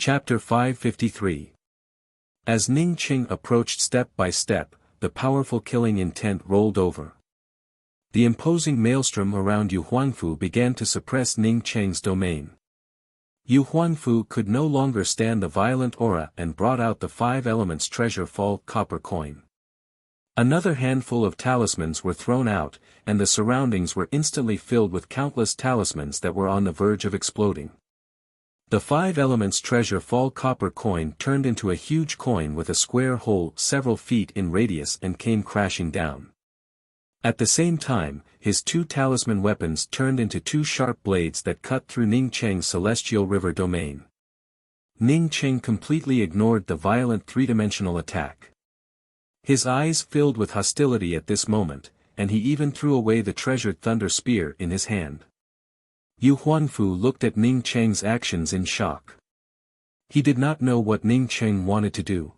Chapter 553. As Ning Qing approached step by step, the powerful killing intent rolled over. The imposing maelstrom around Yu Huangfu began to suppress Ning Qing's domain. Yu Huangfu could no longer stand the violent aura and brought out the 5 elements treasure fall copper coin. Another handful of talismans were thrown out, and the surroundings were instantly filled with countless talismans that were on the verge of exploding. The 5 elements treasure fall copper coin turned into a huge coin with a square hole several feet in radius and came crashing down. At the same time, his 2 talisman weapons turned into 2 sharp blades that cut through Ning Qing's celestial river domain. Ning Qing completely ignored the violent 3-dimensional attack. His eyes filled with hostility at this moment, and he even threw away the treasured thunder spear in his hand. Yu Huangfu looked at Ning Qing's actions in shock. He did not know what Ning Qing wanted to do.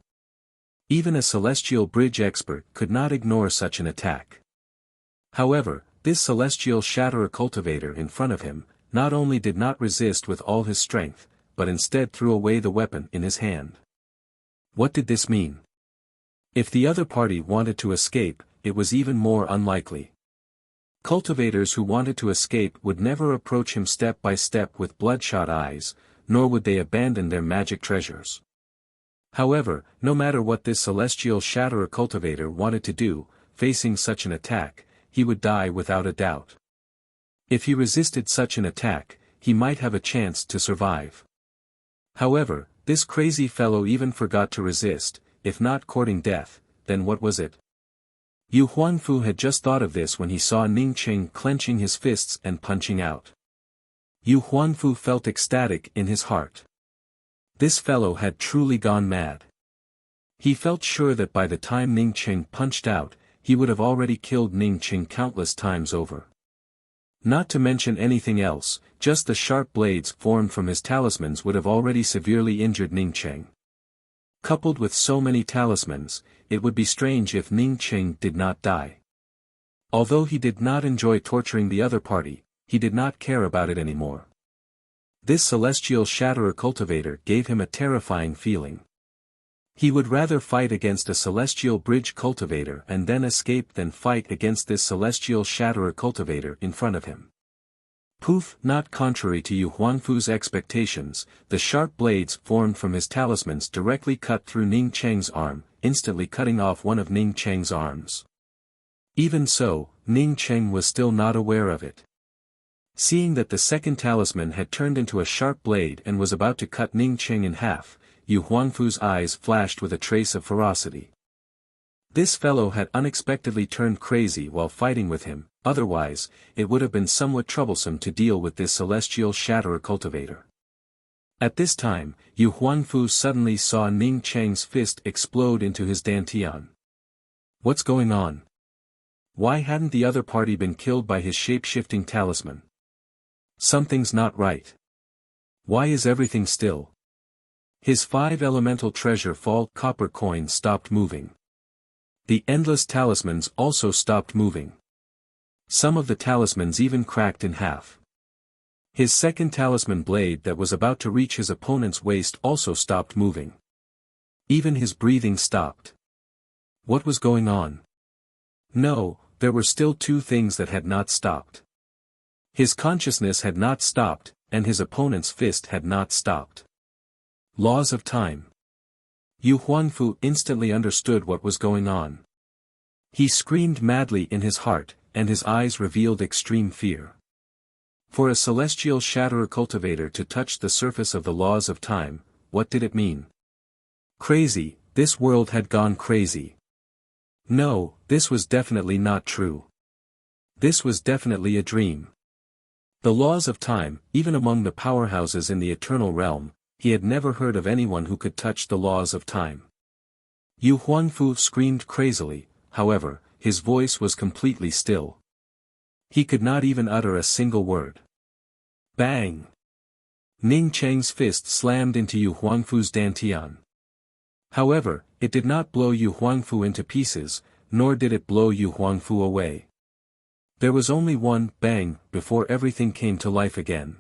Even a celestial bridge expert could not ignore such an attack. However, this celestial shatterer cultivator in front of him, not only did not resist with all his strength, but instead threw away the weapon in his hand. What did this mean? If the other party wanted to escape, it was even more unlikely. Cultivators who wanted to escape would never approach him step by step with bloodshot eyes, nor would they abandon their magic treasures. However, no matter what this celestial shatterer cultivator wanted to do, facing such an attack, he would die without a doubt. If he resisted such an attack, he might have a chance to survive. However, this crazy fellow even forgot to resist. If not courting death, then what was it? Yu Huangfu had just thought of this when he saw Ning Qing clenching his fists and punching out. Yu Huangfu felt ecstatic in his heart. This fellow had truly gone mad. He felt sure that by the time Ning Qing punched out, he would have already killed Ning Qing countless times over. Not to mention anything else, just the sharp blades formed from his talismans would have already severely injured Ning Qing. Coupled with so many talismans, it would be strange if Ning Qing did not die. Although he did not enjoy torturing the other party, he did not care about it anymore. This celestial shatterer cultivator gave him a terrifying feeling. He would rather fight against a celestial bridge cultivator and then escape than fight against this celestial shatterer cultivator in front of him. Poof! Not contrary to Yu Huangfu's expectations, the sharp blades formed from his talismans directly cut through Ning Qing's arm, instantly cutting off one of Ning Qing's arms. Even so, Ning Qing was still not aware of it. Seeing that the second talisman had turned into a sharp blade and was about to cut Ning Qing in half, Yu Huangfu's eyes flashed with a trace of ferocity. This fellow had unexpectedly turned crazy while fighting with him, otherwise, it would have been somewhat troublesome to deal with this celestial shatterer cultivator. At this time, Yu Huangfu suddenly saw Ning Qing's fist explode into his dantian. What's going on? Why hadn't the other party been killed by his shape-shifting talisman? Something's not right. Why is everything still? His 5 elemental treasure fall copper coin stopped moving. The endless talismans also stopped moving. Some of the talismans even cracked in half. His second talisman blade that was about to reach his opponent's waist also stopped moving. Even his breathing stopped. What was going on? No, there were still 2 things that had not stopped. His consciousness had not stopped, and his opponent's fist had not stopped. Laws of time. Yu Huangfu instantly understood what was going on. He screamed madly in his heart, and his eyes revealed extreme fear. For a celestial shatterer cultivator to touch the surface of the laws of time, what did it mean? Crazy, this world had gone crazy. No, this was definitely not true. This was definitely a dream. The laws of time, even among the powerhouses in the eternal realm, he had never heard of anyone who could touch the laws of time. Yu Huangfu screamed crazily, however, his voice was completely still. He could not even utter a single word. Bang! Ning Qing's fist slammed into Yu Huangfu's dantian. However, it did not blow Yu Huangfu into pieces, nor did it blow Yu Huangfu away. There was only one bang before everything came to life again.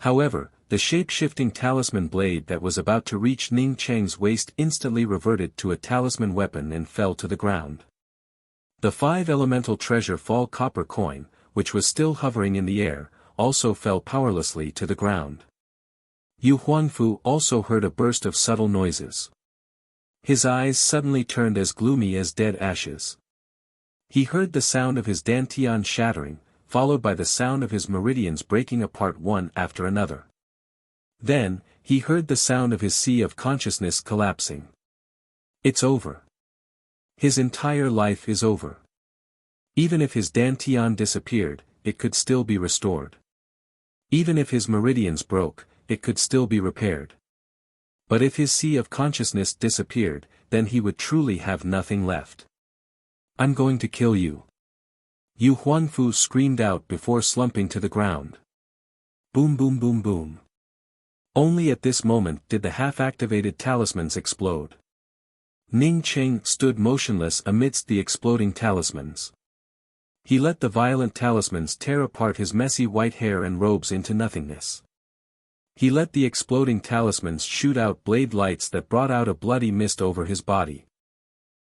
However, the shape-shifting talisman blade that was about to reach Ning Cheng's waist instantly reverted to a talisman weapon and fell to the ground. The 5 elemental treasure fall copper coin, which was still hovering in the air, also fell powerlessly to the ground. Yu Huangfu also heard a burst of subtle noises. His eyes suddenly turned as gloomy as dead ashes. He heard the sound of his dantian shattering, followed by the sound of his meridians breaking apart one after another. Then, he heard the sound of his sea of consciousness collapsing. It's over. His entire life is over. Even if his dantian disappeared, it could still be restored. Even if his meridians broke, it could still be repaired. But if his sea of consciousness disappeared, then he would truly have nothing left. I'm going to kill you. Yu Huangfu screamed out before slumping to the ground. Boom boom boom boom. Only at this moment did the half-activated talismans explode. Ning Cheng stood motionless amidst the exploding talismans. He let the violent talismans tear apart his messy white hair and robes into nothingness. He let the exploding talismans shoot out blade lights that brought out a bloody mist over his body.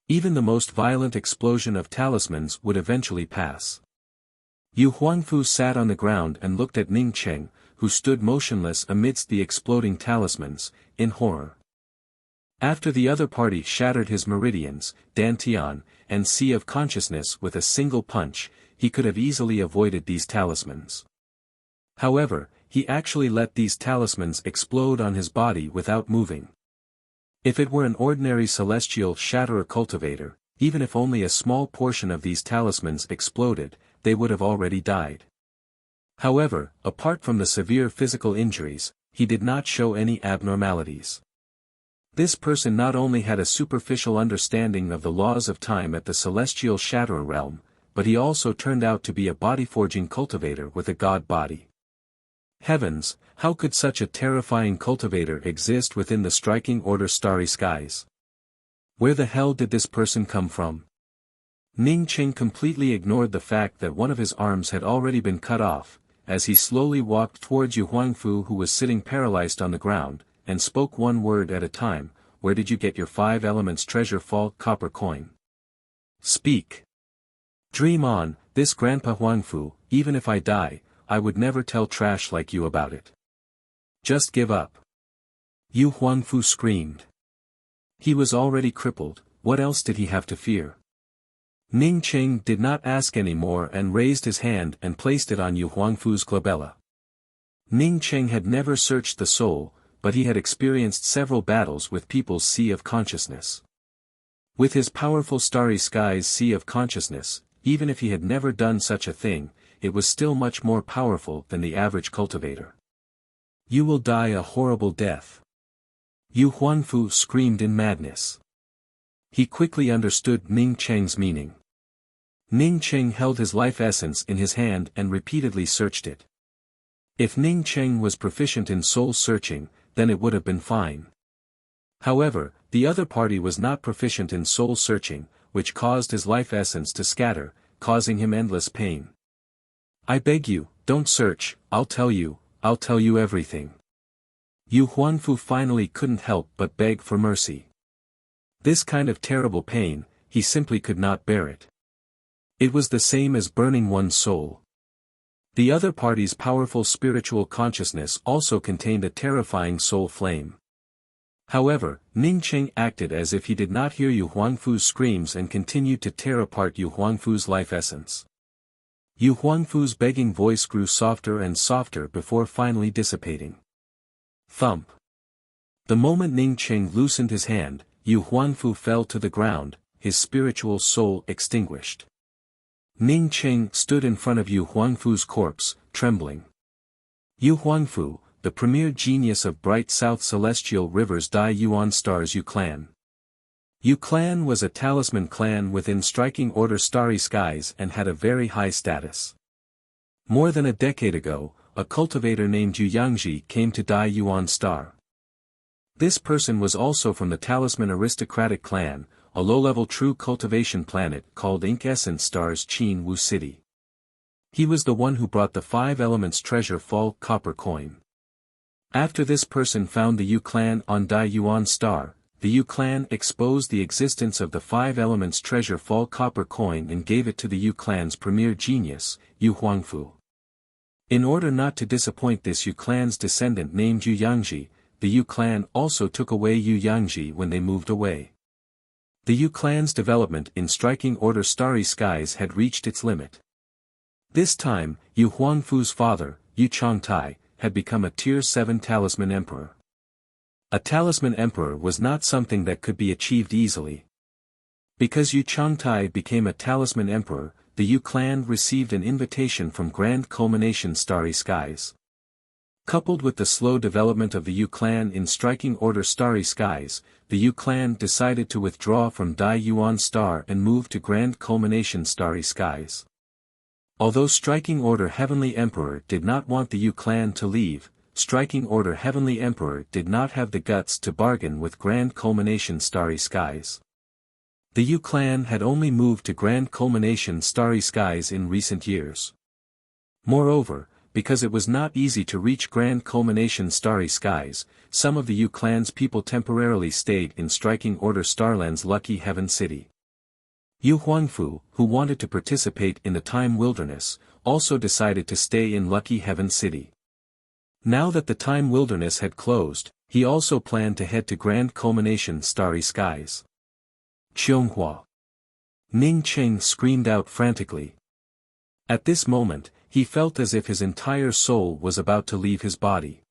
Even the most violent explosion of talismans would eventually pass. Yu Huangfu sat on the ground and looked at Ning Cheng, who stood motionless amidst the exploding talismans, in horror. After the other party shattered his meridians, dantian, and sea of consciousness with a single punch, he could have easily avoided these talismans. However, he actually let these talismans explode on his body without moving. If it were an ordinary celestial shatterer cultivator, even if only a small portion of these talismans exploded, they would have already died. However, apart from the severe physical injuries, he did not show any abnormalities. This person not only had a superficial understanding of the laws of time at the celestial shatterer realm, but he also turned out to be a body-forging cultivator with a god body. Heavens, how could such a terrifying cultivator exist within the striking order starry skies? Where the hell did this person come from? Ning Cheng completely ignored the fact that one of his arms had already been cut off, as he slowly walked towards Yu Huangfu, who was sitting paralyzed on the ground, and spoke one word at a time. Where did you get your 5 elements treasure fall copper coin? Speak. Dream on, this Grandpa Huangfu, even if I die, I would never tell trash like you about it. Just give up. Yu Huangfu screamed. He was already crippled, what else did he have to fear? Ning Cheng did not ask any more and raised his hand and placed it on Yu Huangfu's glabella. Ning Cheng had never searched the soul, but he had experienced several battles with people's sea of consciousness. With his powerful starry skies sea of consciousness, even if he had never done such a thing, it was still much more powerful than the average cultivator. You will die a horrible death. Yu Huangfu screamed in madness. He quickly understood Ning Cheng's meaning. Ning Cheng held his life essence in his hand and repeatedly searched it. If Ning Cheng was proficient in soul searching, then it would have been fine. However, the other party was not proficient in soul searching, which caused his life essence to scatter, causing him endless pain. I beg you, don't search, I'll tell you everything. Yu Huangfu finally couldn't help but beg for mercy. This kind of terrible pain, he simply could not bear it. It was the same as burning one's soul. The other party's powerful spiritual consciousness also contained a terrifying soul flame. However, Ning Cheng acted as if he did not hear Yu Huangfu's screams and continued to tear apart Yu Huangfu's life essence. Yu Huangfu's begging voice grew softer and softer before finally dissipating. Thump. The moment Ning Cheng loosened his hand, Yu Huangfu fell to the ground, his spiritual soul extinguished. Ning Cheng stood in front of Yu Huangfu's corpse, trembling. Yu Huangfu, the premier genius of bright South Celestial River's Dai Yuan Stars Yu Clan. Yu Clan was a talisman clan within striking order starry skies and had a very high status. More than a decade ago, a cultivator named Yu Yangji came to Dai Yuan Star. This person was also from the talisman aristocratic clan, a low-level true cultivation planet called Ink Essence Stars Qin Wu City. He was the one who brought the 5 elements treasure fall copper coin. After this person found the Yu clan on Dai Yuan Star, the Yu clan exposed the existence of the Five Elements treasure fall copper coin and gave it to the Yu clan's premier genius, Yu Huangfu. In order not to disappoint this Yu clan's descendant named Yu Yangji, the Yu clan also took away Yu Yangji when they moved away. The Yu clan's development in striking order Starry Skies had reached its limit. This time, Yu Huangfu's father, Yu Changtai, had become a Tier 7 Talisman Emperor. A Talisman Emperor was not something that could be achieved easily. Because Yu Changtai became a Talisman Emperor, the Yu clan received an invitation from Grand Culmination Starry Skies. Coupled with the slow development of the Yu clan in striking order Starry Skies, the Yu clan decided to withdraw from Dai Yuan Star and move to Grand Culmination Starry Skies. Although Striking Order Heavenly Emperor did not want the Yu clan to leave, Striking Order Heavenly Emperor did not have the guts to bargain with Grand Culmination Starry Skies. The Yu clan had only moved to Grand Culmination Starry Skies in recent years. Moreover, because it was not easy to reach Grand Culmination Starry Skies, some of the Yu clan's people temporarily stayed in Striking Order Starland's Lucky Heaven City. Yu Huangfu, who wanted to participate in the Time Wilderness, also decided to stay in Lucky Heaven City. Now that the Time Wilderness had closed, he also planned to head to Grand Culmination Starry Skies. Qianghua! Ning Cheng screamed out frantically. At this moment, he felt as if his entire soul was about to leave his body.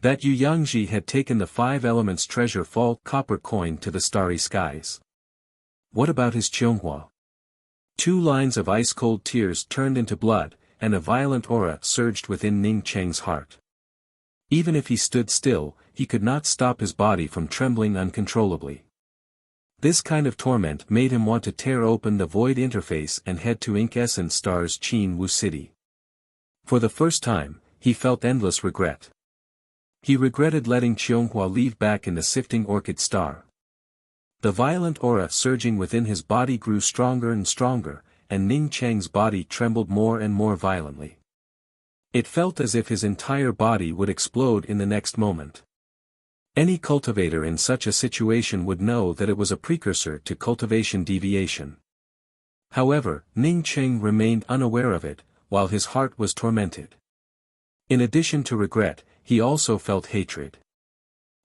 That Yu Yangji had taken the Five Elements treasure fall copper coin to the Starry Skies. What about his Qianghua? 2 lines of ice-cold tears turned into blood, and a violent aura surged within Ning Cheng's heart. Even if he stood still, he could not stop his body from trembling uncontrollably. This kind of torment made him want to tear open the void interface and head to Ink Essence Star's Qin Wu City. For the first time, he felt endless regret. He regretted letting Qianghua leave back in the Sifting Orchid Star. The violent aura surging within his body grew stronger and stronger, and Ning Cheng's body trembled more and more violently. It felt as if his entire body would explode in the next moment. Any cultivator in such a situation would know that it was a precursor to cultivation deviation. However, Ning Cheng remained unaware of it, while his heart was tormented. In addition to regret, he also felt hatred.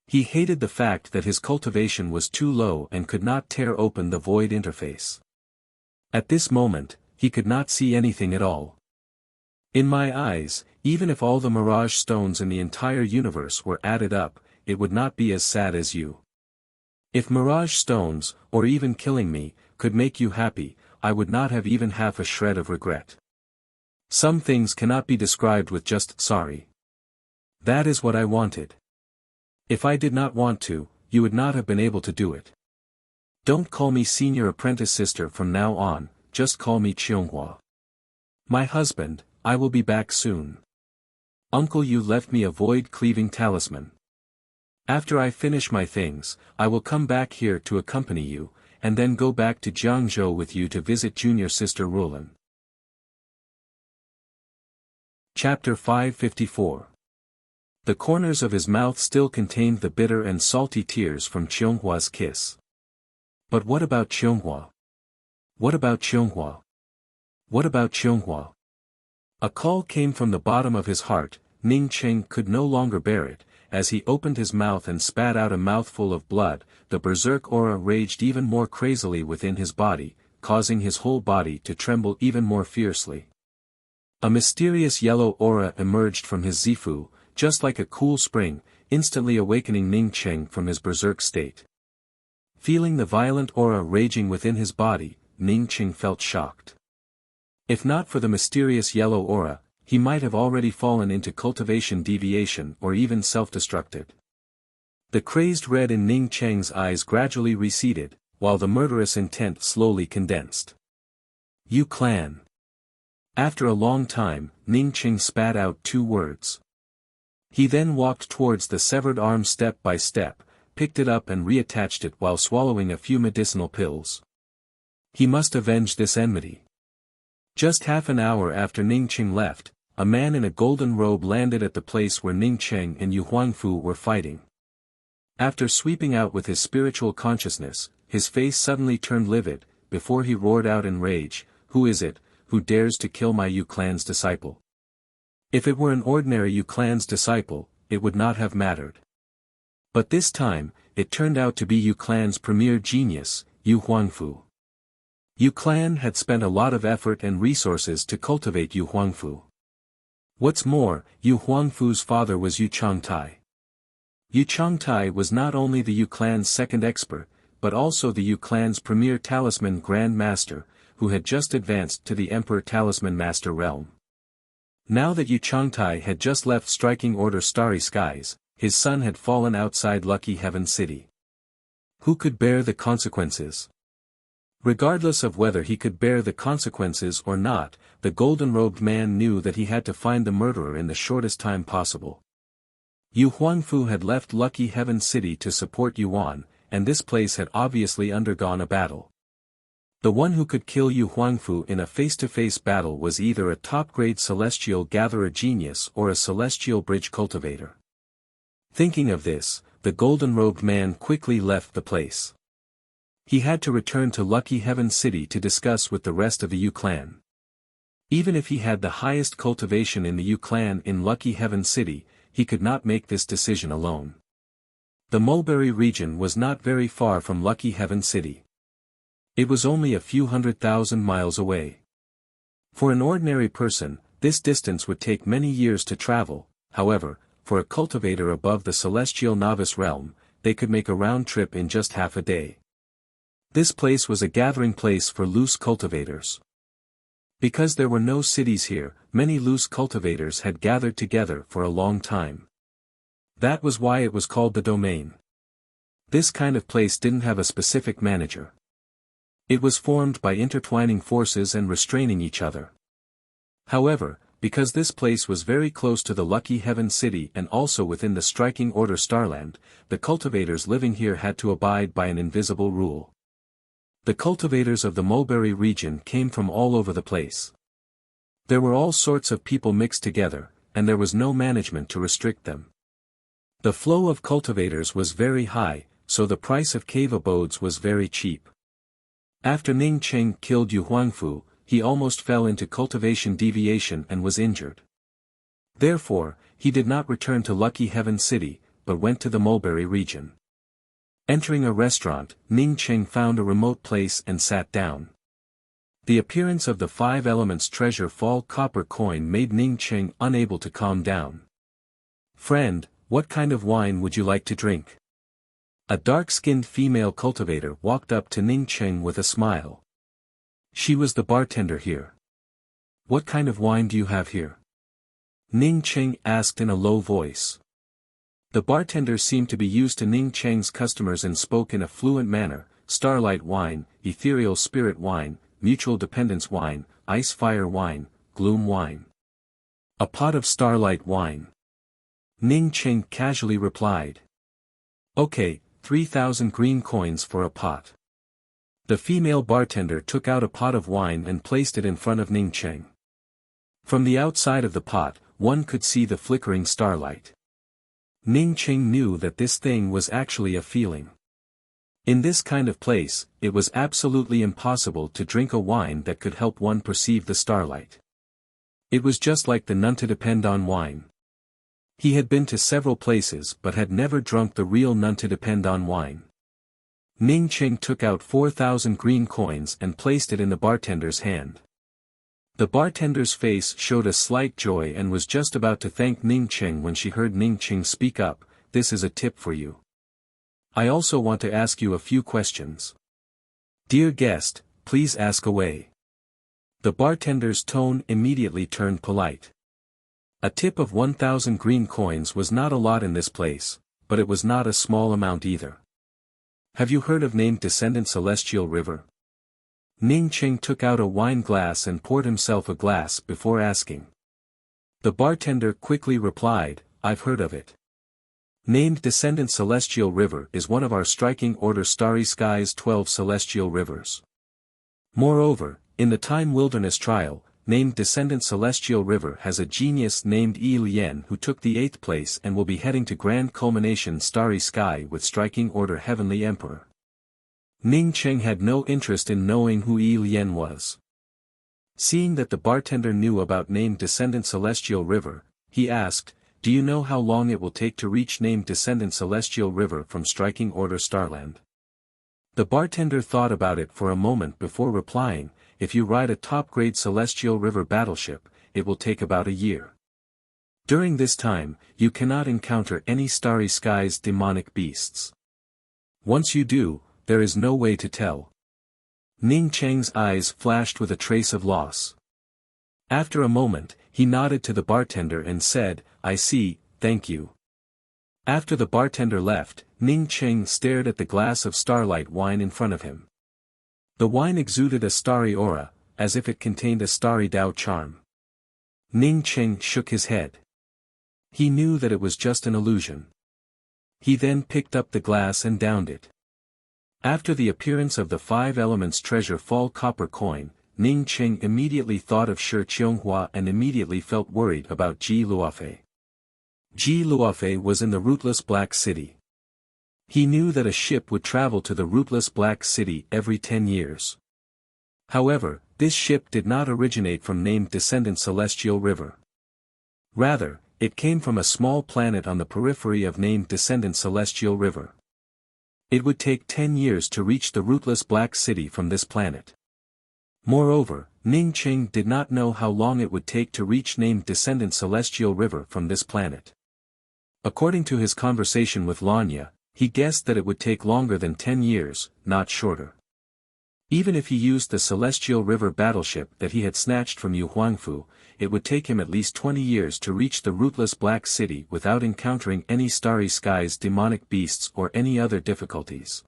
He hated the fact that his cultivation was too low and could not tear open the void interface. At this moment, he could not see anything at all. In my eyes, even if all the mirage stones in the entire universe were added up, it would not be as sad as you. If mirage stones, or even killing me, could make you happy, I would not have even half a shred of regret. Some things cannot be described with just sorry. That is what I wanted. If I did not want to, you would not have been able to do it. Don't call me senior apprentice sister from now on, just call me Qianghua. My husband, I will be back soon. Uncle, you left me a void-cleaving talisman. After I finish my things, I will come back here to accompany you, and then go back to Jiangzhou with you to visit junior sister Rulan. Chapter 554. The corners of his mouth still contained the bitter and salty tears from Qianghua's kiss. But what about Qianghua? What about Qianghua? What about Qianghua? A call came from the bottom of his heart. Ning Cheng could no longer bear it. As he opened his mouth and spat out a mouthful of blood, the berserk aura raged even more crazily within his body, causing his whole body to tremble even more fiercely. A mysterious yellow aura emerged from his Zifu, just like a cool spring, instantly awakening Ning Cheng from his berserk state. Feeling the violent aura raging within his body, Ning Cheng felt shocked. If not for the mysterious yellow aura, he might have already fallen into cultivation deviation or even self-destructed. The crazed red in Ning Cheng's eyes gradually receded, while the murderous intent slowly condensed. Yu clan. After a long time, Ning Cheng spat out 2 words. He then walked towards the severed arm step by step, picked it up and reattached it while swallowing a few medicinal pills. He must avenge this enmity. Just half an hour after Ning Cheng left, a man in a golden robe landed at the place where Ning Cheng and Yu Huangfu were fighting. After sweeping out with his spiritual consciousness, his face suddenly turned livid, before he roared out in rage, "Who is it, who dares to kill my Yu clan's disciple?" If it were an ordinary Yu clan's disciple, it would not have mattered. But this time, it turned out to be Yu clan's premier genius, Yu Huangfu. Yu clan had spent a lot of effort and resources to cultivate Yu Huangfu. What's more, Yu Huangfu's father was Yu Changtai. Yu Changtai was not only the Yu clan's second expert, but also the Yu clan's premier talisman Grand Master, who had just advanced to the Emperor Talisman Master realm. Now that Yu Changtai had just left Striking Order Starry Skies, his son had fallen outside Lucky Heaven City. Who could bear the consequences? Regardless of whether he could bear the consequences or not, the golden-robed man knew that he had to find the murderer in the shortest time possible. Yu Huangfu had left Lucky Heaven City to support Yuan, and this place had obviously undergone a battle. The one who could kill Yu Huangfu in a face-to-face battle was either a top-grade celestial gatherer genius or a celestial bridge cultivator. Thinking of this, the golden-robed man quickly left the place. He had to return to Lucky Heaven City to discuss with the rest of the Yu clan. Even if he had the highest cultivation in the Yu clan in Lucky Heaven City, he could not make this decision alone. The Mulberry region was not very far from Lucky Heaven City. It was only a few 100,000 miles away. For an ordinary person, this distance would take many years to travel. However, for a cultivator above the celestial novice realm, they could make a round trip in just half a day. This place was a gathering place for loose cultivators. Because there were no cities here, many loose cultivators had gathered together for a long time. That was why it was called the domain. This kind of place didn't have a specific manager. It was formed by intertwining forces and restraining each other. However, because this place was very close to the Lucky Heaven City and also within the Striking Order Starland, the cultivators living here had to abide by an invisible rule. The cultivators of the Mulberry region came from all over the place. There were all sorts of people mixed together, and there was no management to restrict them. The flow of cultivators was very high, so the price of cave abodes was very cheap. After Ning Cheng killed Yu Huangfu, he almost fell into cultivation deviation and was injured. Therefore, he did not return to Lucky Heaven City, but went to the Mulberry region. Entering a restaurant, Ning Cheng found a remote place and sat down. The appearance of the 5 Elements Treasure Fall copper coin made Ning Cheng unable to calm down. "Friend, what kind of wine would you like to drink?" A dark-skinned female cultivator walked up to Ning Cheng with a smile. She was the bartender here. "What kind of wine do you have here?" Ning Cheng asked in a low voice. The bartender seemed to be used to Ning Cheng's customers and spoke in a fluent manner: "Starlight wine, ethereal spirit wine, mutual dependence wine, ice fire wine, gloom wine." "A pot of starlight wine," Ning Cheng casually replied. "Okay, 3,000 green coins for a pot." The female bartender took out a pot of wine and placed it in front of Ning Cheng. From the outside of the pot, one could see the flickering starlight. Ning Cheng knew that this thing was actually a feeling. In this kind of place, it was absolutely impossible to drink a wine that could help one perceive the starlight. It was just like the none to depend on wine. He had been to several places but had never drunk the real none to depend on wine. Ning Cheng took out 4,000 green coins and placed it in the bartender's hand. The bartender's face showed a slight joy and was just about to thank Ning Cheng when she heard Ning Cheng speak up. "This is a tip for you. I also want to ask you a few questions." "Dear guest, please ask away." The bartender's tone immediately turned polite. A tip of 1,000 green coins was not a lot in this place, but it was not a small amount either. "Have you heard of named Descendant Celestial River?" Ning Cheng took out a wine glass and poured himself a glass before asking. The bartender quickly replied, "I've heard of it. Named Descendant Celestial River is one of our Striking Order Starry Skies 12 celestial rivers. Moreover, in the Time Wilderness trial, named Descendant Celestial River has a genius named Yi Lian who took the 8th place and will be heading to Grand Culmination Starry Sky with Striking Order Heavenly Emperor. Ning Cheng had no interest in knowing who Yi Lian was. Seeing that the bartender knew about named Descendant Celestial River, he asked, "Do you know how long it will take to reach named Descendant Celestial River from Striking Order Starland?" The bartender thought about it for a moment before replying, "If you ride a top-grade Celestial River battleship, it will take about a year. During this time, you cannot encounter any Starry Skies demonic beasts. Once you do, there is no way to tell." Ning Cheng's eyes flashed with a trace of loss. After a moment, he nodded to the bartender and said, "I see, thank you." After the bartender left, Ning Cheng stared at the glass of starlight wine in front of him. The wine exuded a starry aura, as if it contained a starry Dao charm. Ning Cheng shook his head. He knew that it was just an illusion. He then picked up the glass and downed it. After the appearance of the 5 Elements Treasure Fall copper coin, Ning Cheng immediately thought of Shi Qianghua and immediately felt worried about Ji Luofei. Ji Luofei was in the Rootless Black City. He knew that a ship would travel to the Rootless Black City every 10 years. However, this ship did not originate from named Descendant Celestial River. Rather, it came from a small planet on the periphery of named Descendant Celestial River. It would take 10 years to reach the Rootless Black City from this planet. Moreover, Ning Cheng did not know how long it would take to reach named Descendant Celestial River from this planet. According to his conversation with Lanya, he guessed that it would take longer than 10 years, not shorter. Even if he used the Celestial River battleship that he had snatched from Yu Huangfu, it would take him at least 20 years to reach the Rootless Black City without encountering any Starry Skies demonic beasts or any other difficulties.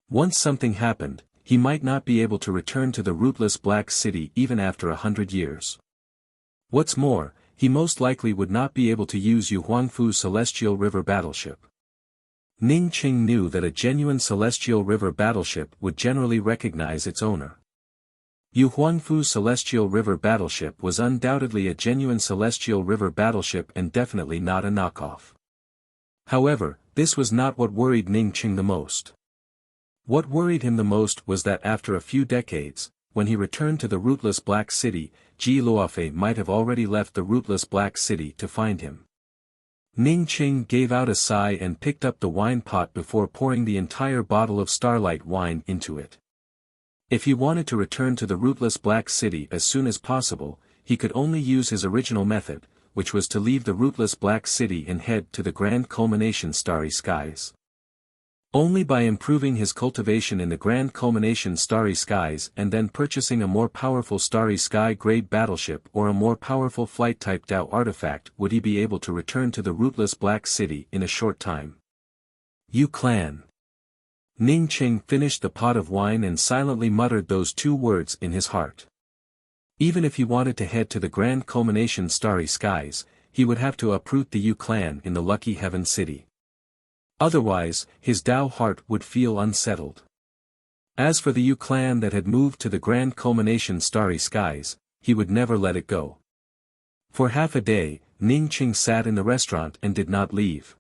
Once something happened, he might not be able to return to the Rootless Black City even after 100 years. What's more, he most likely would not be able to use Yu Huangfu's Celestial River battleship. Ning Cheng knew that a genuine Celestial River battleship would generally recognize its owner. Yu Huangfu's Celestial River battleship was undoubtedly a genuine Celestial River battleship and definitely not a knockoff. However, this was not what worried Ning Cheng the most. What worried him the most was that after a few decades, when he returned to the Rootless Black City, Ji Luofei might have already left the Rootless Black City to find him. Ning Cheng gave out a sigh and picked up the wine pot before pouring the entire bottle of starlight wine into it. If he wanted to return to the Rootless Black City as soon as possible, he could only use his original method, which was to leave the Rootless Black City and head to the Grand Culmination Starry Skies. Only by improving his cultivation in the Grand Culmination Starry Skies and then purchasing a more powerful Starry Sky grade battleship or a more powerful flight-type Dao artifact would he be able to return to the Rootless Black City in a short time. Yu Clan. Ning Cheng finished the pot of wine and silently muttered those 2 words in his heart. Even if he wanted to head to the Grand Culmination Starry Skies, he would have to uproot the Yu Clan in the Lucky Heaven City. Otherwise, his Dao heart would feel unsettled. As for the Yu Clan that had moved to the Grand Culmination Starry Skies, he would never let it go. For half a day, Ning Cheng sat in the restaurant and did not leave.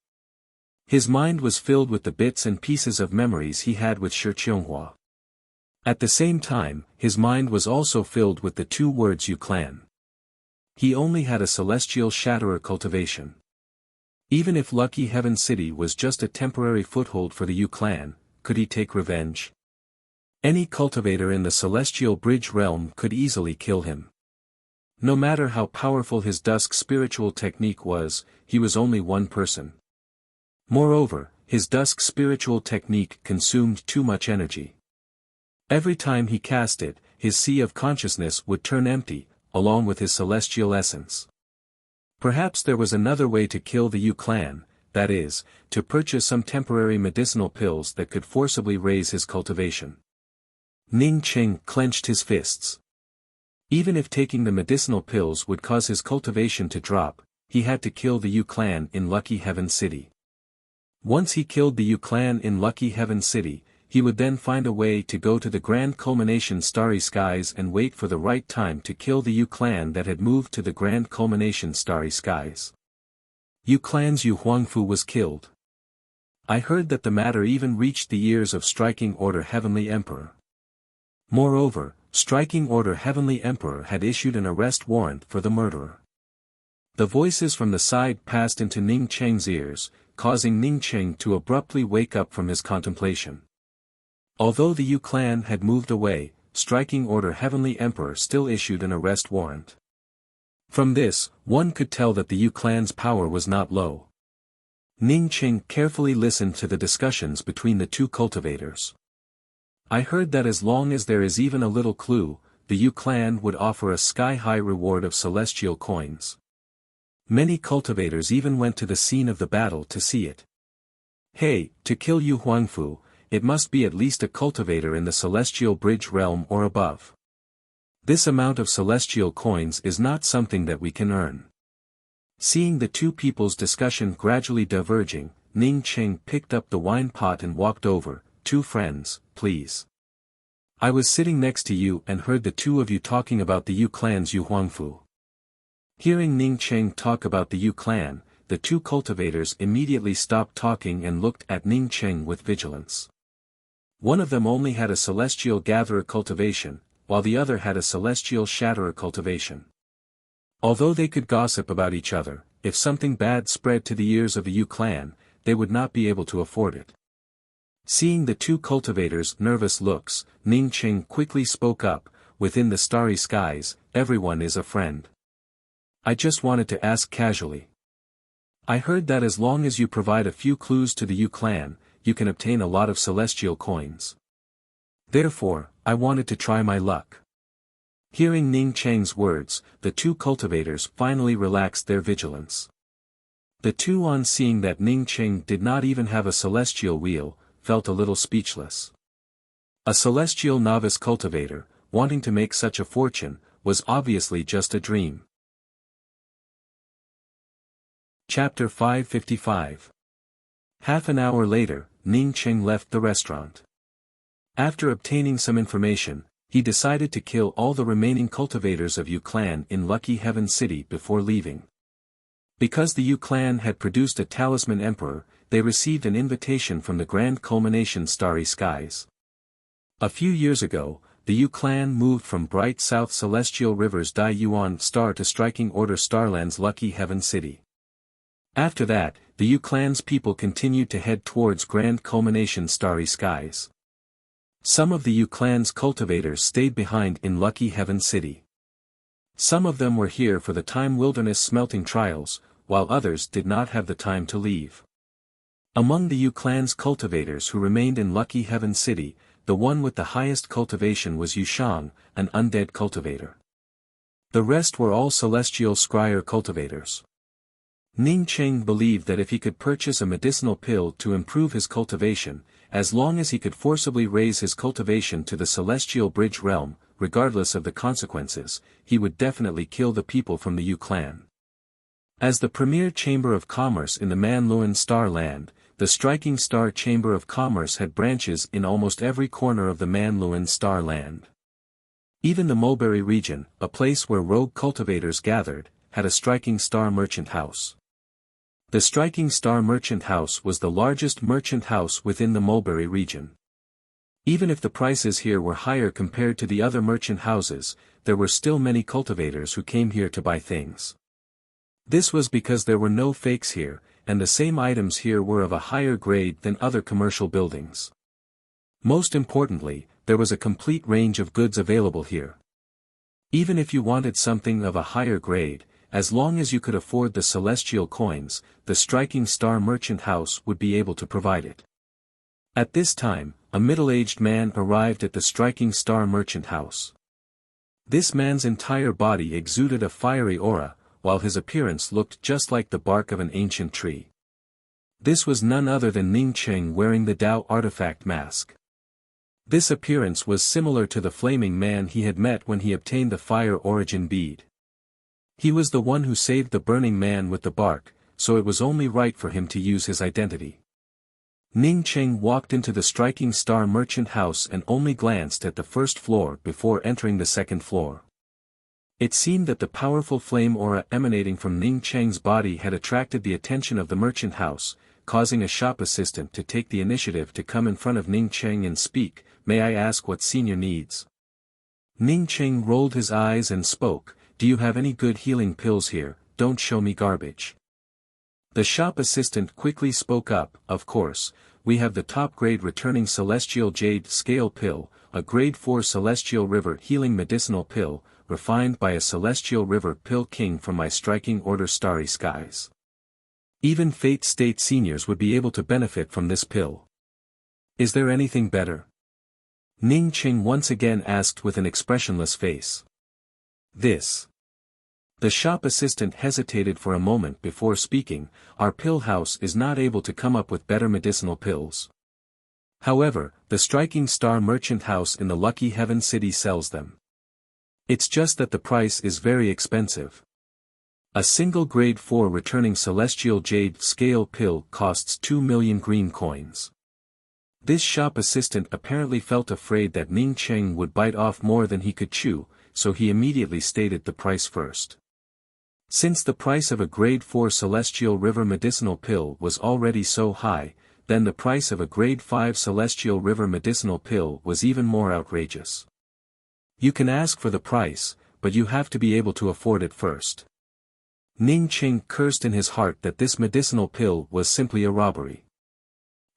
His mind was filled with the bits and pieces of memories he had with Shi Qianghua. At the same time, his mind was also filled with the 2 words Yu Clan. He only had a Celestial Shatterer cultivation. Even if Lucky Heaven City was just a temporary foothold for the Yu Clan, could he take revenge? Any cultivator in the Celestial Bridge realm could easily kill him. No matter how powerful his dusk spiritual technique was, he was only one person. Moreover, his dusk spiritual technique consumed too much energy. Every time he cast it, his sea of consciousness would turn empty, along with his celestial essence. Perhaps there was another way to kill the Yu Clan, that is, to purchase some temporary medicinal pills that could forcibly raise his cultivation. Ning Cheng clenched his fists. Even if taking the medicinal pills would cause his cultivation to drop, he had to kill the Yu Clan in Lucky Heaven City. Once he killed the Yu Clan in Lucky Heaven City, he would then find a way to go to the Grand Culmination Starry Skies and wait for the right time to kill the Yu clan that had moved to the Grand Culmination Starry Skies. Yu clan's Yu Huangfu was killed. I heard that the matter even reached the ears of Striking Order Heavenly Emperor. Moreover, Striking Order Heavenly Emperor had issued an arrest warrant for the murderer. The voices from the side passed into Ning Cheng's ears, causing Ning Cheng to abruptly wake up from his contemplation. Although the Yu clan had moved away, Striking Order Heavenly Emperor still issued an arrest warrant. From this, one could tell that the Yu clan's power was not low. Ning Cheng carefully listened to the discussions between the two cultivators. I heard that as long as there is even a little clue, the Yu clan would offer a sky-high reward of celestial coins. Many cultivators even went to the scene of the battle to see it. Hey, to kill Yu Huangfu, it must be at least a cultivator in the celestial bridge realm or above. This amount of celestial coins is not something that we can earn. Seeing the two people's discussion gradually diverging, Ning Cheng picked up the wine pot and walked over. "Two friends, please. I was sitting next to you and heard the two of you talking about the Yu clan's Yu Huangfu." Hearing Ning Cheng talk about the Yu clan, the two cultivators immediately stopped talking and looked at Ning Cheng with vigilance. One of them only had a celestial gatherer cultivation, while the other had a celestial shatterer cultivation. Although they could gossip about each other, if something bad spread to the ears of the Yu clan, they would not be able to afford it. Seeing the two cultivators' nervous looks, Ning Cheng quickly spoke up, "Within the starry skies, everyone is a friend. I just wanted to ask casually. I heard that as long as you provide a few clues to the Yu clan, you can obtain a lot of celestial coins. Therefore, I wanted to try my luck." Hearing Ning Cheng's words, the two cultivators finally relaxed their vigilance. The two, on seeing that Ning Cheng did not even have a celestial wheel, felt a little speechless. A celestial novice cultivator, wanting to make such a fortune, was obviously just a dream. Chapter 555. Half an hour later, Ning Cheng left the restaurant. After obtaining some information, he decided to kill all the remaining cultivators of Yu clan in Lucky Heaven City before leaving. Because the Yu clan had produced a talisman emperor, they received an invitation from the Grand Culmination Starry Skies. A few years ago, the Yu clan moved from bright South Celestial River's Dai Yuan Star to Striking Order Starland's Lucky Heaven City. After that, the Yu clan's people continued to head towards Grand Culmination Starry Skies. Some of the Yu clan's cultivators stayed behind in Lucky Heaven City. Some of them were here for the Time Wilderness smelting trials, while others did not have the time to leave. Among the Yu clan's cultivators who remained in Lucky Heaven City, the one with the highest cultivation was Yu Shang, an undead cultivator. The rest were all celestial scryer cultivators. Ning Cheng believed that if he could purchase a medicinal pill to improve his cultivation, as long as he could forcibly raise his cultivation to the celestial bridge realm, regardless of the consequences, he would definitely kill the people from the Yu clan. As the premier chamber of commerce in the Manluan Star Land, the Striking Star Chamber of Commerce had branches in almost every corner of the Manluan Star Land. Even the Mulberry region, a place where rogue cultivators gathered, had a Striking Star merchant house. The Striking Star merchant house was the largest merchant house within the Mulberry region. Even if the prices here were higher compared to the other merchant houses, there were still many cultivators who came here to buy things. This was because there were no fakes here, and the same items here were of a higher grade than other commercial buildings. Most importantly, there was a complete range of goods available here. Even if you wanted something of a higher grade, as long as you could afford the celestial coins, the Striking Star merchant house would be able to provide it. At this time, a middle-aged man arrived at the Striking Star merchant house. This man's entire body exuded a fiery aura, while his appearance looked just like the bark of an ancient tree. This was none other than Ning Cheng wearing the Dao artifact mask. This appearance was similar to the flaming man he had met when he obtained the fire origin bead. He was the one who saved the burning man with the bark, so it was only right for him to use his identity. Ning Cheng walked into the Striking Star merchant house and only glanced at the first floor before entering the second floor. It seemed that the powerful flame aura emanating from Ning Cheng's body had attracted the attention of the merchant house, causing a shop assistant to take the initiative to come in front of Ning Cheng and speak, "May I ask what senior needs?" Ning Cheng rolled his eyes and spoke, "Do you have any good healing pills here? Don't show me garbage." The shop assistant quickly spoke up, "Of course, we have the top-grade returning Celestial Jade Scale Pill, a Grade 4 Celestial River Healing Medicinal Pill, refined by a Celestial River Pill King from my striking order Starry Skies. Even Fate State seniors would be able to benefit from this pill. Is there anything better?" Ning Cheng once again asked with an expressionless face. "This." The shop assistant hesitated for a moment before speaking, "Our pill house is not able to come up with better medicinal pills. However, the Striking Star merchant house in the Lucky Heaven City sells them. It's just that the price is very expensive. A single Grade 4 returning Celestial Jade Scale Pill costs 2 million green coins." This shop assistant apparently felt afraid that Ning Cheng would bite off more than he could chew, so he immediately stated the price first. Since the price of a Grade 4 Celestial River Medicinal Pill was already so high, then the price of a Grade 5 Celestial River Medicinal Pill was even more outrageous. "You can ask for the price, but you have to be able to afford it first." Ning Cheng cursed in his heart that this medicinal pill was simply a robbery.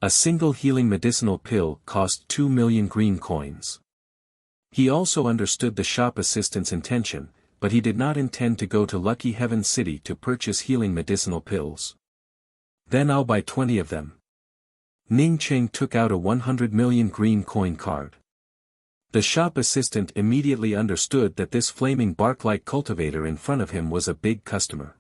A single healing medicinal pill cost 2 million green coins. He also understood the shop assistant's intention, but he did not intend to go to Lucky Heaven City to purchase healing medicinal pills. "Then I'll buy 20 of them." Ning Cheng took out a 100 million green coin card. The shop assistant immediately understood that this flaming bark-like cultivator in front of him was a big customer.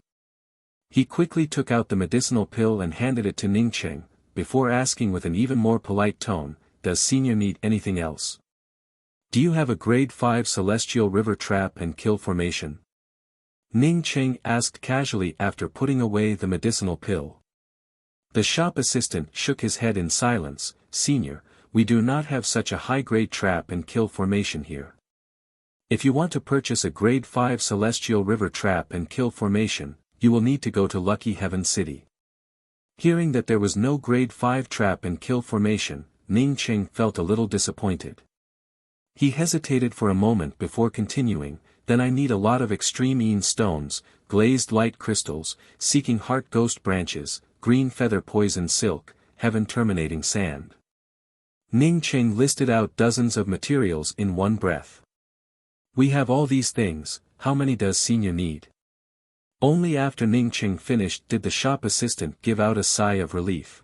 He quickly took out the medicinal pill and handed it to Ning Cheng, before asking with an even more polite tone, "Does senior need anything else? Do you have a Grade 5 Celestial River Trap and Kill formation?" Ning Cheng asked casually after putting away the medicinal pill. The shop assistant shook his head in silence, "Senior, we do not have such a high-grade trap and kill formation here. If you want to purchase a Grade 5 Celestial River Trap and Kill formation, you will need to go to Lucky Heaven City." Hearing that there was no Grade 5 Trap and Kill formation, Ning Cheng felt a little disappointed. He hesitated for a moment before continuing, "Then I need a lot of extreme Een stones, glazed light crystals, seeking heart ghost branches, green feather poison silk, heaven terminating sand." Ning Cheng listed out dozens of materials in one breath. "We have all these things, how many does senior need?" Only after Ning Cheng finished did the shop assistant give out a sigh of relief.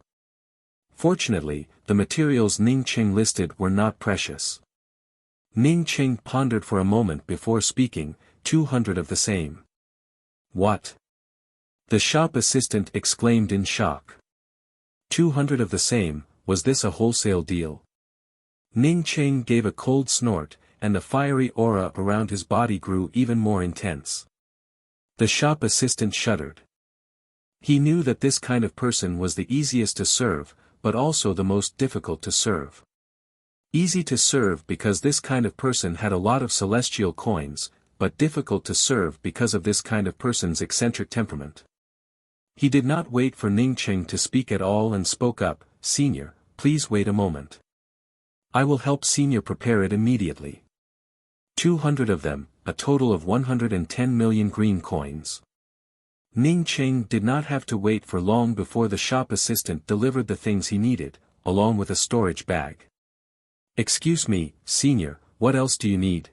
Fortunately, the materials Ning Cheng listed were not precious. Ning Cheng pondered for a moment before speaking, 200 of the same. "What?" the shop assistant exclaimed in shock. 200 of the same, was this a wholesale deal? Ning Cheng gave a cold snort, and the fiery aura around his body grew even more intense. The shop assistant shuddered. He knew that this kind of person was the easiest to serve, but also the most difficult to serve. Easy to serve because this kind of person had a lot of celestial coins, but difficult to serve because of this kind of person's eccentric temperament. He did not wait for Ning Cheng to speak at all and spoke up, "Senior, please wait a moment. I will help senior prepare it immediately. 200 of them, a total of 110 million green coins." Ning Cheng did not have to wait for long before the shop assistant delivered the things he needed, along with a storage bag. "Excuse me, senior, what else do you need?"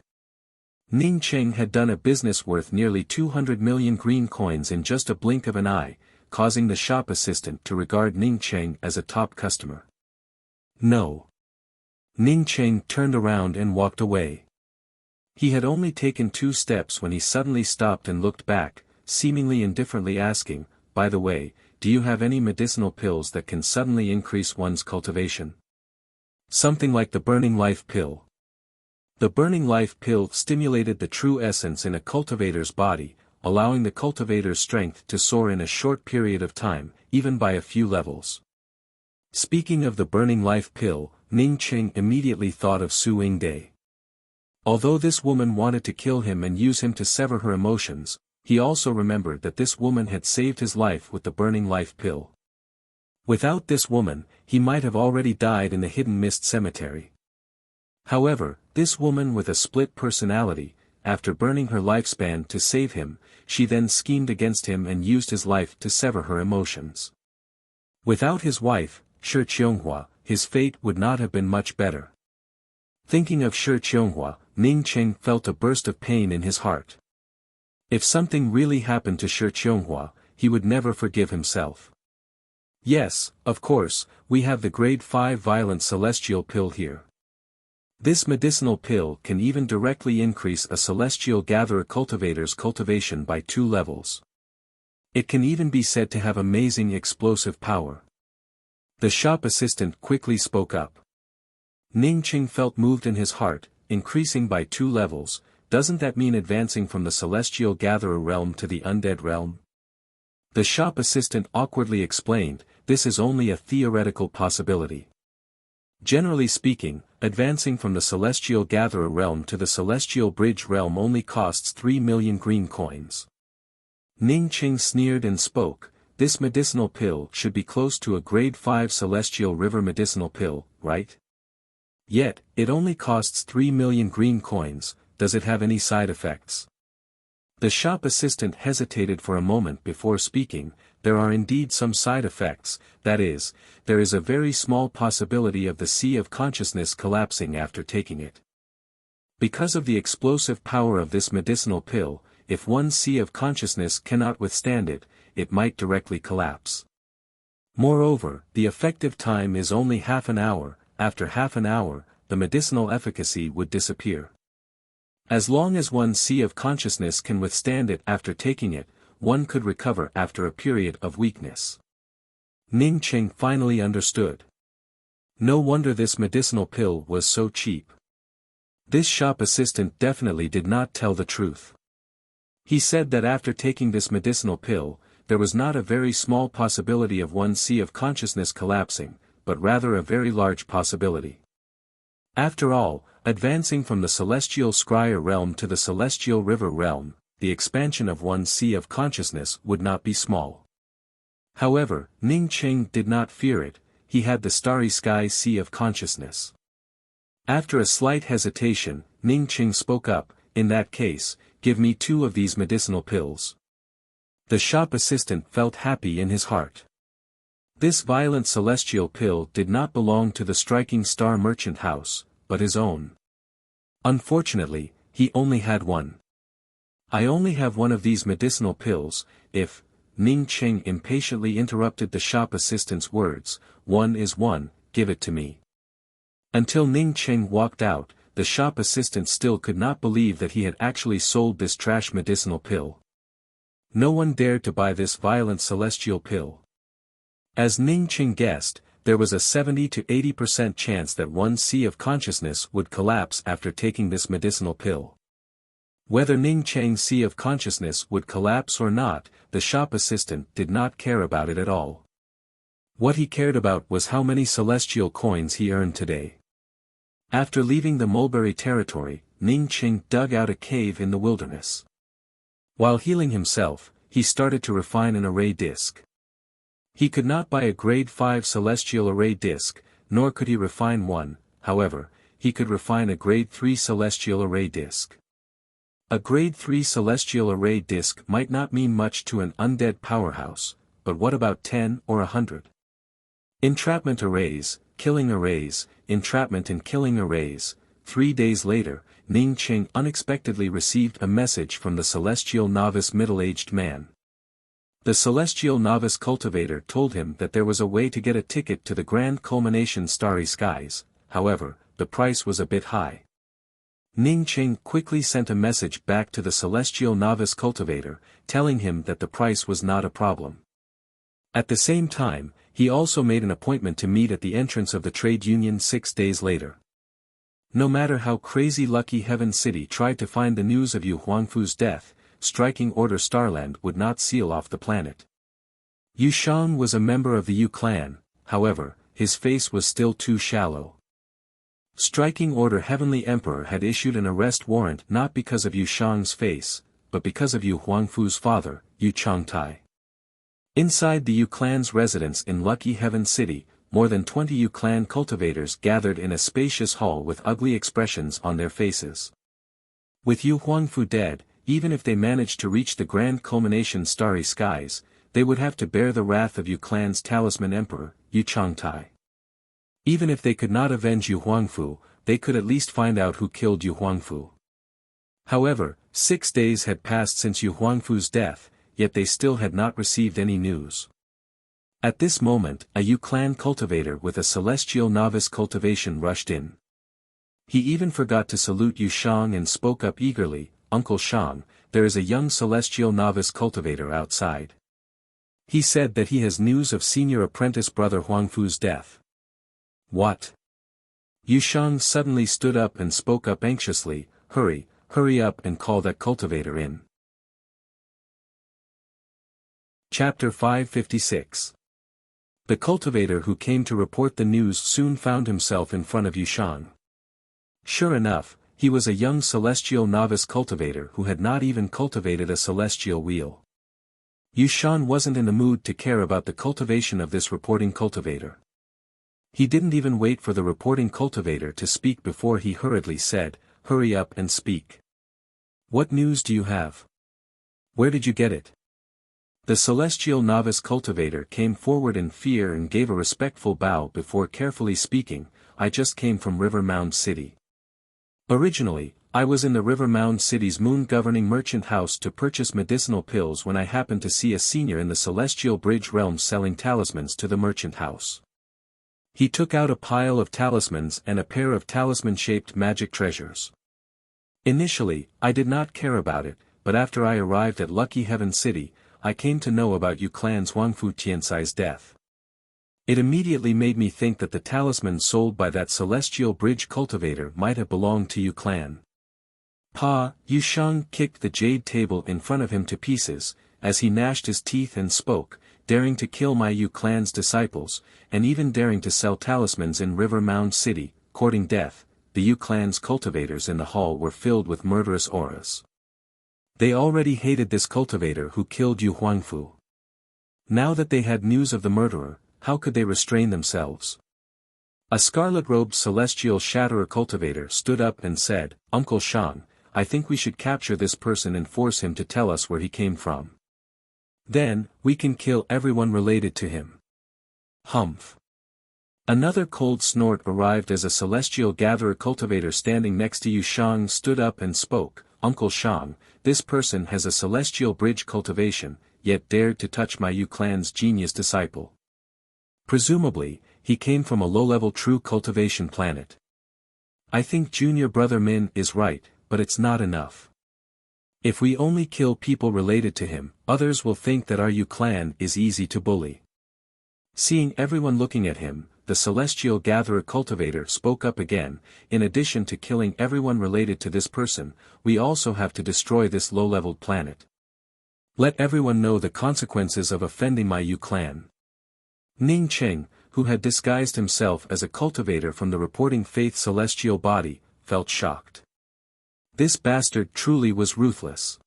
Ning Cheng had done a business worth nearly 200 million green coins in just a blink of an eye, causing the shop assistant to regard Ning Cheng as a top customer. "No." Ning Cheng turned around and walked away. He had only taken 2 steps when he suddenly stopped and looked back, seemingly indifferently asking, "By the way, do you have any medicinal pills that can suddenly increase one's cultivation? Something like the Burning Life Pill." The Burning Life Pill stimulated the true essence in a cultivator's body, allowing the cultivator's strength to soar in a short period of time, even by a few levels. Speaking of the burning life pill, Ning Qing immediately thought of Su Yingde. Although this woman wanted to kill him and use him to sever her emotions, he also remembered that this woman had saved his life with the burning life pill. Without this woman, he might have already died in the Hidden Mist Cemetery. However, this woman with a split personality, after burning her lifespan to save him, she then schemed against him and used his life to sever her emotions. Without his wife, Shi Qianghua, his fate would not have been much better. Thinking of Shi Qianghua, Ning Qing felt a burst of pain in his heart. If something really happened to Shi Qianghua, he would never forgive himself. Yes, of course, we have the grade 5 violent celestial pill here. This medicinal pill can even directly increase a celestial gatherer cultivator's cultivation by 2 levels. It can even be said to have amazing explosive power. The shop assistant quickly spoke up. Ning Qing felt moved in his heart, increasing by 2 levels. Doesn't that mean advancing from the celestial gatherer realm to the undead realm? The shop assistant awkwardly explained, this is only a theoretical possibility. Generally speaking, advancing from the celestial gatherer realm to the celestial bridge realm only costs 3 million green coins. Ning Qing sneered and spoke, this medicinal pill should be close to a grade 5 celestial river medicinal pill, right? Yet, it only costs 3 million green coins. Does it have any side effects? The shop assistant hesitated for a moment before speaking. There are indeed some side effects, that is, there is a very small possibility of the sea of consciousness collapsing after taking it. Because of the explosive power of this medicinal pill, if one sea of consciousness cannot withstand it, it might directly collapse. Moreover, the effective time is only half an hour. After half an hour, the medicinal efficacy would disappear. As long as one sea of consciousness can withstand it after taking it, one could recover after a period of weakness. Ning Qing finally understood. No wonder this medicinal pill was so cheap. This shop assistant definitely did not tell the truth. He said that after taking this medicinal pill, there was not a very small possibility of one sea of consciousness collapsing, but rather a very large possibility. After all, advancing from the celestial scryer realm to the celestial river realm, the expansion of one sea of consciousness would not be small. However, Ning Qing did not fear it, he had the starry sky sea of consciousness. After a slight hesitation, Ning Qing spoke up, in that case, give me 2 of these medicinal pills. The shop assistant felt happy in his heart. This violent celestial pill did not belong to the striking star merchant house, but his own. Unfortunately, he only had one. I only have one of these medicinal pills. If, Ning Qing impatiently interrupted the shop assistant's words, one is one, give it to me. Until Ning Qing walked out, the shop assistant still could not believe that he had actually sold this trash medicinal pill. No one dared to buy this violent celestial pill. As Ning Qing guessed, there was a 70 to 80% chance that one sea of consciousness would collapse after taking this medicinal pill. Whether Ning Qing's sea of consciousness would collapse or not, the shop assistant did not care about it at all. What he cared about was how many celestial coins he earned today. After leaving the mulberry territory, Ning Qing dug out a cave in the wilderness. While healing himself, he started to refine an array disc. He could not buy a grade 5 celestial array disc, nor could he refine one. However, he could refine a grade 3 celestial array disc. A grade 3 celestial array disc might not mean much to an undead powerhouse, but what about 10 or 100? Entrapment arrays, killing arrays, entrapment and killing arrays. 3 days later, Ning Qing unexpectedly received a message from the celestial novice middle-aged man. The celestial novice cultivator told him that there was a way to get a ticket to the grand culmination starry skies. However, the price was a bit high. Ning Qing quickly sent a message back to the celestial novice cultivator, telling him that the price was not a problem. At the same time, he also made an appointment to meet at the entrance of the trade union 6 days later. No matter how crazy Lucky Heaven City tried to find the news of Yu Huangfu's death, striking Order Starland would not seal off the planet. Yu Shang was a member of the Yu clan. However, his face was still too shallow. Striking order Heavenly Emperor had issued an arrest warrant not because of Yu Shang's face, but because of Yu Huangfu's father, Yu Changtai. Inside the Yu clan's residence in Lucky Heaven City, more than 20 Yu clan cultivators gathered in a spacious hall with ugly expressions on their faces. With Yu Huangfu dead, even if they managed to reach the grand culmination starry skies, they would have to bear the wrath of Yu clan's talisman emperor, Yu Changtai. Even if they could not avenge Yu Huangfu, they could at least find out who killed Yu Huangfu. However, 6 days had passed since Yu Huangfu's death, yet they still had not received any news. At this moment, a Yu clan cultivator with a celestial novice cultivation rushed in. He even forgot to salute Yu Shang and spoke up eagerly, "Uncle Shang, there is a young celestial novice cultivator outside. He said that he has news of senior apprentice brother Huangfu's death." "What?" Yu Shang suddenly stood up and spoke up anxiously, hurry up and call that cultivator in." Chapter 556. The cultivator who came to report the news soon found himself in front of Yu Shang. Sure enough, he was a young celestial novice cultivator who had not even cultivated a celestial wheel. Yu Shang wasn't in the mood to care about the cultivation of this reporting cultivator. He didn't even wait for the reporting cultivator to speak before he hurriedly said, "Hurry up and speak. What news do you have? Where did you get it?" The celestial novice cultivator came forward in fear and gave a respectful bow before carefully speaking, "I just came from River Mound City. Originally, I was in the River Mound City's moon-governing merchant house to purchase medicinal pills when I happened to see a senior in the celestial bridge realm selling talismans to the merchant house. He took out a pile of talismans and a pair of talisman-shaped magic treasures. Initially, I did not care about it, but after I arrived at Lucky Heaven City, I came to know about Yu clan's Huangfu Tiansai's death. It immediately made me think that the talisman sold by that celestial bridge cultivator might have belonged to Yu clan." Yu Shang kicked the jade table in front of him to pieces, as he gnashed his teeth and spoke, "Daring to kill my Yu clan's disciples, and even daring to sell talismans in River Mound City, courting death." The Yu clan's cultivators in the hall were filled with murderous auras. They already hated this cultivator who killed Yu Huangfu. Now that they had news of the murderer, how could they restrain themselves? A scarlet-robed celestial shatterer cultivator stood up and said, "Uncle Shang, I think we should capture this person and force him to tell us where he came from. Then, we can kill everyone related to him." Humph. Another cold snort arrived as a celestial gatherer cultivator standing next to Yu Shang stood up and spoke, "Uncle Shang, this person has a celestial bridge cultivation, yet dared to touch my Yu clan's genius disciple. Presumably, he came from a low-level true cultivation planet. I think junior brother Min is right, but it's not enough. If we only kill people related to him, others will think that our Yu clan is easy to bully." Seeing everyone looking at him, the celestial gatherer cultivator spoke up again, "In addition to killing everyone related to this person, we also have to destroy this low-leveled planet. Let everyone know the consequences of offending my Yu clan." Ning Cheng, who had disguised himself as a cultivator from the reporting faith celestial body, felt shocked. This bastard truly was ruthless.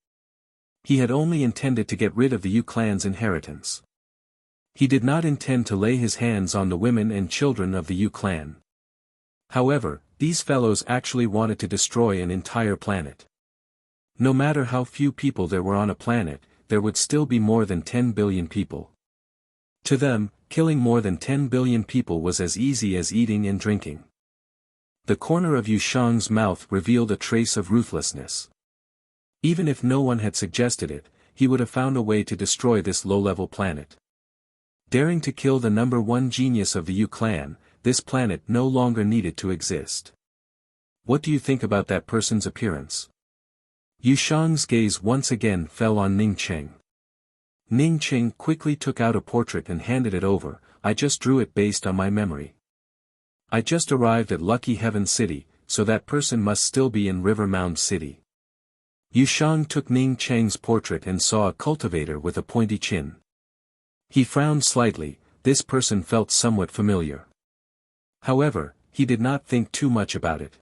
He had only intended to get rid of the Yu clan's inheritance. He did not intend to lay his hands on the women and children of the Yu clan. However, these fellows actually wanted to destroy an entire planet. No matter how few people there were on a planet, there would still be more than 10 billion people. To them, killing more than 10 billion people was as easy as eating and drinking. The corner of Yu Shang's mouth revealed a trace of ruthlessness. Even if no one had suggested it, he would have found a way to destroy this low-level planet. Daring to kill the number one genius of the Yu clan, this planet no longer needed to exist. What do you think about that person's appearance? Yu Shang's gaze once again fell on Ning Cheng. Ning Cheng quickly took out a portrait and handed it over. "I just drew it based on my memory. I just arrived at Lucky Heaven City, so that person must still be in River Mound City." Yu Shang took Ning Cheng's portrait and saw a cultivator with a pointy chin. He frowned slightly. This person felt somewhat familiar. However, he did not think too much about it.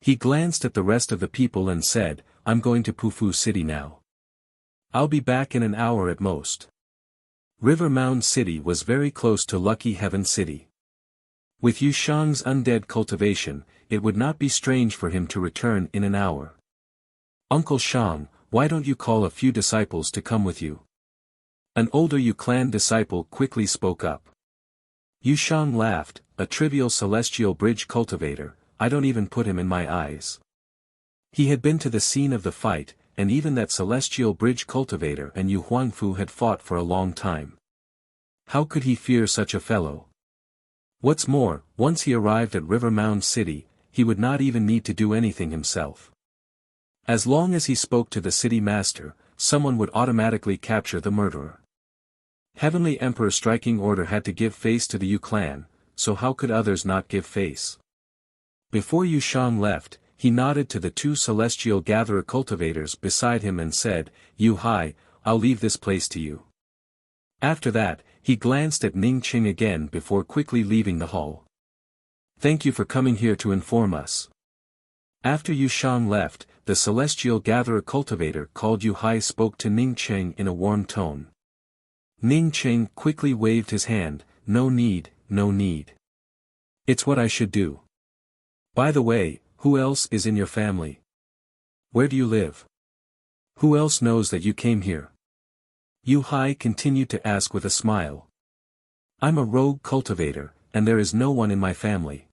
He glanced at the rest of the people and said, "I'm going to Pufu City now. I'll be back in an hour at most." River Mound City was very close to Lucky Heaven City. With Yu Shang's undead cultivation, it would not be strange for him to return in an hour. "Uncle Shang, why don't you call a few disciples to come with you?" An older Yu clan disciple quickly spoke up. Yu Shang laughed, "A trivial celestial bridge cultivator, I don't even put him in my eyes." He had been to the scene of the fight, and even that celestial bridge cultivator and Yu Huangfu had fought for a long time. How could he fear such a fellow? What's more, once he arrived at River Mound City, he would not even need to do anything himself. As long as he spoke to the city master, someone would automatically capture the murderer. Heavenly Emperor Striking Order had to give face to the Yu clan, so how could others not give face? Before Yu Shang left, he nodded to the two celestial gatherer cultivators beside him and said, "Yu Hai, I'll leave this place to you." After that, he glanced at Ning Qing again before quickly leaving the hall. "Thank you for coming here to inform us." After Yu Shang left, the celestial gatherer cultivator called Yu Hai spoke to Ning Qing in a warm tone. Ning Qing quickly waved his hand, "No need, no need. It's what I should do. By the way, who else is in your family? Where do you live? Who else knows that you came here?" Yu Hai continued to ask with a smile. "I'm a rogue cultivator, and there is no one in my family.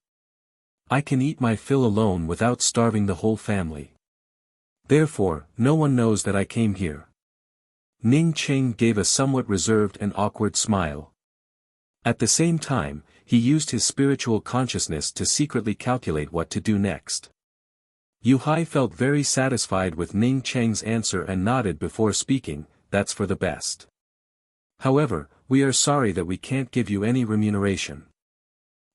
I can eat my fill alone without starving the whole family. Therefore, no one knows that I came here." Ning Qing gave a somewhat reserved and awkward smile. At the same time, he used his spiritual consciousness to secretly calculate what to do next. Yu Hai felt very satisfied with Ning Qing's answer and nodded before speaking, "That's for the best. However, we are sorry that we can't give you any remuneration.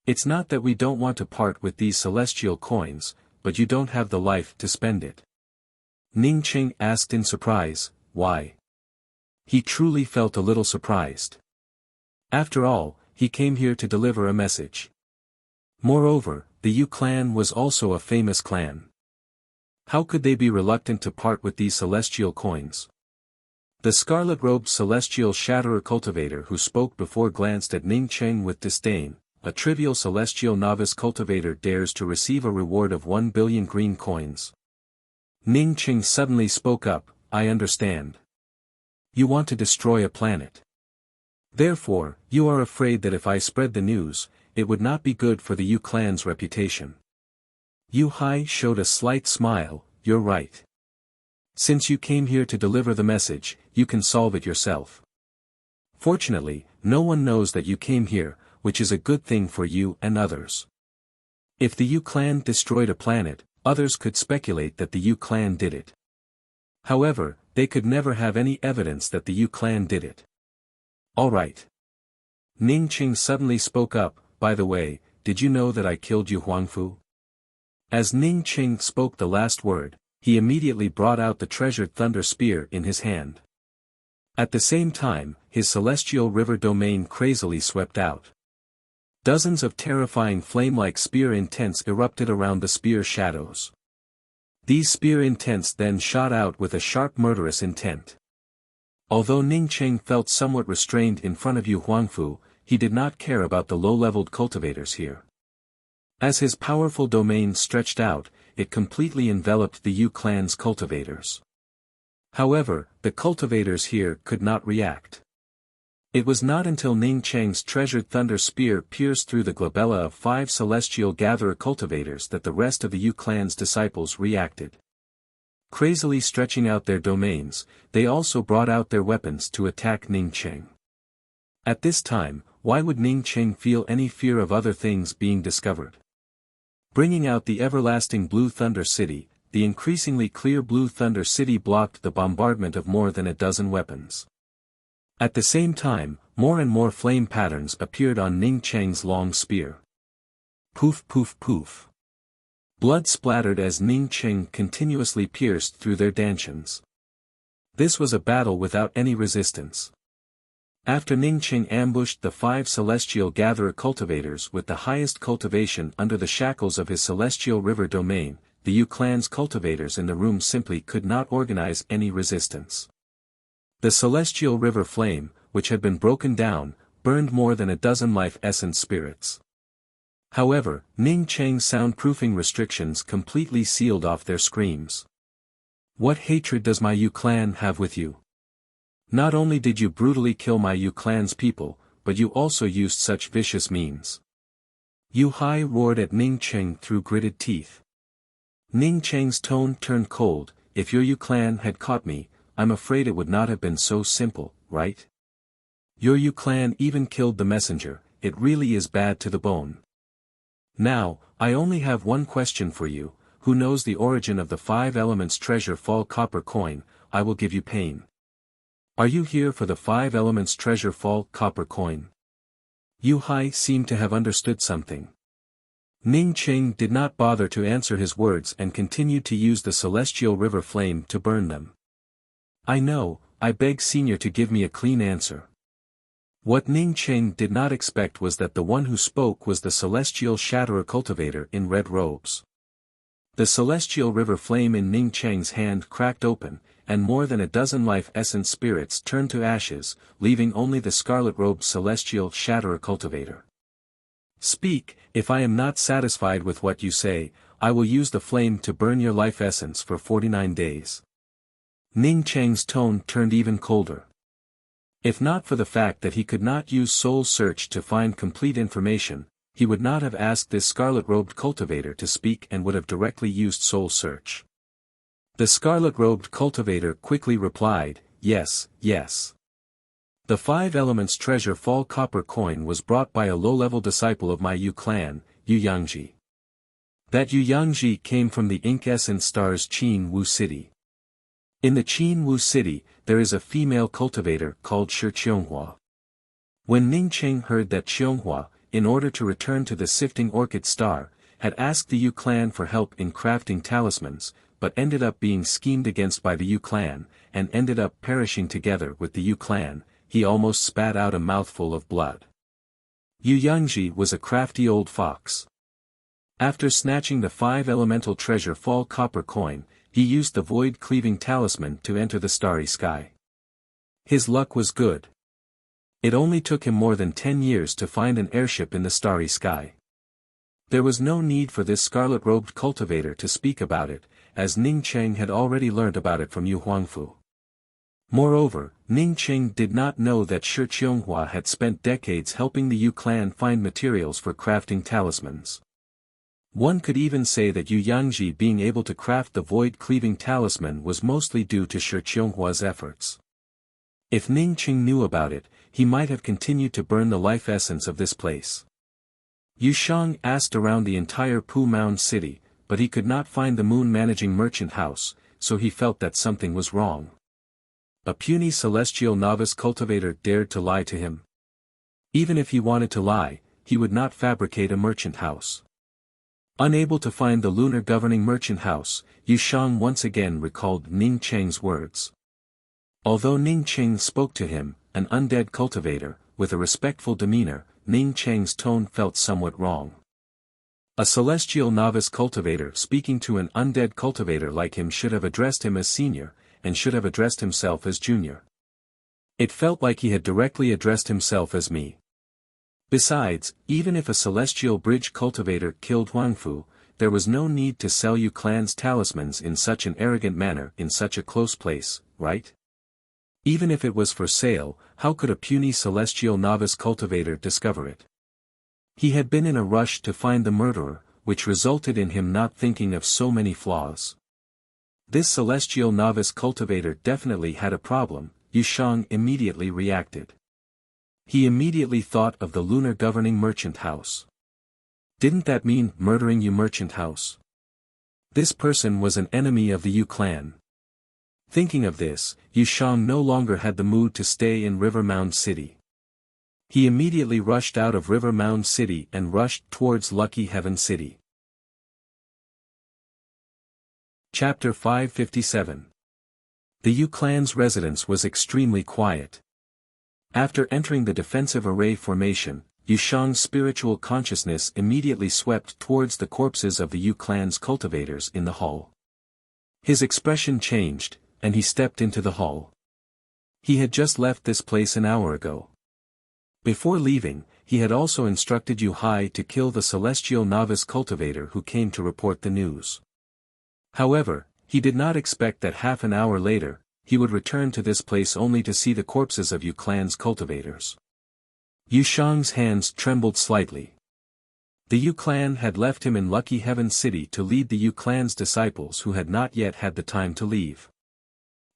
It's not that we don't want to part with these celestial coins, but you don't have the life to spend it." Ning Qing asked in surprise, "Why?" He truly felt a little surprised. After all, he came here to deliver a message. Moreover, the Yu clan was also a famous clan. How could they be reluctant to part with these celestial coins? The scarlet-robed celestial shatterer cultivator who spoke before glanced at Ning Qing with disdain. "A trivial celestial novice cultivator dares to receive a reward of 1 billion green coins." Ning Qing suddenly spoke up, "I understand. You want to destroy a planet. Therefore, you are afraid that if I spread the news, it would not be good for the Yu clan's reputation." Yu Hai showed a slight smile, "You're right. Since you came here to deliver the message, you can solve it yourself. Fortunately, no one knows that you came here, which is a good thing for you and others. If the Yu clan destroyed a planet, others could speculate that the Yu clan did it. However, they could never have any evidence that the Yu clan did it." "All right." Ning Qing suddenly spoke up, "By the way, did you know that I killed Yu Huangfu?" As Ning Qing spoke the last word, he immediately brought out the treasured thunder spear in his hand. At the same time, his celestial river domain crazily swept out. Dozens of terrifying flame-like spear intents erupted around the spear shadows. These spear intents then shot out with a sharp murderous intent. Although Ning Qing felt somewhat restrained in front of Yu Huangfu, he did not care about the low-leveled cultivators here. As his powerful domain stretched out, it completely enveloped the Yu clan's cultivators. However, the cultivators here could not react. It was not until Ning Qing's treasured thunder spear pierced through the glabella of 5 celestial gatherer cultivators that the rest of the Yu clan's disciples reacted. Crazily stretching out their domains, they also brought out their weapons to attack Ning Qing. At this time, why would Ning Qing feel any fear of other things being discovered? Bringing out the everlasting Blue Thunder City, the increasingly clear Blue Thunder City blocked the bombardment of more than a dozen weapons. At the same time, more and more flame patterns appeared on Ning Qing's long spear. Poof poof poof. Blood splattered as Ning Qing continuously pierced through their dantians. This was a battle without any resistance. After Ningqing ambushed the 5 celestial gatherer cultivators with the highest cultivation under the shackles of his celestial river domain, the Yu clan's cultivators in the room simply could not organize any resistance. The celestial river flame, which had been broken down, burned more than a dozen life essence spirits. However, Ningqing's soundproofing restrictions completely sealed off their screams. What hatred does my Yu clan have with you? Not only did you brutally kill my Yu clan's people, but you also used such vicious means. Yu Hai roared at Ningqing through gritted teeth. Ningqing's tone turned cold. If your Yu clan had caught me, I'm afraid it would not have been so simple, right? Your Yu clan even killed the messenger. It really is bad to the bone. Now, I only have one question for you. Who knows the origin of the 5 elements treasure fall copper coin? I will give you pain. Are you here for the 5 elements treasure fall copper coin? Yu Hai seemed to have understood something. Ningqing did not bother to answer his words and continued to use the celestial river flame to burn them. I know, I beg Senior to give me a clean answer. What Ningqing did not expect was that the one who spoke was the celestial shatterer cultivator in red robes. The celestial river flame in Ningqing's hand cracked open, and more than a dozen life essence spirits turned to ashes, leaving only the scarlet-robed celestial shatterer cultivator. Speak, if I am not satisfied with what you say, I will use the flame to burn your life essence for 49 days. Ningqing's tone turned even colder. If not for the fact that he could not use soul search to find complete information, he would not have asked this scarlet-robed cultivator to speak and would have directly used soul search. The scarlet-robed cultivator quickly replied, yes, yes. The 5 elements treasure fall copper coin was brought by a low-level disciple of my Yu clan, Yu Yangji. That Yu Yangji came from the Ink Essence Star's Qin Wu City. In the Qin Wu City, there is a female cultivator called Shi Qianghua. When Ningqing heard that Qianghua, in order to return to the sifting orchid star, had asked the Yu clan for help in crafting talismans, but ended up being schemed against by the Yu clan, and ended up perishing together with the Yu clan, he almost spat out a mouthful of blood. Yu Yangji was a crafty old fox. After snatching the 5 elemental treasure fall copper coin, he used the void-cleaving talisman to enter the starry sky. His luck was good. It only took him more than 10 years to find an airship in the starry sky. There was no need for this scarlet-robed cultivator to speak about it, as Ningqing had already learnt about it from Yu Huangfu. Moreover, Ningqing did not know that Shi Qianghua had spent decades helping the Yu clan find materials for crafting talismans. One could even say that Yu Yangji being able to craft the void-cleaving talisman was mostly due to Shi Qianghua's efforts. If Ningqing knew about it, he might have continued to burn the life essence of this place. Yu Shang asked around the entire Pu Mound city, but he could not find the moon managing merchant house, so he felt that something was wrong. A puny celestial novice cultivator dared to lie to him. Even if he wanted to lie, he would not fabricate a merchant house. Unable to find the lunar governing merchant house, Yu Shang once again recalled Ningqing's words. Although Ningqing spoke to him, an undead cultivator, with a respectful demeanor, Ningqing's tone felt somewhat wrong. A celestial novice cultivator speaking to an undead cultivator like him should have addressed him as senior, and should have addressed himself as junior. It felt like he had directly addressed himself as me. Besides, even if a celestial bridge cultivator killed Huangfu, there was no need to sell Yu clan's talismans in such an arrogant manner in such a close place, right? Even if it was for sale, how could a puny celestial novice cultivator discover it? He had been in a rush to find the murderer, which resulted in him not thinking of so many flaws. This celestial novice cultivator definitely had a problem. Yu Shang immediately reacted. He immediately thought of the lunar governing merchant house. Didn't that mean murdering Yu merchant house? This person was an enemy of the Yu clan. Thinking of this, Yu Shang no longer had the mood to stay in River Mound City. He immediately rushed out of River Mound City and rushed towards Lucky Heaven City. Chapter 557. The Yu clan's residence was extremely quiet. After entering the defensive array formation, Yu Shang's spiritual consciousness immediately swept towards the corpses of the Yu clan's cultivators in the hall. His expression changed, and he stepped into the hall. He had just left this place an hour ago. Before leaving, he had also instructed Yu Hai to kill the celestial novice cultivator who came to report the news. However, he did not expect that half an hour later, he would return to this place only to see the corpses of Yu clan's cultivators. Yu Shang's hands trembled slightly. The Yu clan had left him in Lucky Heaven City to lead the Yu clan's disciples who had not yet had the time to leave.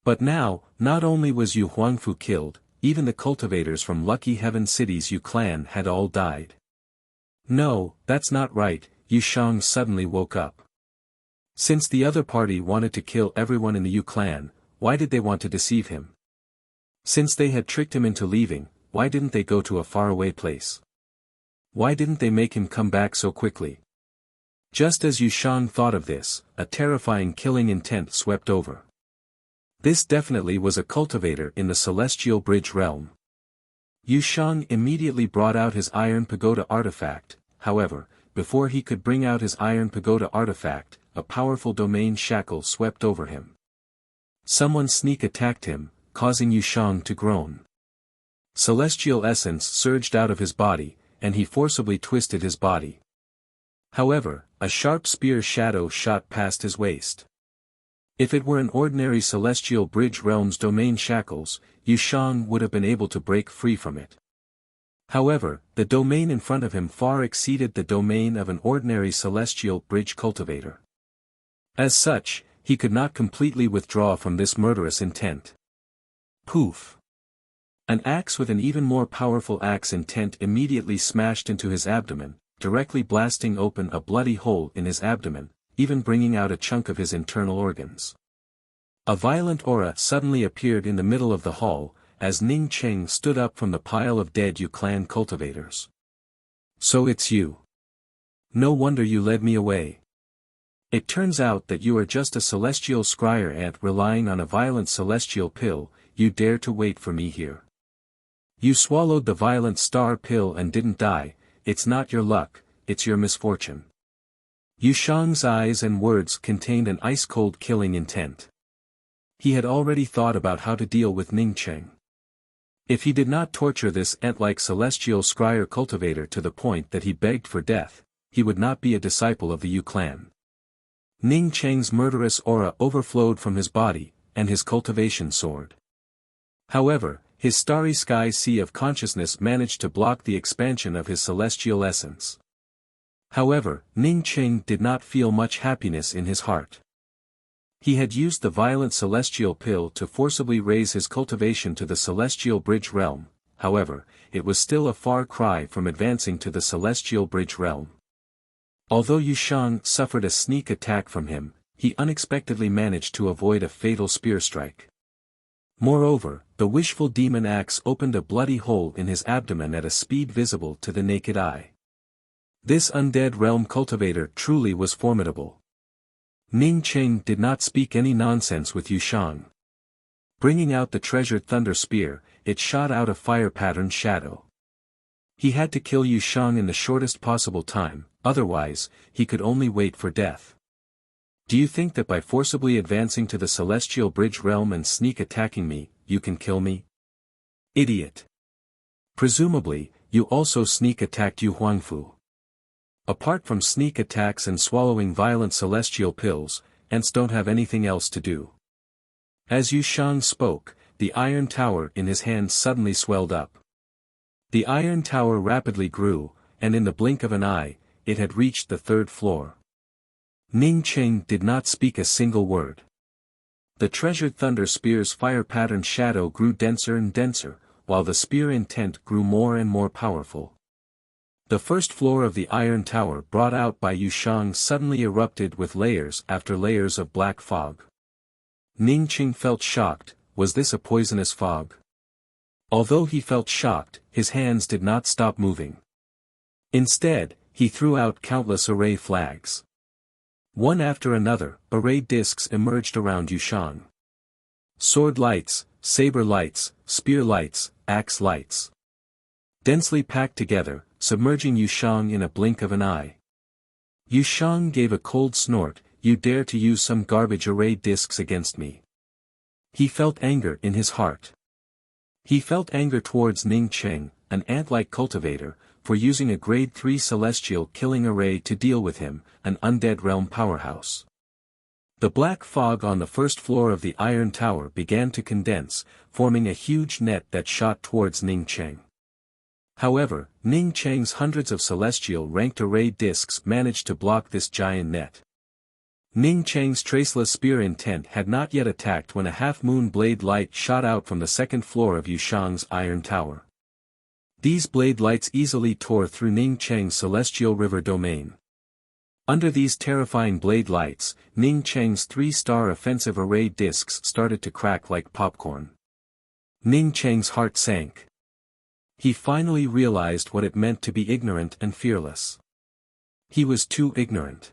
But now, not only was Yu Huangfu killed, even the cultivators from Lucky Heaven City's Yu clan had all died. No, that's not right, Yu Shang suddenly woke up. Since the other party wanted to kill everyone in the Yu clan, why did they want to deceive him? Since they had tricked him into leaving, why didn't they go to a faraway place? Why didn't they make him come back so quickly? Just as Yu Shang thought of this, a terrifying killing intent swept over. This definitely was a cultivator in the Celestial Bridge realm. Yu Shang immediately brought out his Iron Pagoda artifact. However, before he could bring out his Iron Pagoda artifact, a powerful domain shackle swept over him. Someone sneak attacked him, causing Yu Shang to groan. Celestial essence surged out of his body, and he forcibly twisted his body. However, a sharp spear shadow shot past his waist. If it were an ordinary Celestial Bridge realm's domain shackles, Yu Shang would have been able to break free from it. However, the domain in front of him far exceeded the domain of an ordinary Celestial Bridge cultivator. As such, he could not completely withdraw from this murderous intent. Poof! An axe with an even more powerful axe intent immediately smashed into his abdomen, directly blasting open a bloody hole in his abdomen, even bringing out a chunk of his internal organs. A violent aura suddenly appeared in the middle of the hall, as Ning Cheng stood up from the pile of dead Yu clan cultivators. So it's you. No wonder you led me away. It turns out that you are just a celestial scryer ant relying on a violent celestial pill. You dare to wait for me here. You swallowed the violent star pill and didn't die. It's not your luck, it's your misfortune. Yu Shang's eyes and words contained an ice-cold killing intent. He had already thought about how to deal with Ning Cheng. If he did not torture this ant-like celestial scryer cultivator to the point that he begged for death, he would not be a disciple of the Yu clan. Ning Cheng's murderous aura overflowed from his body, and his cultivation soared. However, his starry sky sea of consciousness managed to block the expansion of his celestial essence. However, Ning Cheng did not feel much happiness in his heart. He had used the violent celestial pill to forcibly raise his cultivation to the Celestial Bridge realm. However, it was still a far cry from advancing to the Celestial Bridge realm. Although Yu Shang suffered a sneak attack from him, he unexpectedly managed to avoid a fatal spear strike. Moreover, the wishful demon axe opened a bloody hole in his abdomen at a speed visible to the naked eye. This undead realm cultivator truly was formidable. Ning Cheng did not speak any nonsense with Yu Shang. Bringing out the treasured thunder spear, it shot out a fire-patterned shadow. He had to kill Yu Shang in the shortest possible time, otherwise, he could only wait for death. Do you think that by forcibly advancing to the Celestial Bridge realm and sneak attacking me, you can kill me? Idiot. Presumably, you also sneak attacked Yu Huangfu. Apart from sneak attacks and swallowing violent celestial pills, ants don't have anything else to do. As Yu Shang spoke, the iron tower in his hand suddenly swelled up. The iron tower rapidly grew, and in the blink of an eye, it had reached the 3rd floor. Ning Cheng did not speak a single word. The treasured thunder spear's fire-patterned shadow grew denser and denser, while the spear intent grew more and more powerful. The 1st floor of the iron tower brought out by Yu Shang suddenly erupted with layers after layers of black fog. Ning Cheng felt shocked. Was this a poisonous fog? Although he felt shocked, his hands did not stop moving. Instead, he threw out countless array flags. One after another, array discs emerged around Yu Shang. Sword lights, saber lights, spear lights, axe lights. Densely packed together, submerging Yushang in a blink of an eye. Yushang gave a cold snort. You dare to use some garbage array discs against me. He felt anger in his heart. He felt anger towards Ning Cheng, an ant-like cultivator, for using a grade 3 celestial killing array to deal with him, an undead realm powerhouse. The black fog on the first floor of the Iron Tower began to condense, forming a huge net that shot towards Ning Cheng. However, Ning Cheng's hundreds of celestial ranked array discs managed to block this giant net. Ning Cheng's traceless spear intent had not yet attacked when a half-moon blade light shot out from the second floor of Yushang's Iron Tower. These blade lights easily tore through Ning Cheng's celestial river domain. Under these terrifying blade lights, Ning Cheng's 3-star offensive array discs started to crack like popcorn. Ning Cheng's heart sank. He finally realized what it meant to be ignorant and fearless. He was too ignorant.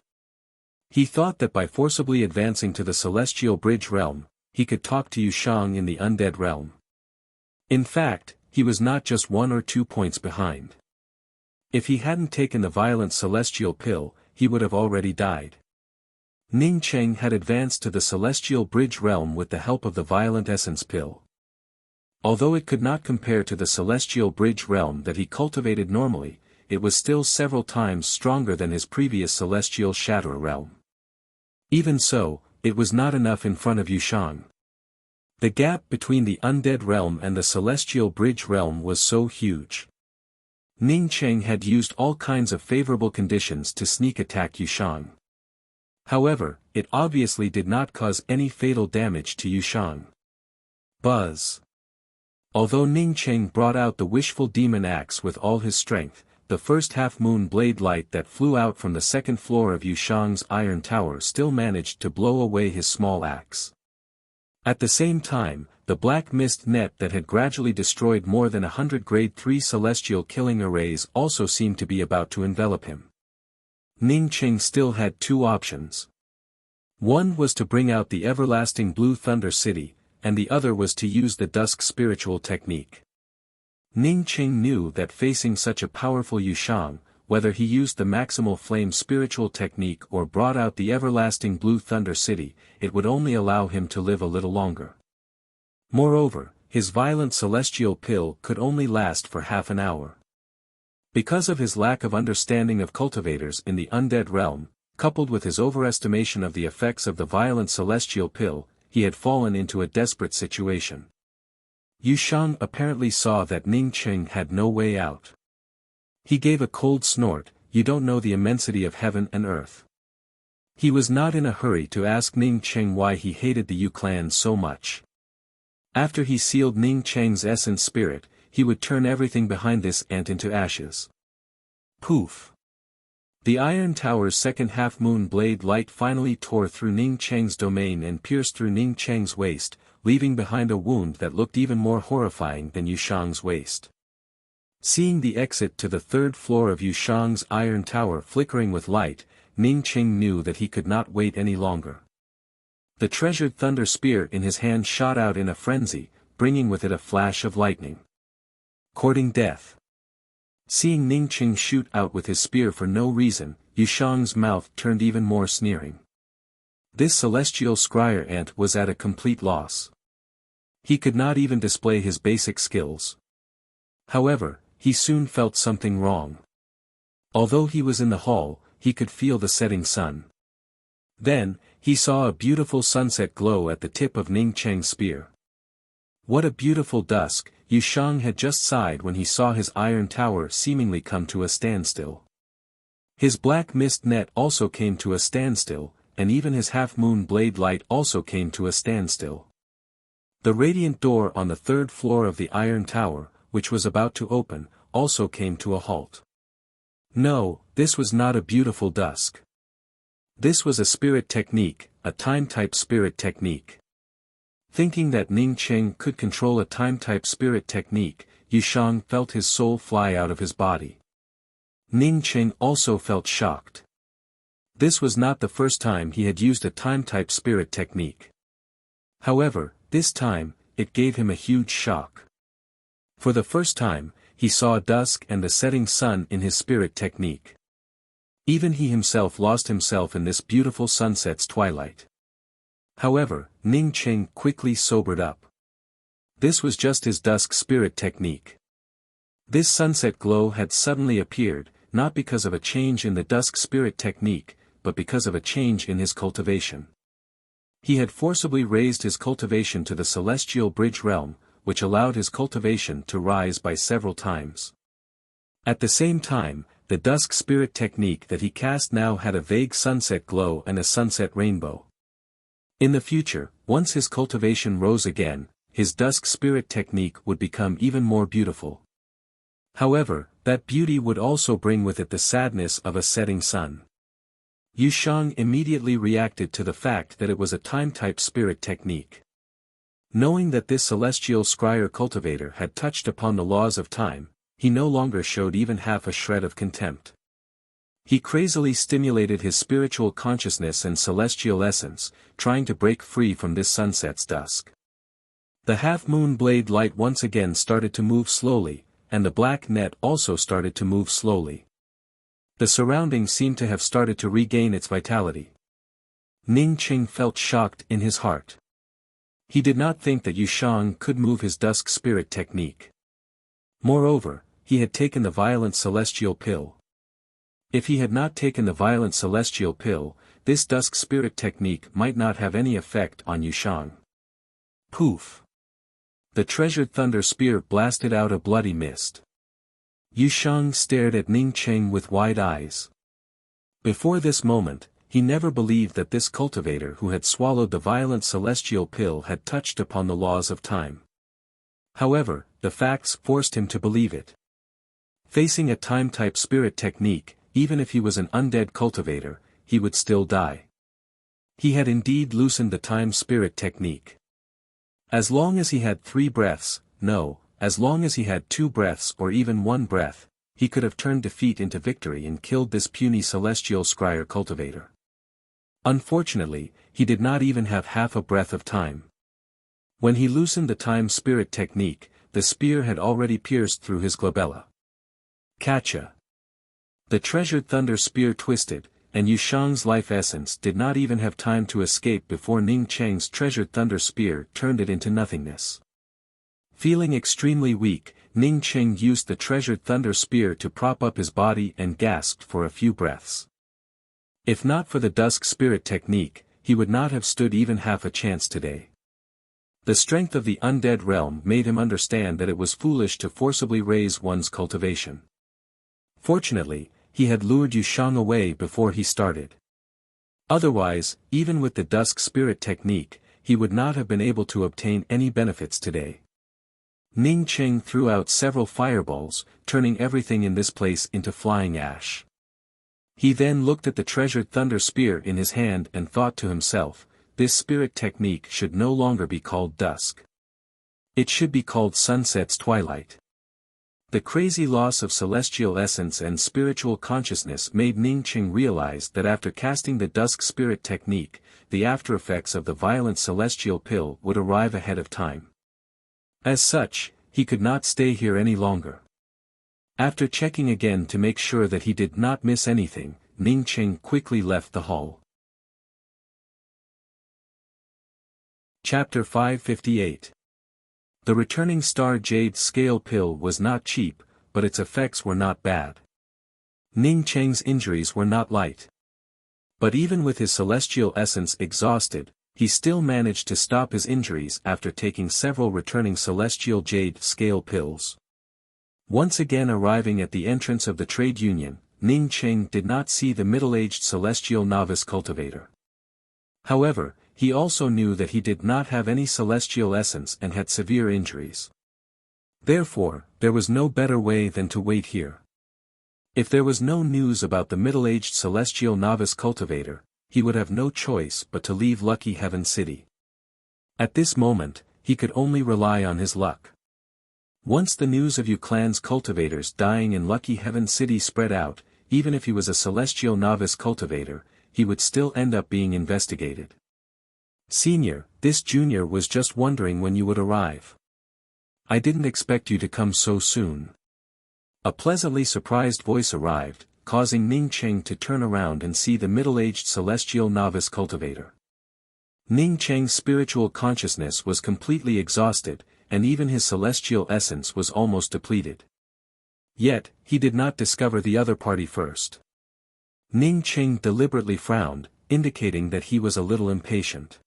He thought that by forcibly advancing to the Celestial Bridge realm, he could talk to Yushang in the undead realm. In fact, he was not just 1 or 2 points behind. If he hadn't taken the violent celestial pill, he would have already died. Ning Cheng had advanced to the Celestial Bridge realm with the help of the violent essence pill. Although it could not compare to the Celestial Bridge realm that he cultivated normally, it was still several times stronger than his previous Celestial Shatter realm. Even so, it was not enough in front of Yushang. The gap between the undead realm and the Celestial Bridge realm was so huge. Ning Cheng had used all kinds of favorable conditions to sneak attack Yushang. However, it obviously did not cause any fatal damage to Yushang. Buzz. Although Ning Cheng brought out the wishful demon axe with all his strength, the first half-moon blade light that flew out from the second floor of Yushang's Iron Tower still managed to blow away his small axe. At the same time, the black mist net that had gradually destroyed more than 100 grade 3 celestial killing arrays also seemed to be about to envelop him. Ning Cheng still had 2 options. One was to bring out the everlasting Blue Thunder City, and the other was to use the Dusk Spiritual Technique. Ning Cheng knew that facing such a powerful Yushang, whether he used the Maximal Flame Spiritual Technique or brought out the everlasting Blue Thunder City, it would only allow him to live a little longer. Moreover, his violent celestial pill could only last for half an hour. Because of his lack of understanding of cultivators in the undead realm, coupled with his overestimation of the effects of the violent celestial pill, he had fallen into a desperate situation. Yushang apparently saw that Ning Cheng had no way out. He gave a cold snort. You don't know the immensity of heaven and earth. He was not in a hurry to ask Ning Cheng why he hated the Yu clan so much. After he sealed Ning Cheng's essence spirit, he would turn everything behind this ant into ashes. Poof! The Iron Tower's second half-moon blade light finally tore through Ning Cheng's domain and pierced through Ning Cheng's waist, leaving behind a wound that looked even more horrifying than Yushang's waist. Seeing the exit to the third floor of Yushang's Iron Tower flickering with light, Ning Cheng knew that he could not wait any longer. The treasured thunder spear in his hand shot out in a frenzy, bringing with it a flash of lightning. Courting death. Seeing Ning Cheng shoot out with his spear for no reason, Yushang's mouth turned even more sneering. This celestial scryer ant was at a complete loss. He could not even display his basic skills. However, he soon felt something wrong. Although he was in the hall, he could feel the setting sun. Then, he saw a beautiful sunset glow at the tip of Ning Cheng's spear. What a beautiful dusk, Yushang had just sighed when he saw his Iron Tower seemingly come to a standstill. His black mist net also came to a standstill, and even his half-moon blade light also came to a standstill. The radiant door on the third floor of the Iron Tower, which was about to open, also came to a halt. No, this was not a beautiful dusk. This was a spirit technique, a time-type spirit technique. Thinking that Ning Cheng could control a time-type spirit technique, Yushang felt his soul fly out of his body. Ning Cheng also felt shocked. This was not the first time he had used a time-type spirit technique. However, this time, it gave him a huge shock. For the first time, he saw dusk and the setting sun in his spirit technique. Even he himself lost himself in this beautiful sunset's twilight. However, Ning Qing quickly sobered up. This was just his dusk spirit technique. This sunset glow had suddenly appeared, not because of a change in the dusk spirit technique, but because of a change in his cultivation. He had forcibly raised his cultivation to the celestial bridge realm, which allowed his cultivation to rise by several times. At the same time, the dusk spirit technique that he cast now had a vague sunset glow and a sunset rainbow. In the future, once his cultivation rose again, his dusk spirit technique would become even more beautiful. However, that beauty would also bring with it the sadness of a setting sun. Yu Shang immediately reacted to the fact that it was a time-type spirit technique. Knowing that this celestial scryer cultivator had touched upon the laws of time, he no longer showed even half a shred of contempt. He crazily stimulated his spiritual consciousness and celestial essence, trying to break free from this sunset's dusk. The half-moon blade light once again started to move slowly, and the black net also started to move slowly. The surroundings seemed to have started to regain its vitality. Ning Qing felt shocked in his heart. He did not think that Yu Shang could move his dusk spirit technique. Moreover, he had taken the violent celestial pill. If he had not taken the violent celestial pill, this dusk spirit technique might not have any effect on Yu Shang. Poof! The treasured thunder spear blasted out a bloody mist. Yu Shang stared at Ning Qing with wide eyes. Before this moment, he never believed that this cultivator who had swallowed the violent celestial pill had touched upon the laws of time. However, the facts forced him to believe it. Facing a time-type spirit technique, even if he was an undead cultivator, he would still die. He had indeed loosened the time spirit technique. As long as he had 3 breaths, no, as long as he had 2 breaths or even 1 breath, he could have turned defeat into victory and killed this puny celestial scryer cultivator. Unfortunately, he did not even have half a breath of time. When he loosened the time spirit technique, the spear had already pierced through his glabella. Catcha! The treasured thunder spear twisted, and Yu Shang's life essence did not even have time to escape before Ning Cheng's treasured thunder spear turned it into nothingness. Feeling extremely weak, Ning Cheng used the treasured thunder spear to prop up his body and gasped for a few breaths. If not for the dusk spirit technique, he would not have stood even half a chance today. The strength of the undead realm made him understand that it was foolish to forcibly raise one's cultivation. Fortunately, he had lured Yu Shang away before he started. Otherwise, even with the dusk spirit technique, he would not have been able to obtain any benefits today. Ning Cheng threw out several fireballs, turning everything in this place into flying ash. He then looked at the treasured thunder spear in his hand and thought to himself, this spirit technique should no longer be called dusk. It should be called sunset's twilight. The crazy loss of celestial essence and spiritual consciousness made Ning Cheng realize that after casting the dusk spirit technique, the aftereffects of the violent celestial pill would arrive ahead of time. As such, he could not stay here any longer. After checking again to make sure that he did not miss anything, Ning Cheng quickly left the hall. Chapter 558. The returning star jade scale pill was not cheap, but its effects were not bad. Ning Cheng's injuries were not light. But even with his celestial essence exhausted, he still managed to stop his injuries after taking several returning celestial jade scale pills. Once again arriving at the entrance of the trade union, Ning Cheng did not see the middle-aged celestial novice cultivator. However, he also knew that he did not have any celestial essence and had severe injuries. Therefore, there was no better way than to wait here. If there was no news about the middle-aged celestial novice cultivator, he would have no choice but to leave Lucky Heaven City. At this moment, he could only rely on his luck. Once the news of Yu Clan's cultivators dying in Lucky Heaven City spread out, even if he was a celestial novice cultivator, he would still end up being investigated. Senior, this junior was just wondering when you would arrive. I didn't expect you to come so soon. A pleasantly surprised voice arrived, causing Ning Cheng to turn around and see the middle-aged celestial novice cultivator. Ning Cheng's spiritual consciousness was completely exhausted, and even his celestial essence was almost depleted. Yet, he did not discover the other party first. Ning Cheng deliberately frowned, indicating that he was a little impatient.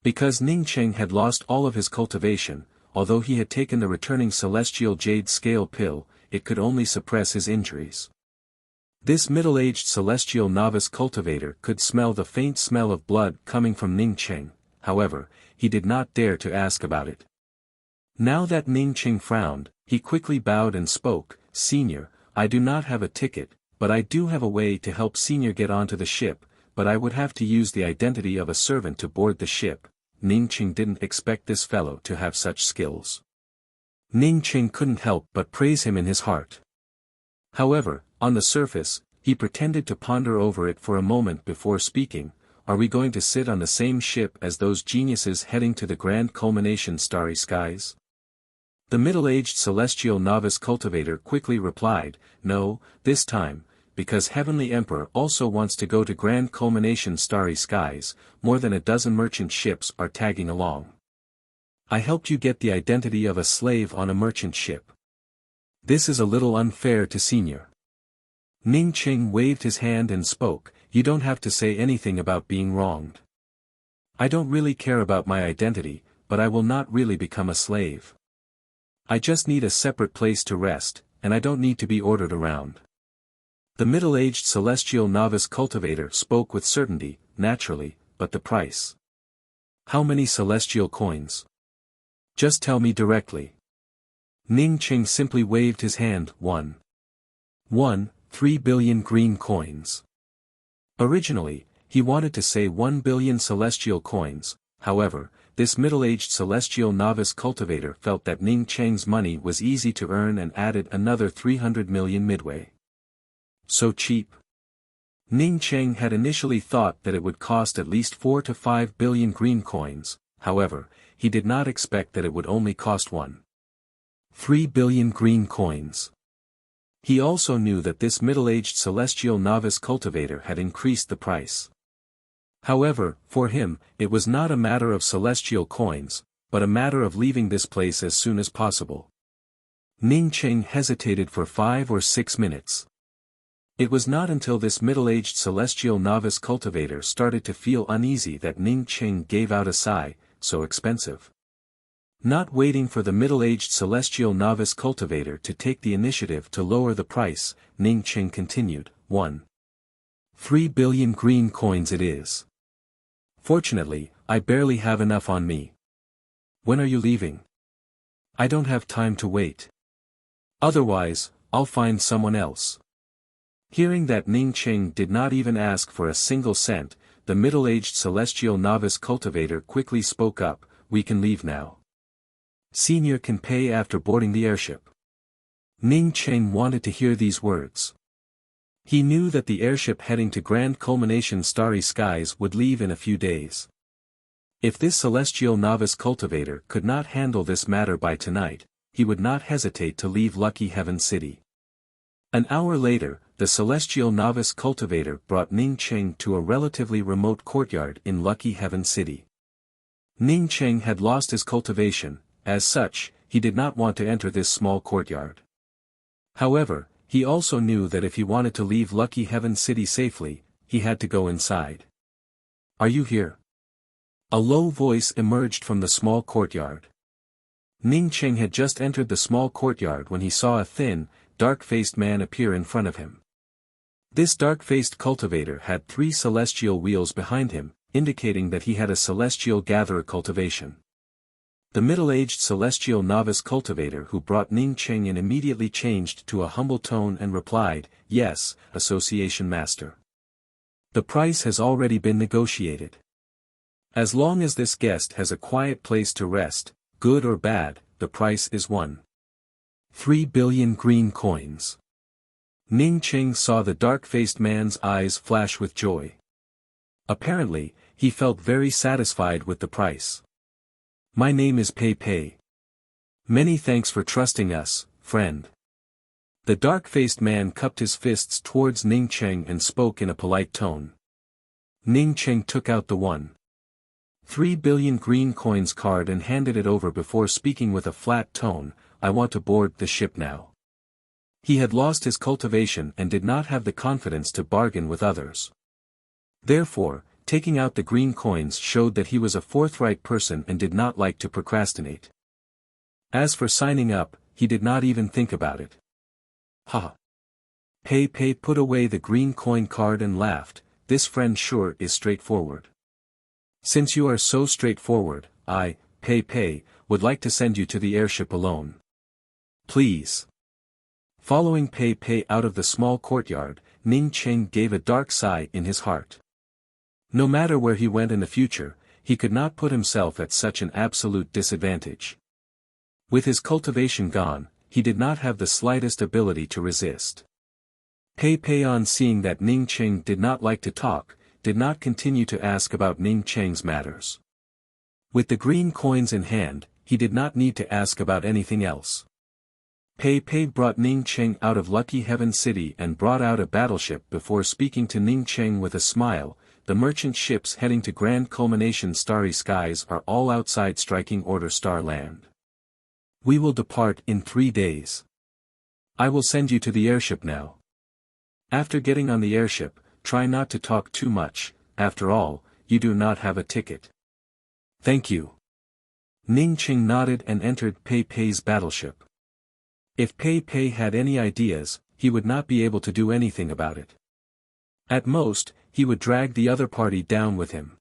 Because Ning Cheng had lost all of his cultivation, although he had taken the returning celestial jade scale pill, it could only suppress his injuries. This middle-aged celestial novice cultivator could smell the faint smell of blood coming from Ning Cheng, however, he did not dare to ask about it. Now that Ning Cheng frowned, he quickly bowed and spoke, "Senior, I do not have a ticket, but I do have a way to help Senior get onto the ship, but I would have to use the identity of a servant to board the ship." Ning Cheng didn't expect this fellow to have such skills. Ning Cheng couldn't help but praise him in his heart. However, on the surface, he pretended to ponder over it for a moment before speaking. "Are we going to sit on the same ship as those geniuses heading to the grand culmination starry skies?" The middle-aged celestial novice cultivator quickly replied, "No, this time, because Heavenly Emperor also wants to go to grand culmination starry skies, more than a dozen merchant ships are tagging along. I helped you get the identity of a slave on a merchant ship. This is a little unfair to Senior." Ning Cheng waved his hand and spoke, "You don't have to say anything about being wronged. I don't really care about my identity, but I will not really become a slave. I just need a separate place to rest, and I don't need to be ordered around." The middle-aged celestial novice cultivator spoke with certainty, "Naturally, but the price. How many celestial coins? Just tell me directly." Ning Cheng simply waved his hand, "1. 3 billion green coins." Originally, he wanted to say 1 billion celestial coins, however, this middle-aged celestial novice cultivator felt that Ning Cheng's money was easy to earn and added another 300 million midway. So cheap? Ning Cheng had initially thought that it would cost at least 4 to 5 billion green coins, however, he did not expect that it would only cost 1.3 billion green coins. He also knew that this middle-aged celestial novice cultivator had increased the price. However, for him, it was not a matter of celestial coins, but a matter of leaving this place as soon as possible. Ning Cheng hesitated for 5 or 6 minutes. It was not until this middle-aged celestial novice cultivator started to feel uneasy that Ning Cheng gave out a sigh, "So expensive." Not waiting for the middle-aged celestial novice cultivator to take the initiative to lower the price, Ning Cheng continued, 1.3 billion green coins it is. Fortunately, I barely have enough on me. When are you leaving? I don't have time to wait. Otherwise, I'll find someone else. Hearing that Ning Cheng did not even ask for a single cent, the middle-aged celestial novice cultivator quickly spoke up, "We can leave now. Senior can pay after boarding the airship." Ning Cheng wanted to hear these words. He knew that the airship heading to Grand Culmination Starry Skies would leave in a few days. If this celestial novice cultivator could not handle this matter by tonight, he would not hesitate to leave Lucky Heaven City. An hour later, the celestial novice cultivator brought Ning Cheng to a relatively remote courtyard in Lucky Heaven City. Ning Cheng had lost his cultivation. As such, he did not want to enter this small courtyard. However, he also knew that if he wanted to leave Lucky Heaven City safely, he had to go inside. "Are you here?" A low voice emerged from the small courtyard. Ning Cheng had just entered the small courtyard when he saw a thin, dark-faced man appear in front of him. This dark-faced cultivator had 3 celestial wheels behind him, indicating that he had a celestial gatherer cultivation. The middle-aged celestial novice cultivator who brought Ning Cheng in immediately changed to a humble tone and replied, "Yes, Association Master. The price has already been negotiated. As long as this guest has a quiet place to rest, good or bad, the price is 1.3 billion green coins." Ning Cheng saw the dark-faced man's eyes flash with joy. Apparently, he felt very satisfied with the price. My name is Pei Pei. Many thanks for trusting us, friend. The dark-faced man cupped his fists towards Ning Cheng and spoke in a polite tone. Ning Cheng took out the 1.3 billion green coins card and handed it over before speaking with a flat tone, I want to board the ship now. He had lost his cultivation and did not have the confidence to bargain with others. Therefore, taking out the green coins showed that he was a forthright person and did not like to procrastinate. As for signing up, he did not even think about it. Ha! Pei Pei put away the green coin card and laughed, this friend sure is straightforward. Since you are so straightforward, I, Pei Pei, would like to send you to the airship alone. Please. Following Pei Pei out of the small courtyard, Ning Cheng gave a dark sigh in his heart. No matter where he went in the future, he could not put himself at such an absolute disadvantage. With his cultivation gone, he did not have the slightest ability to resist. Pei Pei, on seeing that Ning Cheng did not like to talk, did not continue to ask about Ning Cheng's matters. With the green coins in hand, he did not need to ask about anything else. Pei Pei brought Ning Cheng out of Lucky Heaven City and brought out a battleship before speaking to Ning Cheng with a smile. The merchant ships heading to Grand Culmination Starry Skies are all outside Striking Order Star Land. We will depart in 3 days. I will send you to the airship now. After getting on the airship, try not to talk too much, after all, you do not have a ticket. Thank you. Ning Cheng nodded and entered Pei Pei's battleship. If Pei Pei had any ideas, he would not be able to do anything about it. At most, he would drag the other party down with him.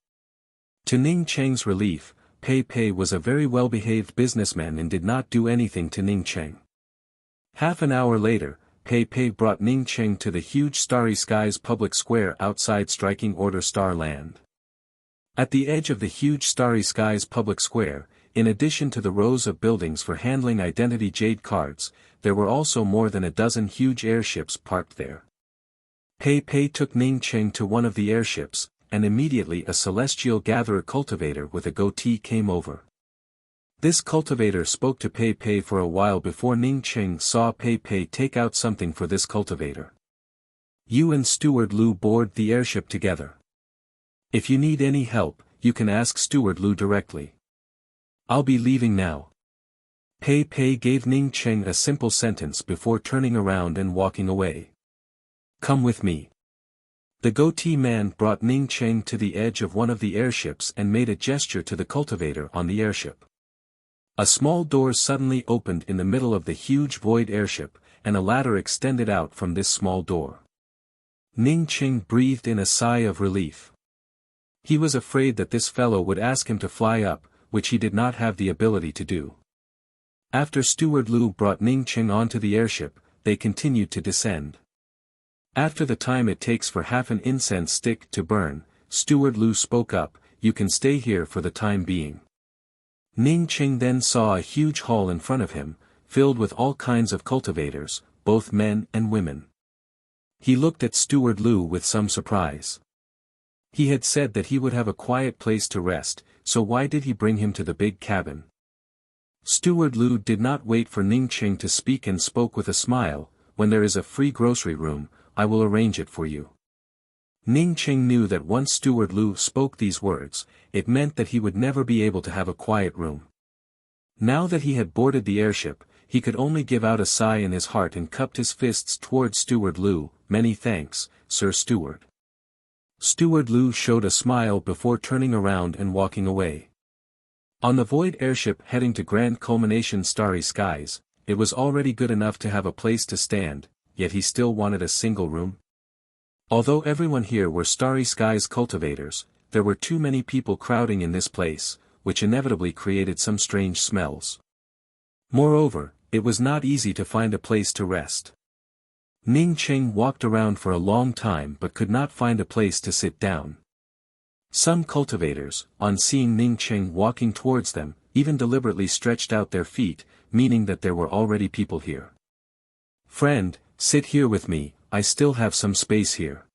To Ning Cheng's relief, Pei Pei was a very well-behaved businessman and did not do anything to Ning Cheng. Half an hour later, Pei Pei brought Ning Cheng to the huge Starry Skies public square outside Striking Order Star Land. At the edge of the huge Starry Skies public square, in addition to the rows of buildings for handling identity jade cards, there were also more than a dozen huge airships parked there. Pei Pei took Ning Cheng to one of the airships, and immediately a celestial gatherer cultivator with a goatee came over. This cultivator spoke to Pei Pei for a while before Ning Cheng saw Pei Pei take out something for this cultivator. You and Steward Lu board the airship together. If you need any help, you can ask Steward Lu directly. I'll be leaving now. Pei Pei gave Ning Cheng a simple sentence before turning around and walking away. Come with me. The goatee man brought Ning Cheng to the edge of one of the airships and made a gesture to the cultivator on the airship. A small door suddenly opened in the middle of the huge void airship, and a ladder extended out from this small door. Ning Cheng breathed in a sigh of relief. He was afraid that this fellow would ask him to fly up, which he did not have the ability to do. After Steward Lu brought Ning Cheng onto the airship, they continued to descend. After the time it takes for half an incense stick to burn, Steward Lu spoke up, you can stay here for the time being. Ning Cheng then saw a huge hall in front of him, filled with all kinds of cultivators, both men and women. He looked at Steward Lu with some surprise. He had said that he would have a quiet place to rest, so why did he bring him to the big cabin? Steward Lu did not wait for Ning Cheng to speak and spoke with a smile, when there is a free grocery room, I will arrange it for you. Ning Cheng knew that once Steward Lu spoke these words, it meant that he would never be able to have a quiet room. Now that he had boarded the airship, he could only give out a sigh in his heart and cupped his fists towards Steward Lu, many thanks, Sir Steward. Steward Lu showed a smile before turning around and walking away. On the void airship heading to Grand Culmination Starry Skies, it was already good enough to have a place to stand, yet he still wanted a single room. Although everyone here were Starry Skies cultivators, there were too many people crowding in this place, which inevitably created some strange smells. Moreover, it was not easy to find a place to rest. Ning Cheng walked around for a long time but could not find a place to sit down. Some cultivators, on seeing Ning Cheng walking towards them, even deliberately stretched out their feet, meaning that there were already people here. Friend, sit here with me, I still have some space here.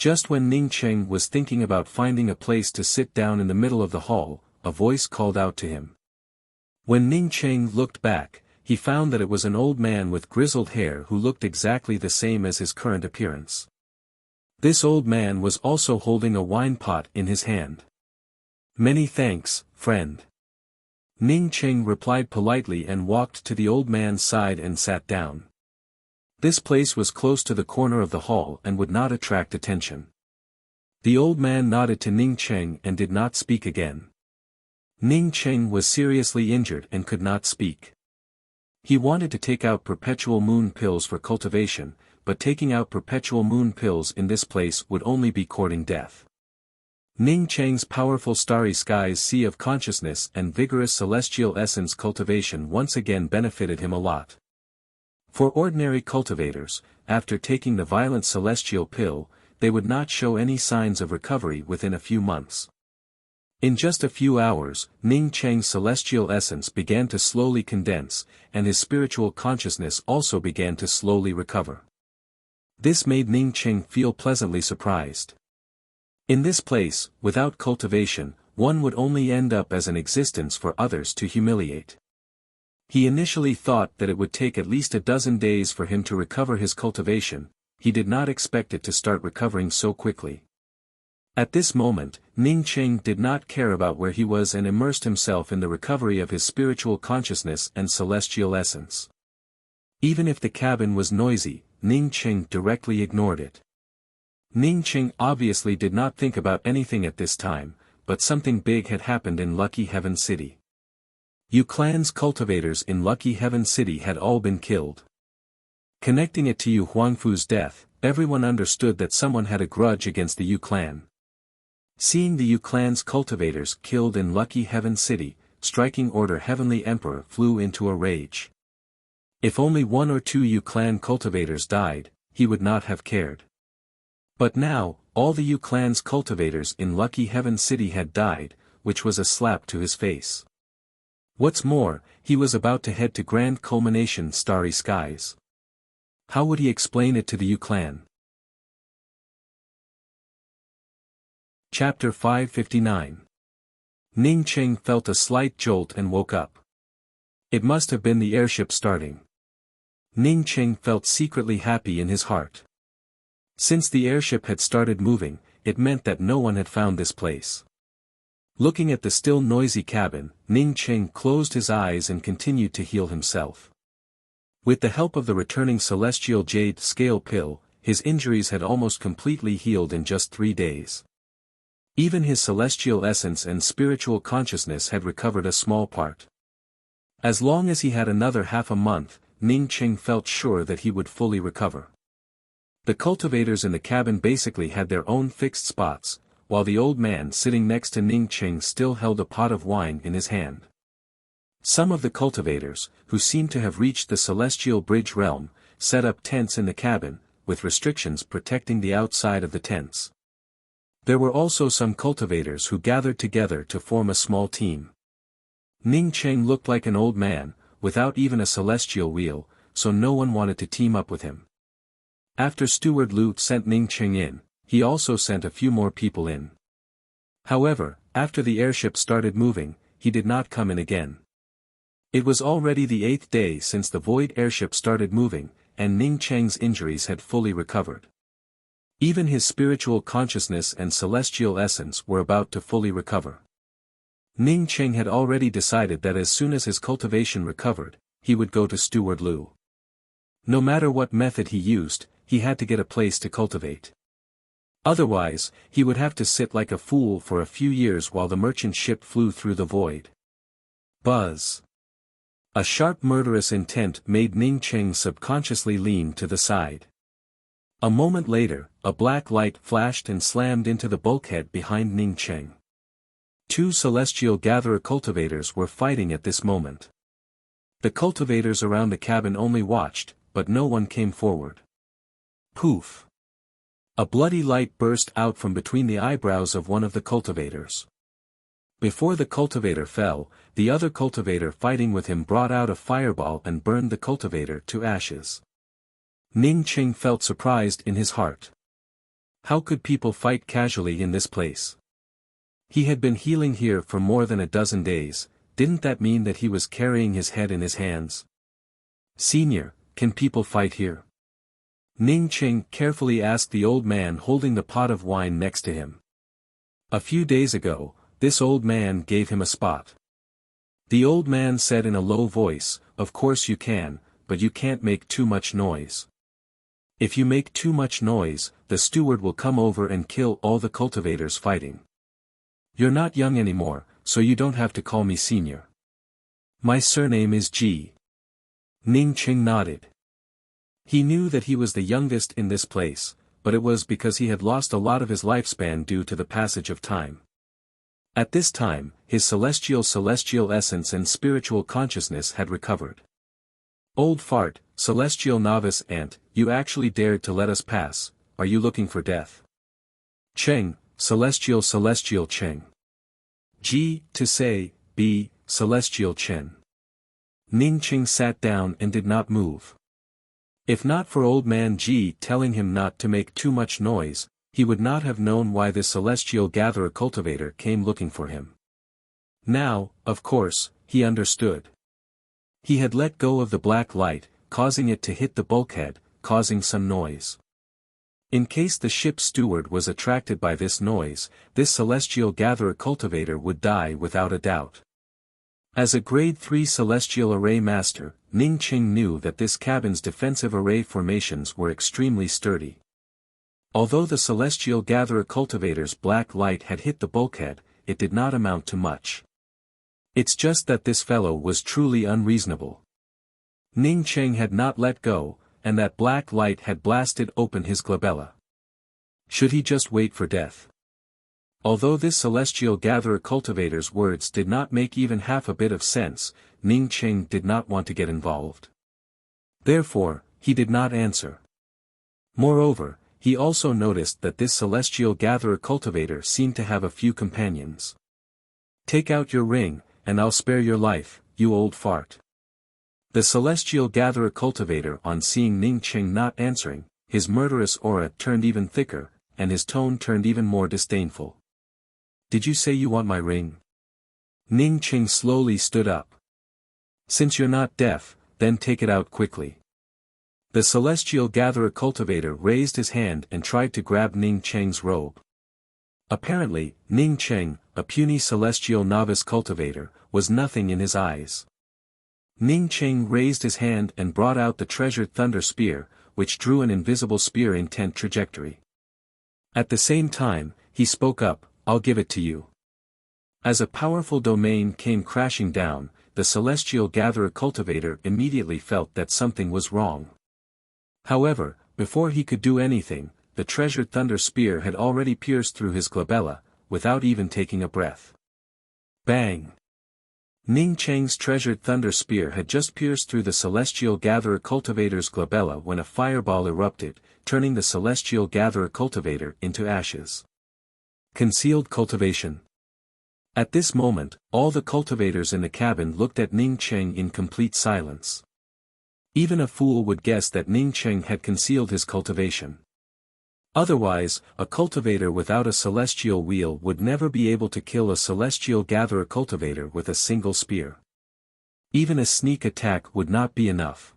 Just when Ning Cheng was thinking about finding a place to sit down in the middle of the hall, a voice called out to him. When Ning Cheng looked back, he found that it was an old man with grizzled hair who looked exactly the same as his current appearance. This old man was also holding a wine pot in his hand. "Many thanks, friend." Ning Cheng replied politely and walked to the old man's side and sat down. This place was close to the corner of the hall and would not attract attention. The old man nodded to Ning Cheng and did not speak again. Ning Cheng was seriously injured and could not speak. He wanted to take out perpetual moon pills for cultivation, but taking out perpetual moon pills in this place would only be courting death. Ning Cheng's powerful starry skies sea of consciousness and vigorous celestial essence cultivation once again benefited him a lot. For ordinary cultivators, after taking the violent celestial pill, they would not show any signs of recovery within a few months. In just a few hours, Ning Cheng's celestial essence began to slowly condense, and his spiritual consciousness also began to slowly recover. This made Ning Cheng feel pleasantly surprised. In this place, without cultivation, one would only end up as an existence for others to humiliate. He initially thought that it would take at least a dozen days for him to recover his cultivation. He did not expect it to start recovering so quickly. At this moment, Ning Cheng did not care about where he was and immersed himself in the recovery of his spiritual consciousness and celestial essence. Even if the cabin was noisy, Ning Cheng directly ignored it. Ning Cheng obviously did not think about anything at this time, but something big had happened in Lucky Heaven City. Yu Clan's cultivators in Lucky Heaven City had all been killed. Connecting it to Yu Huangfu's death, everyone understood that someone had a grudge against the Yu Clan. Seeing the Yu Clan's cultivators killed in Lucky Heaven City, Striking Order Heavenly Emperor flew into a rage. If only one or two Yu Clan cultivators died, he would not have cared. But now, all the Yu Clan's cultivators in Lucky Heaven City had died, which was a slap to his face. What's more, he was about to head to Grand Culmination Starry Skies. How would he explain it to the Yu Clan? Chapter 559. Ning Cheng felt a slight jolt and woke up. It must have been the airship starting. Ning Cheng felt secretly happy in his heart. Since the airship had started moving, it meant that no one had found this place. Looking at the still noisy cabin, Ning Cheng closed his eyes and continued to heal himself. With the help of the returning celestial jade scale pill, his injuries had almost completely healed in just 3 days. Even his celestial essence and spiritual consciousness had recovered a small part. As long as he had another half a month, Ning Cheng felt sure that he would fully recover. The cultivators in the cabin basically had their own fixed spots, while the old man sitting next to Ning Cheng still held a pot of wine in his hand. Some of the cultivators, who seemed to have reached the celestial bridge realm, set up tents in the cabin, with restrictions protecting the outside of the tents. There were also some cultivators who gathered together to form a small team. Ning Cheng looked like an old man, without even a celestial wheel, so no one wanted to team up with him. After Steward Lu sent Ning Cheng in, he also sent a few more people in. However, after the airship started moving, he did not come in again. It was already the 8th day since the void airship started moving, and Ning Cheng's injuries had fully recovered. Even his spiritual consciousness and celestial essence were about to fully recover. Ning Cheng had already decided that as soon as his cultivation recovered, he would go to Steward Lu. No matter what method he used, he had to get a place to cultivate. Otherwise, he would have to sit like a fool for a few years while the merchant ship flew through the void. Buzz. A sharp murderous intent made Ning Cheng subconsciously lean to the side. A moment later, a black light flashed and slammed into the bulkhead behind Ning Cheng. 2 celestial gatherer cultivators were fighting at this moment. The cultivators around the cabin only watched, but no one came forward. Poof! A bloody light burst out from between the eyebrows of one of the cultivators. Before the cultivator fell, the other cultivator fighting with him brought out a fireball and burned the cultivator to ashes. Ning Cheng felt surprised in his heart. How could people fight casually in this place? He had been healing here for more than a dozen days. Didn't that mean that he was carrying his head in his hands? Senior, can people fight here? Ning Qing carefully asked the old man holding the pot of wine next to him. A few days ago, this old man gave him a spot. The old man said in a low voice, "Of course you can, but you can't make too much noise. If you make too much noise, the steward will come over and kill all the cultivators fighting. You're not young anymore, so you don't have to call me senior. My surname is Ji." Ning Qing nodded. He knew that he was the youngest in this place, but it was because he had lost a lot of his lifespan due to the passage of time. At this time, his celestial essence and spiritual consciousness had recovered. "Old fart, celestial novice ant, you actually dared to let us pass. Are you looking for death?" Cheng, celestial Cheng. Ji, to say, B, celestial Chen. Ning Qing sat down and did not move. If not for old man Ji telling him not to make too much noise, he would not have known why this celestial gatherer cultivator came looking for him. Now, of course, he understood. He had let go of the black light, causing it to hit the bulkhead, causing some noise. In case the ship's steward was attracted by this noise, this celestial gatherer cultivator would die without a doubt. As a grade 3 celestial array master, Ning Qing knew that this cabin's defensive array formations were extremely sturdy. Although the celestial gatherer cultivator's black light had hit the bulkhead, it did not amount to much. It's just that this fellow was truly unreasonable. Ning Qing had not let go, and that black light had blasted open his glabella. Should he just wait for death? Although this celestial gatherer cultivator's words did not make even half a bit of sense, Ning Qing did not want to get involved. Therefore, he did not answer. Moreover, he also noticed that this celestial gatherer cultivator seemed to have a few companions. "Take out your ring, and I'll spare your life, you old fart." The celestial gatherer cultivator, on seeing Ning Qing not answering, his murderous aura turned even thicker, and his tone turned even more disdainful. "Did you say you want my ring?" Ning Qing slowly stood up. "Since you're not deaf, then take it out quickly." The celestial gatherer cultivator raised his hand and tried to grab Ning Qing's robe. Apparently, Ning Qing, a puny celestial novice cultivator, was nothing in his eyes. Ning Qing raised his hand and brought out the treasured thunder spear, which drew an invisible spear-intent trajectory. At the same time, he spoke up, "I'll give it to you." As a powerful domain came crashing down, the celestial gatherer cultivator immediately felt that something was wrong. However, before he could do anything, the treasured thunder spear had already pierced through his glabella, without even taking a breath. Bang! Ning Qing's treasured thunder spear had just pierced through the celestial gatherer cultivator's glabella when a fireball erupted, turning the celestial gatherer cultivator into ashes. Concealed cultivation. At this moment, all the cultivators in the cabin looked at Ning Qing in complete silence. Even a fool would guess that Ning Qing had concealed his cultivation. Otherwise, a cultivator without a celestial wheel would never be able to kill a celestial gatherer cultivator with a single spear. Even a sneak attack would not be enough.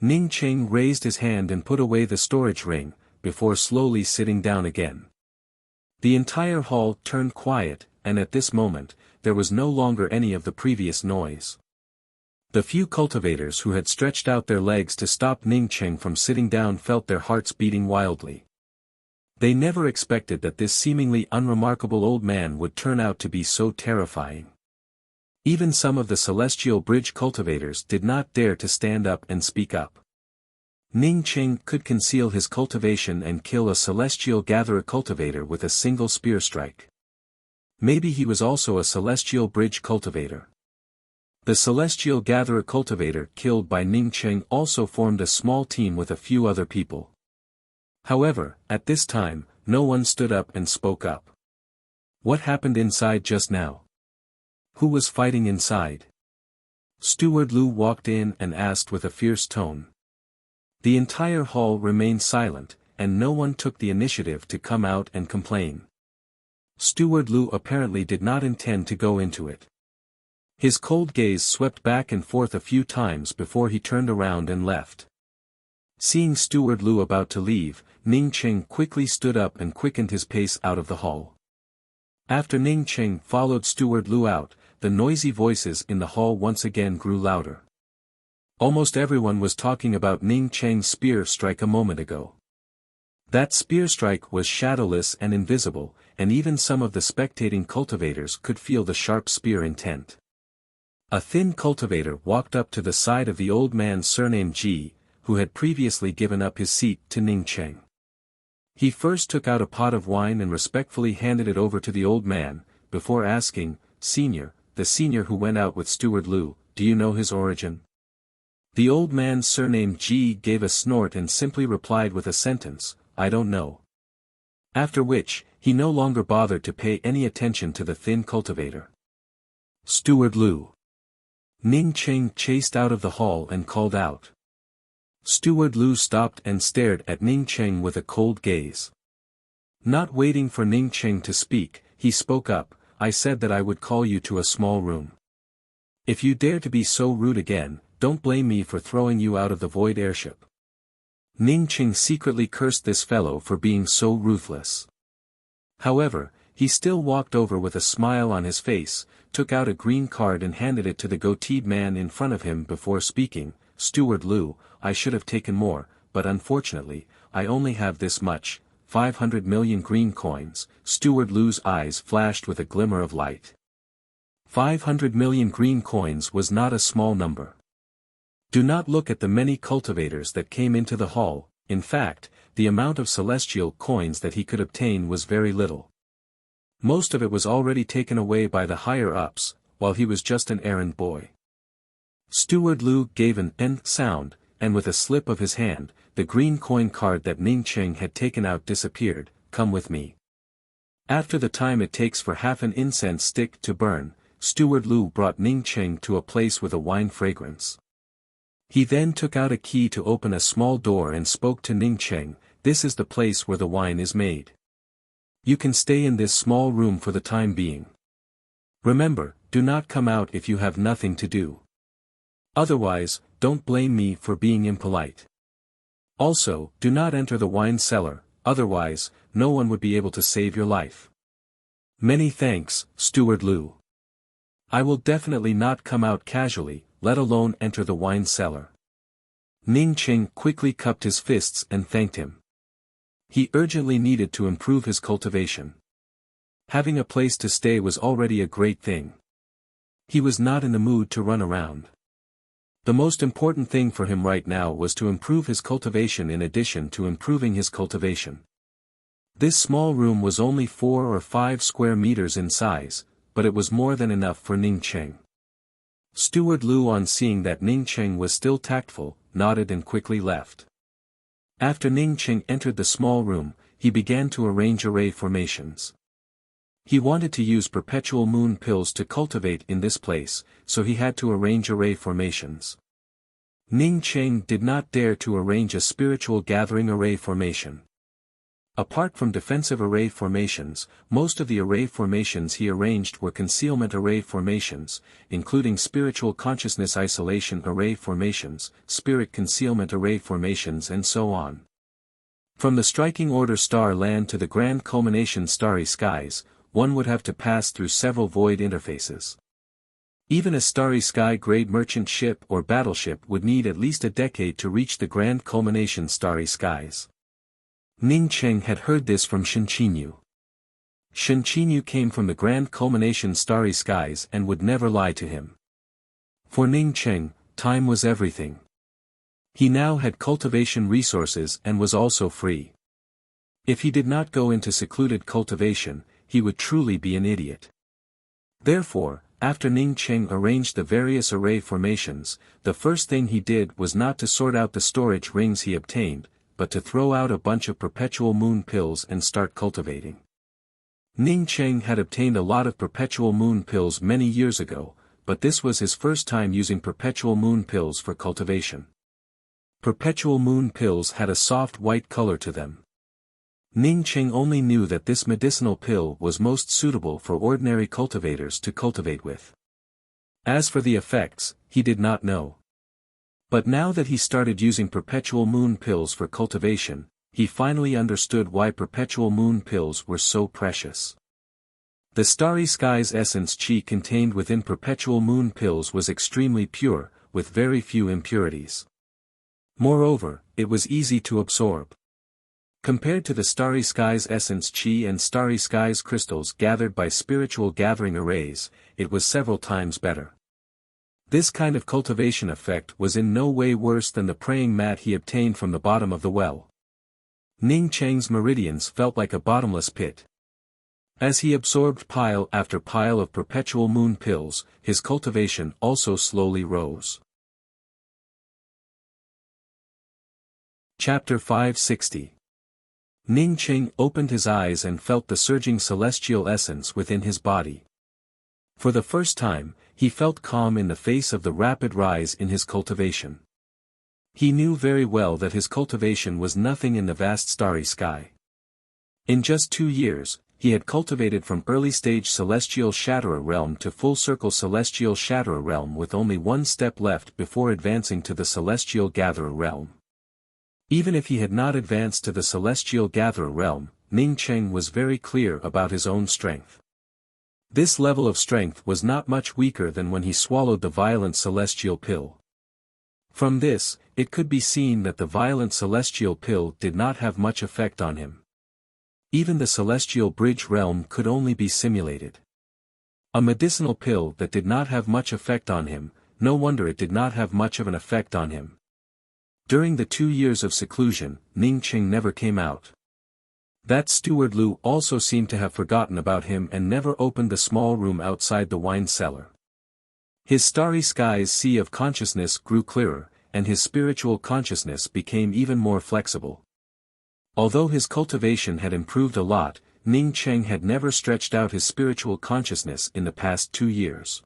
Ning Qing raised his hand and put away the storage ring, before slowly sitting down again. The entire hall turned quiet, and at this moment, there was no longer any of the previous noise. The few cultivators who had stretched out their legs to stop Ning Qing from sitting down felt their hearts beating wildly. They never expected that this seemingly unremarkable old man would turn out to be so terrifying. Even some of the celestial bridge cultivators did not dare to stand up and speak up. Ning Qing could conceal his cultivation and kill a celestial gatherer cultivator with a single spear strike. Maybe he was also a celestial bridge cultivator. The celestial gatherer cultivator killed by Ning Qing also formed a small team with a few other people. However, at this time, no one stood up and spoke up. What happened inside just now? Who was fighting inside? Steward Lu walked in and asked with a fierce tone. The entire hall remained silent, and no one took the initiative to come out and complain. Steward Lu apparently did not intend to go into it. His cold gaze swept back and forth a few times before he turned around and left. Seeing Steward Lu about to leave, Ning Cheng quickly stood up and quickened his pace out of the hall. After Ning Cheng followed Steward Lu out, the noisy voices in the hall once again grew louder. Almost everyone was talking about Ning Cheng's spear strike a moment ago. That spear strike was shadowless and invisible, and even some of the spectating cultivators could feel the sharp spear intent. A thin cultivator walked up to the side of the old man surnamed Ji, who had previously given up his seat to Ning Cheng. He first took out a pot of wine and respectfully handed it over to the old man, before asking, "Senior," the senior who went out with Steward Lu, "do you know his origin?" The old man surnamed Ji gave a snort and simply replied with a sentence, "I don't know." After which, he no longer bothered to pay any attention to the thin cultivator. "Steward Lu." Ning Cheng chased out of the hall and called out. Steward Lu stopped and stared at Ning Cheng with a cold gaze. Not waiting for Ning Cheng to speak, he spoke up, "I said that I would call you to a small room. If you dare to be so rude again, don't blame me for throwing you out of the void airship." Ning Cheng secretly cursed this fellow for being so ruthless. However, he still walked over with a smile on his face, took out a green card and handed it to the goateed man in front of him before speaking, "Steward Lu, I should have taken more, but unfortunately, I only have this much, 500 million green coins." Steward Lu's eyes flashed with a glimmer of light. 500 million green coins was not a small number. Do not look at the many cultivators that came into the hall, in fact, the amount of celestial coins that he could obtain was very little. Most of it was already taken away by the higher-ups, while he was just an errand boy. Steward Lu gave an "n" sound, and with a slip of his hand, the green coin card that Ning Cheng had taken out disappeared. "Come with me." After the time it takes for half an incense stick to burn, Steward Lu brought Ning Cheng to a place with a wine fragrance. He then took out a key to open a small door and spoke to Ning Cheng, "This is the place where the wine is made. You can stay in this small room for the time being. Remember, do not come out if you have nothing to do. Otherwise, don't blame me for being impolite. Also, do not enter the wine cellar, otherwise, no one would be able to save your life." "Many thanks, Steward Lu. I will definitely not come out casually, let alone enter the wine cellar." Ning Cheng quickly cupped his fists and thanked him. He urgently needed to improve his cultivation. Having a place to stay was already a great thing. He was not in the mood to run around. The most important thing for him right now was to improve his cultivation in addition to improving his cultivation. This small room was only 4 or 5 square meters in size, but it was more than enough for Ning Cheng. Steward Lu, on seeing that Ning Cheng was still tactful, nodded and quickly left. After Ning Cheng entered the small room, he began to arrange array formations. He wanted to use perpetual moon pills to cultivate in this place, so he had to arrange array formations. Ning Cheng did not dare to arrange a spiritual gathering array formation. Apart from defensive array formations, most of the array formations he arranged were concealment array formations, including spiritual consciousness isolation array formations, spirit concealment array formations, and so on. From the striking order star land to the grand culmination starry skies, one would have to pass through several void interfaces. Even a starry sky-grade merchant ship or battleship would need at least a decade to reach the grand culmination starry skies. Ning Cheng had heard this from Shen Qinyu. Shen Qinyu came from the grand culmination starry skies and would never lie to him. For Ning Cheng, time was everything. He now had cultivation resources and was also free. If he did not go into secluded cultivation, he would truly be an idiot. Therefore, after Ning Cheng arranged the various array formations, the first thing he did was not to sort out the storage rings he obtained, but to throw out a bunch of perpetual moon pills and start cultivating. Ning Cheng had obtained a lot of perpetual moon pills many years ago, but this was his first time using perpetual moon pills for cultivation. Perpetual moon pills had a soft white color to them. Ning Qing only knew that this medicinal pill was most suitable for ordinary cultivators to cultivate with. As for the effects, he did not know. But now that he started using perpetual moon pills for cultivation, he finally understood why perpetual moon pills were so precious. The starry sky's essence qi contained within perpetual moon pills was extremely pure, with very few impurities. Moreover, it was easy to absorb. Compared to the starry sky's essence qi and starry sky's crystals gathered by spiritual gathering arrays, it was several times better. This kind of cultivation effect was in no way worse than the praying mat he obtained from the bottom of the well. Ning Cheng's meridians felt like a bottomless pit. As he absorbed pile after pile of perpetual moon pills, his cultivation also slowly rose. Chapter 560. Ning Cheng opened his eyes and felt the surging celestial essence within his body. For the first time, he felt calm in the face of the rapid rise in his cultivation. He knew very well that his cultivation was nothing in the vast starry sky. In just 2 years, he had cultivated from early-stage celestial Shatterer realm to full-circle celestial Shatterer realm with only one step left before advancing to the celestial Gatherer realm. Even if he had not advanced to the celestial Gatherer realm, Ning Cheng was very clear about his own strength. This level of strength was not much weaker than when he swallowed the violent celestial pill. From this, it could be seen that the violent celestial pill did not have much effect on him. Even the celestial bridge realm could only be simulated. A medicinal pill that did not have much effect on him, no wonder it did not have much of an effect on him. During the 2 years of seclusion, Ning Cheng never came out. That steward Lu also seemed to have forgotten about him and never opened the small room outside the wine cellar. His starry sky's sea of consciousness grew clearer, and his spiritual consciousness became even more flexible. Although his cultivation had improved a lot, Ning Cheng had never stretched out his spiritual consciousness in the past 2 years.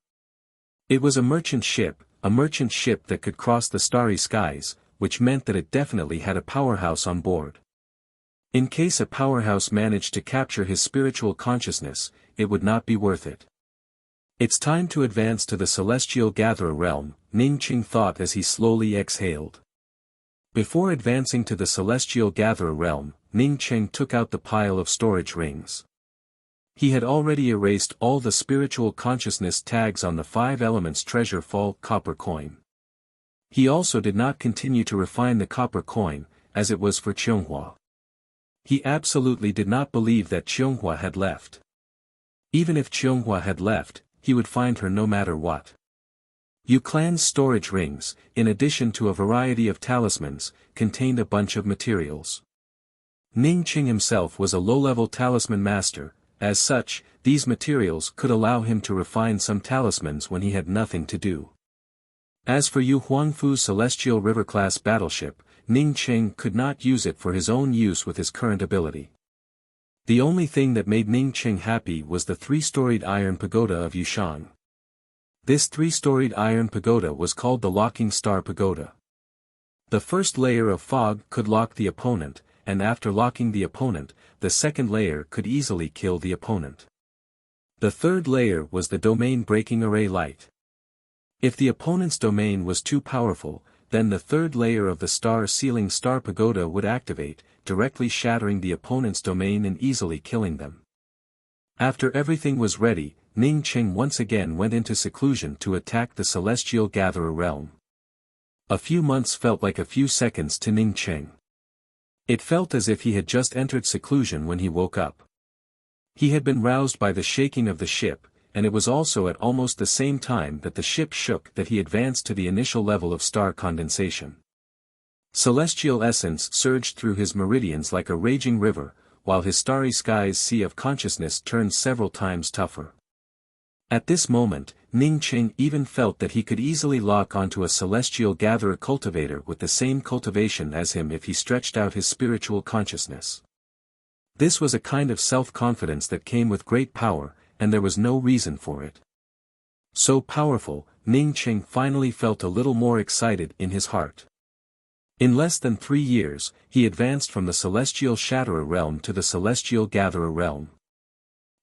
It was a merchant ship that could cross the starry skies, which meant that it definitely had a powerhouse on board. In case a powerhouse managed to capture his spiritual consciousness, it would not be worth it. It's time to advance to the celestial Gatherer realm, Ning Cheng thought as he slowly exhaled. Before advancing to the celestial Gatherer realm, Ning Cheng took out the pile of storage rings. He had already erased all the spiritual consciousness tags on the 5 elements treasure fall copper coin. He also did not continue to refine the copper coin, as it was for Qianghua. He absolutely did not believe that Qianghua had left. Even if Qianghua had left, he would find her no matter what. Yu Clan's storage rings, in addition to a variety of talismans, contained a bunch of materials. Ning Cheng himself was a low-level talisman master, as such, these materials could allow him to refine some talismans when he had nothing to do. As for Yu Huangfu's celestial river-class battleship, Ning Cheng could not use it for his own use with his current ability. The only thing that made Ning Cheng happy was the 3-storied iron pagoda of Yushan. This 3-storied iron pagoda was called the Locking Star Pagoda. The first layer of fog could lock the opponent, and after locking the opponent, the second layer could easily kill the opponent. The third layer was the domain-breaking array light. If the opponent's domain was too powerful, then the third layer of the star-sealing star pagoda would activate, directly shattering the opponent's domain and easily killing them. After everything was ready, Ning Cheng once again went into seclusion to attack the celestial Gatherer realm. A few months felt like a few seconds to Ning Cheng. It felt as if he had just entered seclusion when he woke up. He had been roused by the shaking of the ship, and it was also at almost the same time that the ship shook that he advanced to the initial level of star condensation. Celestial essence surged through his meridians like a raging river, while his starry sky's sea of consciousness turned several times tougher. At this moment, Ning Cheng even felt that he could easily lock onto a celestial gatherer cultivator with the same cultivation as him if he stretched out his spiritual consciousness. This was a kind of self-confidence that came with great power, and there was no reason for it. So powerful, Ning Cheng finally felt a little more excited in his heart. In less than 3 years, he advanced from the Celestial Shatterer realm to the Celestial Gatherer realm.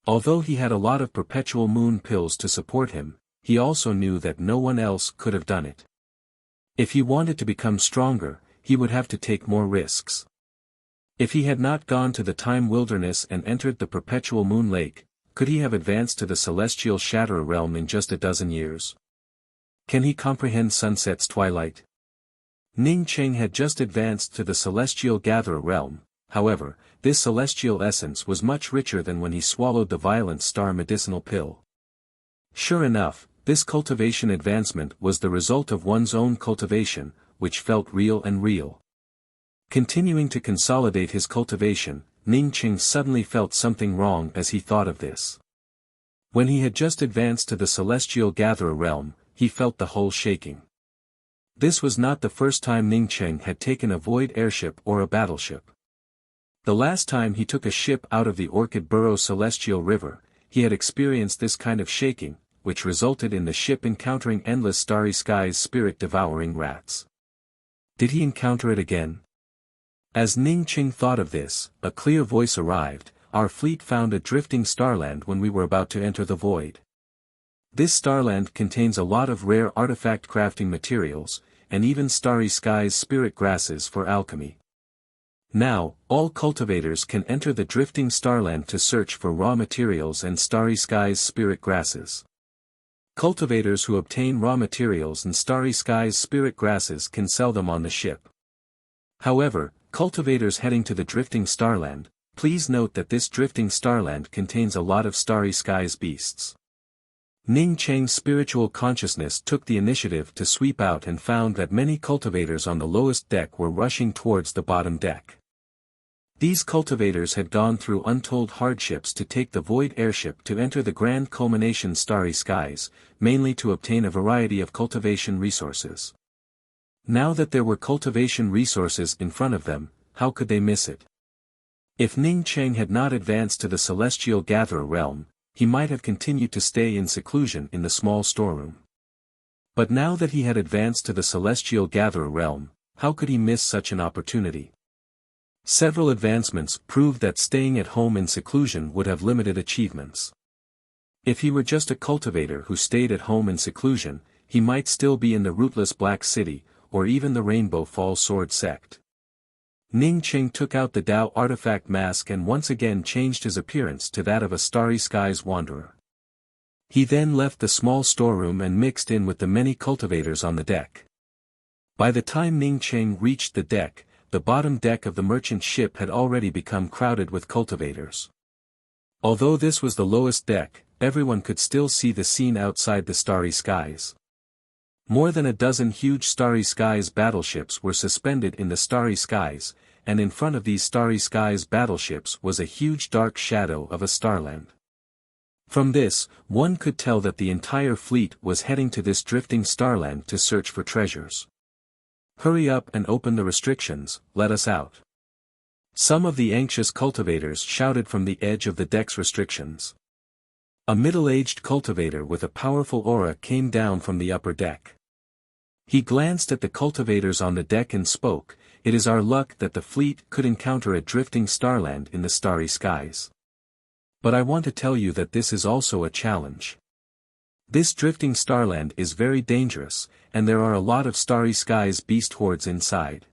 Although he had a lot of perpetual moon pills to support him, he also knew that no one else could have done it. If he wanted to become stronger, he would have to take more risks. If he had not gone to the Time Wilderness and entered the Perpetual Moon Lake, could he have advanced to the Celestial Shatterer realm in just a dozen years? Can he comprehend sunset's twilight? Ning Cheng had just advanced to the Celestial Gatherer realm. However, this celestial essence was much richer than when he swallowed the Violent Star medicinal pill. Sure enough, this cultivation advancement was the result of one's own cultivation, which felt real and real. Continuing to consolidate his cultivation, Ning Cheng suddenly felt something wrong as he thought of this. When he had just advanced to the Celestial Gatherer realm, he felt the hull shaking. This was not the first time Ning Cheng had taken a void airship or a battleship. The last time he took a ship out of the Orchid Burrow Celestial River, he had experienced this kind of shaking, which resulted in the ship encountering endless starry skies spirit-devouring rats. Did he encounter it again? As Ning Cheng thought of this, a clear voice arrived. Our fleet found a drifting starland when we were about to enter the void. This starland contains a lot of rare artifact crafting materials, and even starry skies spirit grasses for alchemy. Now, all cultivators can enter the drifting starland to search for raw materials and starry skies spirit grasses. Cultivators who obtain raw materials and starry skies spirit grasses can sell them on the ship. However, cultivators heading to the drifting starland, please note that this drifting starland contains a lot of starry skies beasts. Ning Cheng's spiritual consciousness took the initiative to sweep out and found that many cultivators on the lowest deck were rushing towards the bottom deck. These cultivators had gone through untold hardships to take the void airship to enter the grand culmination starry skies, mainly to obtain a variety of cultivation resources. Now that there were cultivation resources in front of them, how could they miss it? If Ning Cheng had not advanced to the Celestial Gatherer realm, he might have continued to stay in seclusion in the small storeroom. But now that he had advanced to the Celestial Gatherer realm, how could he miss such an opportunity? Several advancements proved that staying at home in seclusion would have limited achievements. If he were just a cultivator who stayed at home in seclusion, he might still be in the rootless Black City, or even the Rainbow Fall Sword sect. Ning Cheng took out the Dao artifact mask and once again changed his appearance to that of a starry skies wanderer. He then left the small storeroom and mixed in with the many cultivators on the deck. By the time Ning Cheng reached the deck, the bottom deck of the merchant ship had already become crowded with cultivators. Although this was the lowest deck, everyone could still see the scene outside the starry skies. More than a dozen huge starry skies battleships were suspended in the starry skies, and in front of these starry skies battleships was a huge dark shadow of a starland. From this, one could tell that the entire fleet was heading to this drifting starland to search for treasures. Hurry up and open the restrictions, let us out. Some of the anxious cultivators shouted from the edge of the deck's restrictions. A middle-aged cultivator with a powerful aura came down from the upper deck. He glanced at the cultivators on the deck and spoke, "It is our luck that the fleet could encounter a drifting starland in the starry skies. But I want to tell you that this is also a challenge. This drifting starland is very dangerous, and there are a lot of starry skies beast hordes inside.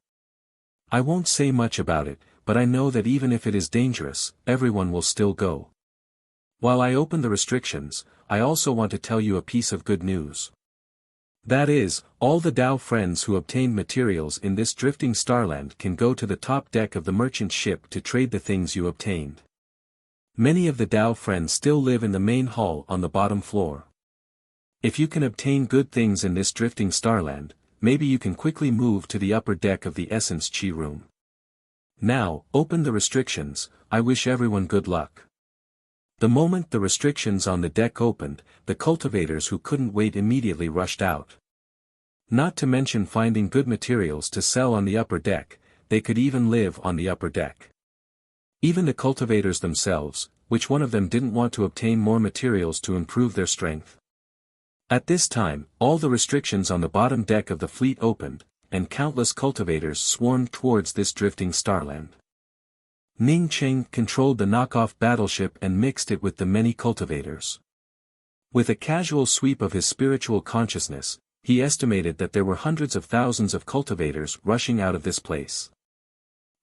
I won't say much about it, but I know that even if it is dangerous, everyone will still go. While I open the restrictions, I also want to tell you a piece of good news. That is, all the Dao friends who obtained materials in this drifting starland can go to the top deck of the merchant ship to trade the things you obtained. Many of the Dao friends still live in the main hall on the bottom floor. If you can obtain good things in this drifting starland, maybe you can quickly move to the upper deck of the Essence Chi room. Now, open the restrictions. I wish everyone good luck." The moment the restrictions on the deck opened, the cultivators who couldn't wait immediately rushed out. Not to mention finding good materials to sell on the upper deck, they could even live on the upper deck. Even the cultivators themselves, which one of them didn't want to obtain more materials to improve their strength? At this time, all the restrictions on the bottom deck of the fleet opened, and countless cultivators swarmed towards this drifting starland. Ning Qing controlled the knockoff battleship and mixed it with the many cultivators. With a casual sweep of his spiritual consciousness, he estimated that there were hundreds of thousands of cultivators rushing out of this place.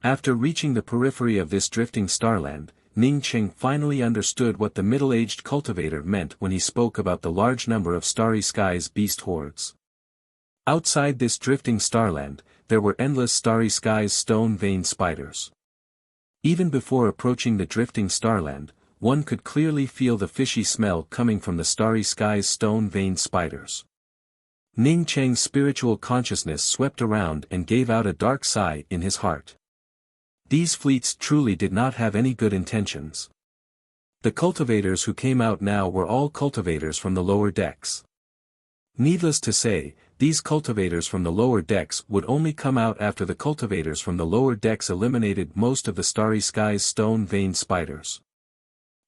After reaching the periphery of this drifting starland, Ning Qing finally understood what the middle-aged cultivator meant when he spoke about the large number of starry skies beast hordes. Outside this drifting starland, there were endless starry skies stone vein spiders. Even before approaching the drifting starland, one could clearly feel the fishy smell coming from the starry skies stone vein spiders. Ning Cheng's spiritual consciousness swept around and gave out a dark sigh in his heart. These fleets truly did not have any good intentions. The cultivators who came out now were all cultivators from the lower decks. Needless to say, these cultivators from the lower decks would only come out after the cultivators from the lower decks eliminated most of the starry skies stone vein spiders.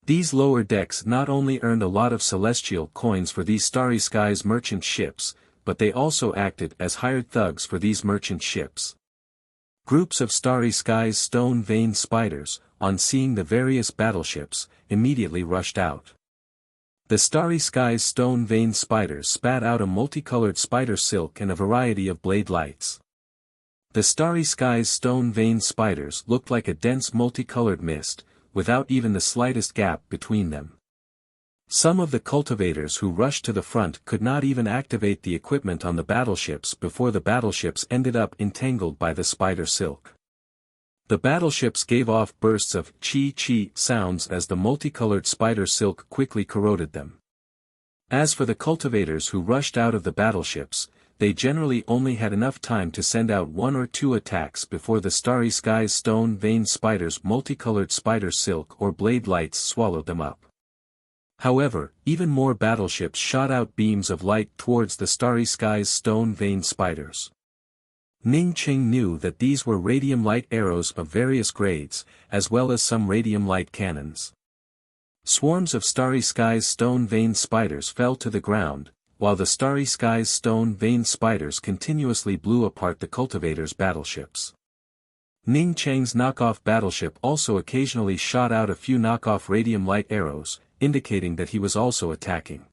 These lower decks not only earned a lot of celestial coins for these starry skies merchant ships, but they also acted as hired thugs for these merchant ships. Groups of starry skies stone vein spiders, on seeing the various battleships, immediately rushed out. The starry skies stone vein spiders spat out a multicolored spider silk and a variety of blade lights. The starry skies stone vein spiders looked like a dense multicolored mist, without even the slightest gap between them. Some of the cultivators who rushed to the front could not even activate the equipment on the battleships before the battleships ended up entangled by the spider silk. The battleships gave off bursts of chi-chi sounds as the multicolored spider silk quickly corroded them. As for the cultivators who rushed out of the battleships, they generally only had enough time to send out one or two attacks before the starry skies stone vein spiders' multicolored spider silk or blade lights swallowed them up. However, even more battleships shot out beams of light towards the starry skies stone vein spiders. Ning Qing knew that these were radium light arrows of various grades, as well as some radium light cannons. Swarms of starry skies stone vein spiders fell to the ground, while the starry skies stone vein spiders continuously blew apart the cultivators' battleships. Ning Cheng's knockoff battleship also occasionally shot out a few knockoff radium light arrows, indicating that he was also attacking.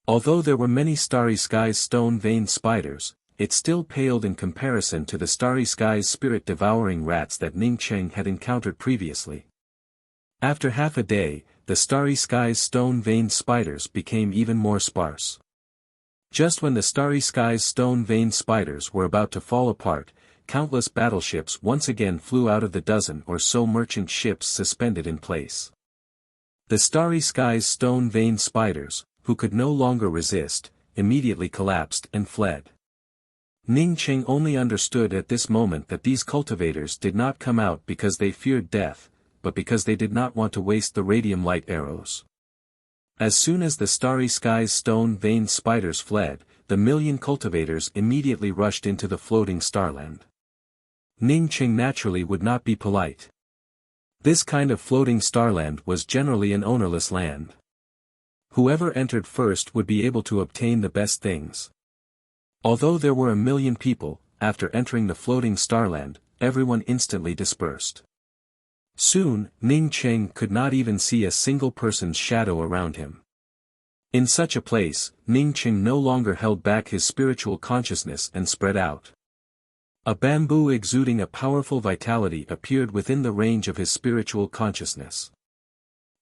Although there were many starry skies stone vein spiders, it still paled in comparison to the starry skies spirit-devouring rats that Ning Cheng had encountered previously. After half a day, the starry skies stone vein spiders became even more sparse. Just when the starry skies stone vein spiders were about to fall apart, countless battleships once again flew out of the dozen or so merchant ships suspended in place. The starry skies stone vein spiders, who could no longer resist, immediately collapsed and fled. Ning Cheng only understood at this moment that these cultivators did not come out because they feared death, but because they did not want to waste the radium light arrows. As soon as the starry skies stone vein spiders fled, the million cultivators immediately rushed into the floating starland. Ning Cheng naturally would not be polite. This kind of floating starland was generally an ownerless land. Whoever entered first would be able to obtain the best things. Although there were 1 million people, after entering the floating starland, everyone instantly dispersed. Soon, Ning Cheng could not even see a single person's shadow around him. In such a place, Ning Cheng no longer held back his spiritual consciousness and spread out. A bamboo exuding a powerful vitality appeared within the range of his spiritual consciousness.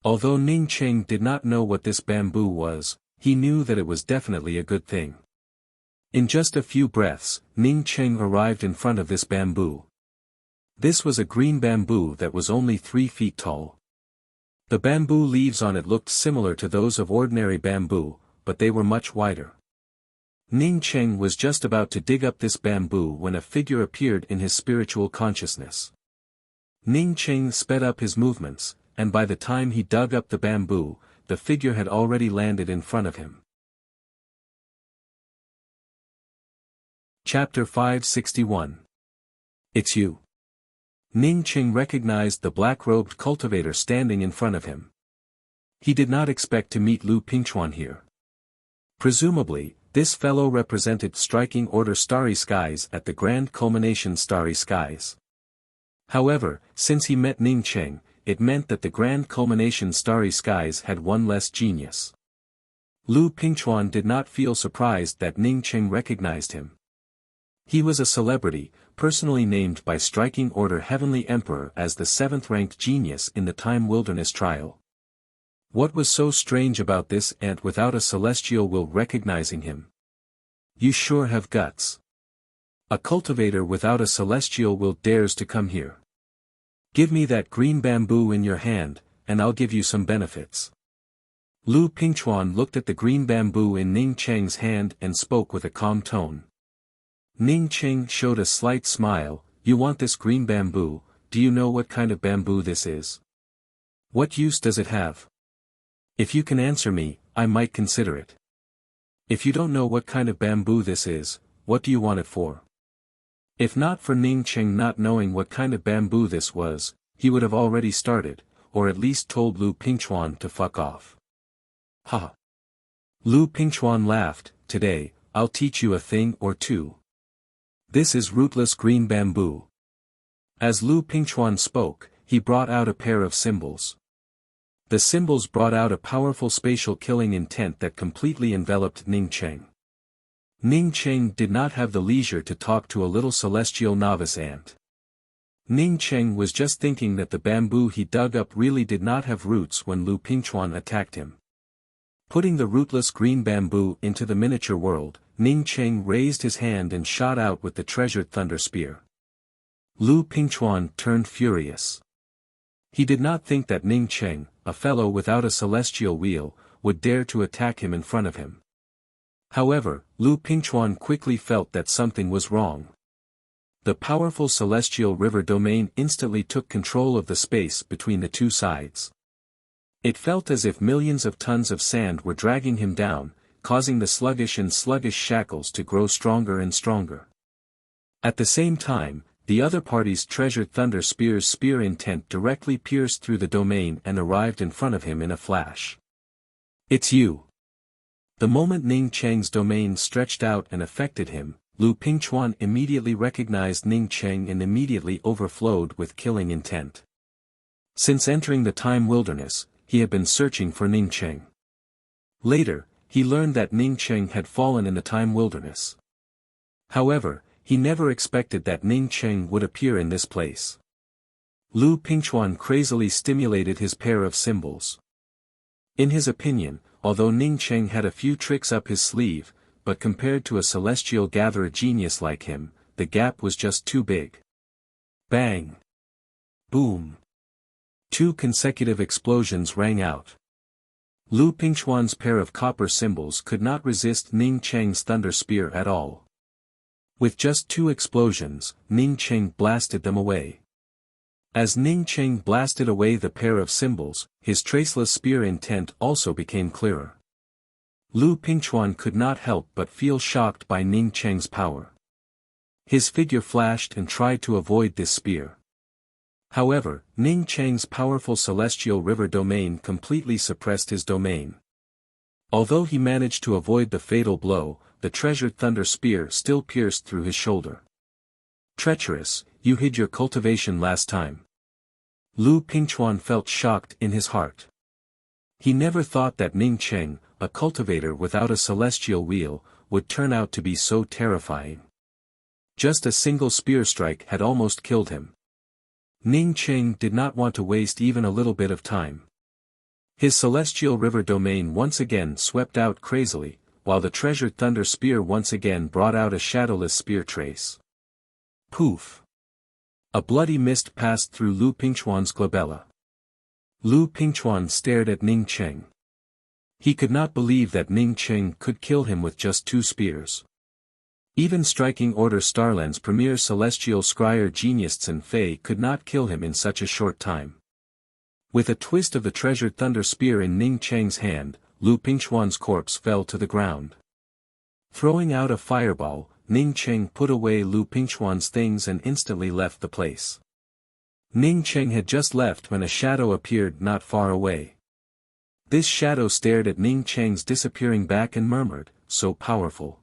Although Ning Cheng did not know what this bamboo was, he knew that it was definitely a good thing. In just a few breaths, Ning Cheng arrived in front of this bamboo. This was a green bamboo that was only 3 feet tall. The bamboo leaves on it looked similar to those of ordinary bamboo, but they were much wider. Ning Cheng was just about to dig up this bamboo when a figure appeared in his spiritual consciousness. Ning Cheng sped up his movements, and by the time he dug up the bamboo, the figure had already landed in front of him. Chapter 561. It's you. Ning Cheng recognized the black-robed cultivator standing in front of him. He did not expect to meet Lu Pingchuan here. Presumably, This fellow represented striking order starry skies at the grand culmination starry skies. However, since he met Ning Cheng, it meant that the grand culmination starry skies had one less genius. Lu Pingchuan did not feel surprised that Ning Cheng recognized him. He was a celebrity, personally named by Striking Order Heavenly Emperor as the 7th-ranked genius in the Time Wilderness trial. What was so strange about this ant without a celestial will recognizing him? You sure have guts. A cultivator without a celestial will dares to come here. Give me that green bamboo in your hand, and I'll give you some benefits. Lu Pingchuan looked at the green bamboo in Ning Cheng's hand and spoke with a calm tone. Ning Cheng showed a slight smile. You want this green bamboo? Do you know what kind of bamboo this is? What use does it have? If you can answer me, I might consider it. If you don't know what kind of bamboo this is, what do you want it for? If not for Ning Cheng not knowing what kind of bamboo this was, he would have already started, or at least told Lu Pingchuan to fuck off. Ha! Lu Pingchuan laughed. Today, I'll teach you a thing or two. This is rootless green bamboo. As Lu Pingchuan spoke, he brought out a pair of symbols. The symbols brought out a powerful spatial killing intent that completely enveloped Ning Cheng. Ning Cheng did not have the leisure to talk to a little celestial novice ant. Ning Cheng was just thinking that the bamboo he dug up really did not have roots when Lu Pingchuan attacked him. Putting the rootless green bamboo into the miniature world, Ning Cheng raised his hand and shot out with the treasured thunder spear. Lu Pingchuan turned furious. He did not think that Ning Cheng, a fellow without a celestial wheel, would dare to attack him in front of him. However, Lu Pingchuan quickly felt that something was wrong. The powerful celestial river domain instantly took control of the space between the two sides. It felt as if millions of tons of sand were dragging him down, causing the sluggish shackles to grow stronger and stronger. At the same time, the other party's treasured thunder spear's spear intent directly pierced through the domain and arrived in front of him in a flash. It's you. The moment Ning Cheng's domain stretched out and affected him, Lu Pingchuan immediately recognized Ning Cheng and immediately overflowed with killing intent. Since entering the Time Wilderness, he had been searching for Ning Cheng. Later, he learned that Ning Cheng had fallen in the Time Wilderness. However, he never expected that Ning Cheng would appear in this place. Lu Pingchuan crazily stimulated his pair of symbols. In his opinion, although Ning Cheng had a few tricks up his sleeve, but compared to a celestial gatherer genius like him, the gap was just too big. Bang! Boom! 2 consecutive explosions rang out. Lu Pingchuan's pair of copper symbols could not resist Ning Cheng's thunder spear at all. With just 2 explosions, Ning Cheng blasted them away. As Ning Cheng blasted away the pair of symbols, his traceless spear intent also became clearer. Lu Pingchuan could not help but feel shocked by Ning Cheng's power. His figure flashed and tried to avoid this spear. However, Ning Cheng's powerful celestial river domain completely suppressed his domain. Although he managed to avoid the fatal blow, the treasured thunder spear still pierced through his shoulder. Treacherous, you hid your cultivation last time. Lu Pingchuan felt shocked in his heart. He never thought that Ning Cheng, a cultivator without a celestial wheel, would turn out to be so terrifying. Just a single spear strike had almost killed him. Ning Cheng did not want to waste even a little bit of time. His celestial river domain once again swept out crazily, while the treasured thunder spear once again brought out a shadowless spear trace. Poof! A bloody mist passed through Lu Pingchuan's glabella. Lu Pingchuan stared at Ning Cheng. He could not believe that Ning Cheng could kill him with just 2 spears. Even Striking Order Starland's premier celestial scryer genius Tsin Fei could not kill him in such a short time. With a twist of the treasured thunder spear in Ning Cheng's hand, Lu Pingchuan's corpse fell to the ground. Throwing out a fireball, Ning Cheng put away Lu Pingchuan's things and instantly left the place. Ning Cheng had just left when a shadow appeared not far away. This shadow stared at Ning Cheng's disappearing back and murmured, "So powerful."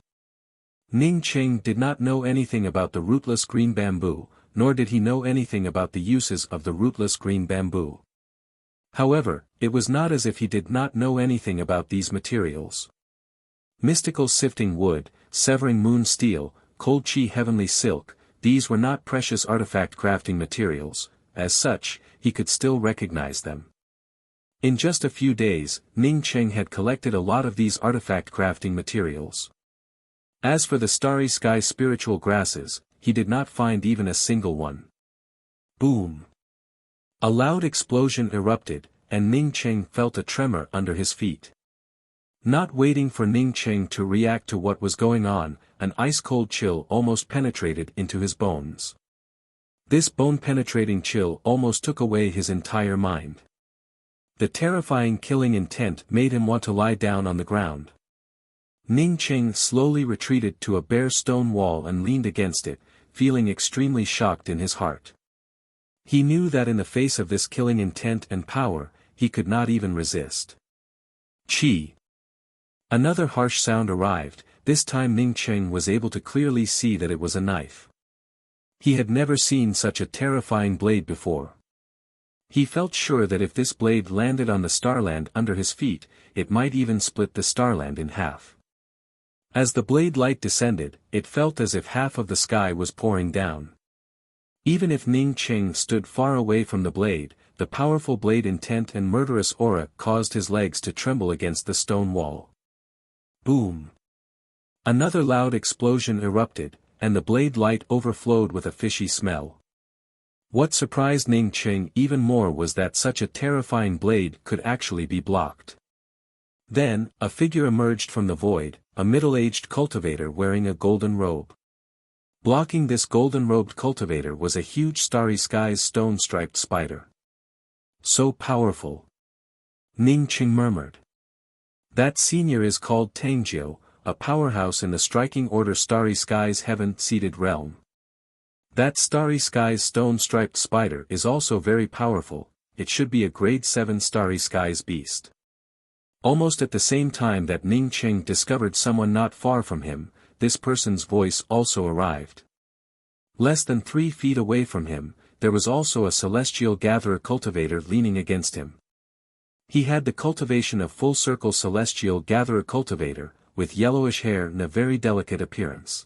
Ning Cheng did not know anything about the rootless green bamboo, nor did he know anything about the uses of the rootless green bamboo. However, it was not as if he did not know anything about these materials. Mystical sifting wood, severing moon steel, cold chi heavenly silk, these were not precious artifact crafting materials. As such, he could still recognize them. In just a few days, Ning Cheng had collected a lot of these artifact crafting materials. As for the starry sky spiritual grasses, he did not find even a single one. Boom! A loud explosion erupted, and Ning Cheng felt a tremor under his feet. Not waiting for Ning Cheng to react to what was going on, an ice-cold chill almost penetrated into his bones. This bone-penetrating chill almost took away his entire mind. The terrifying killing intent made him want to lie down on the ground. Ning Cheng slowly retreated to a bare stone wall and leaned against it, feeling extremely shocked in his heart. He knew that in the face of this killing intent and power, he could not even resist. Chi! Another harsh sound arrived, this time Ning Cheng was able to clearly see that it was a knife. He had never seen such a terrifying blade before. He felt sure that if this blade landed on the starland under his feet, it might even split the starland in half. As the blade light descended, it felt as if half of the sky was pouring down. Even if Ning Cheng stood far away from the blade, the powerful blade intent and murderous aura caused his legs to tremble against the stone wall. Boom! Another loud explosion erupted, and the blade light overflowed with a fishy smell. What surprised Ning Cheng even more was that such a terrifying blade could actually be blocked. Then, a figure emerged from the void, a middle-aged cultivator wearing a golden robe. Blocking this golden-robed cultivator was a huge starry skies stone-striped spider. So powerful! Ning Cheng murmured. That senior is called Tangjiu, a powerhouse in the striking order Starry Skies heaven-seated realm. That Starry Skies stone-striped spider is also very powerful, it should be a grade 7 Starry Skies beast. Almost at the same time that Ning Cheng discovered someone not far from him, this person's voice also arrived. Less than 3 feet away from him, there was also a celestial gatherer cultivator leaning against him. He had the cultivation of full-circle celestial gatherer cultivator, with yellowish hair and a very delicate appearance.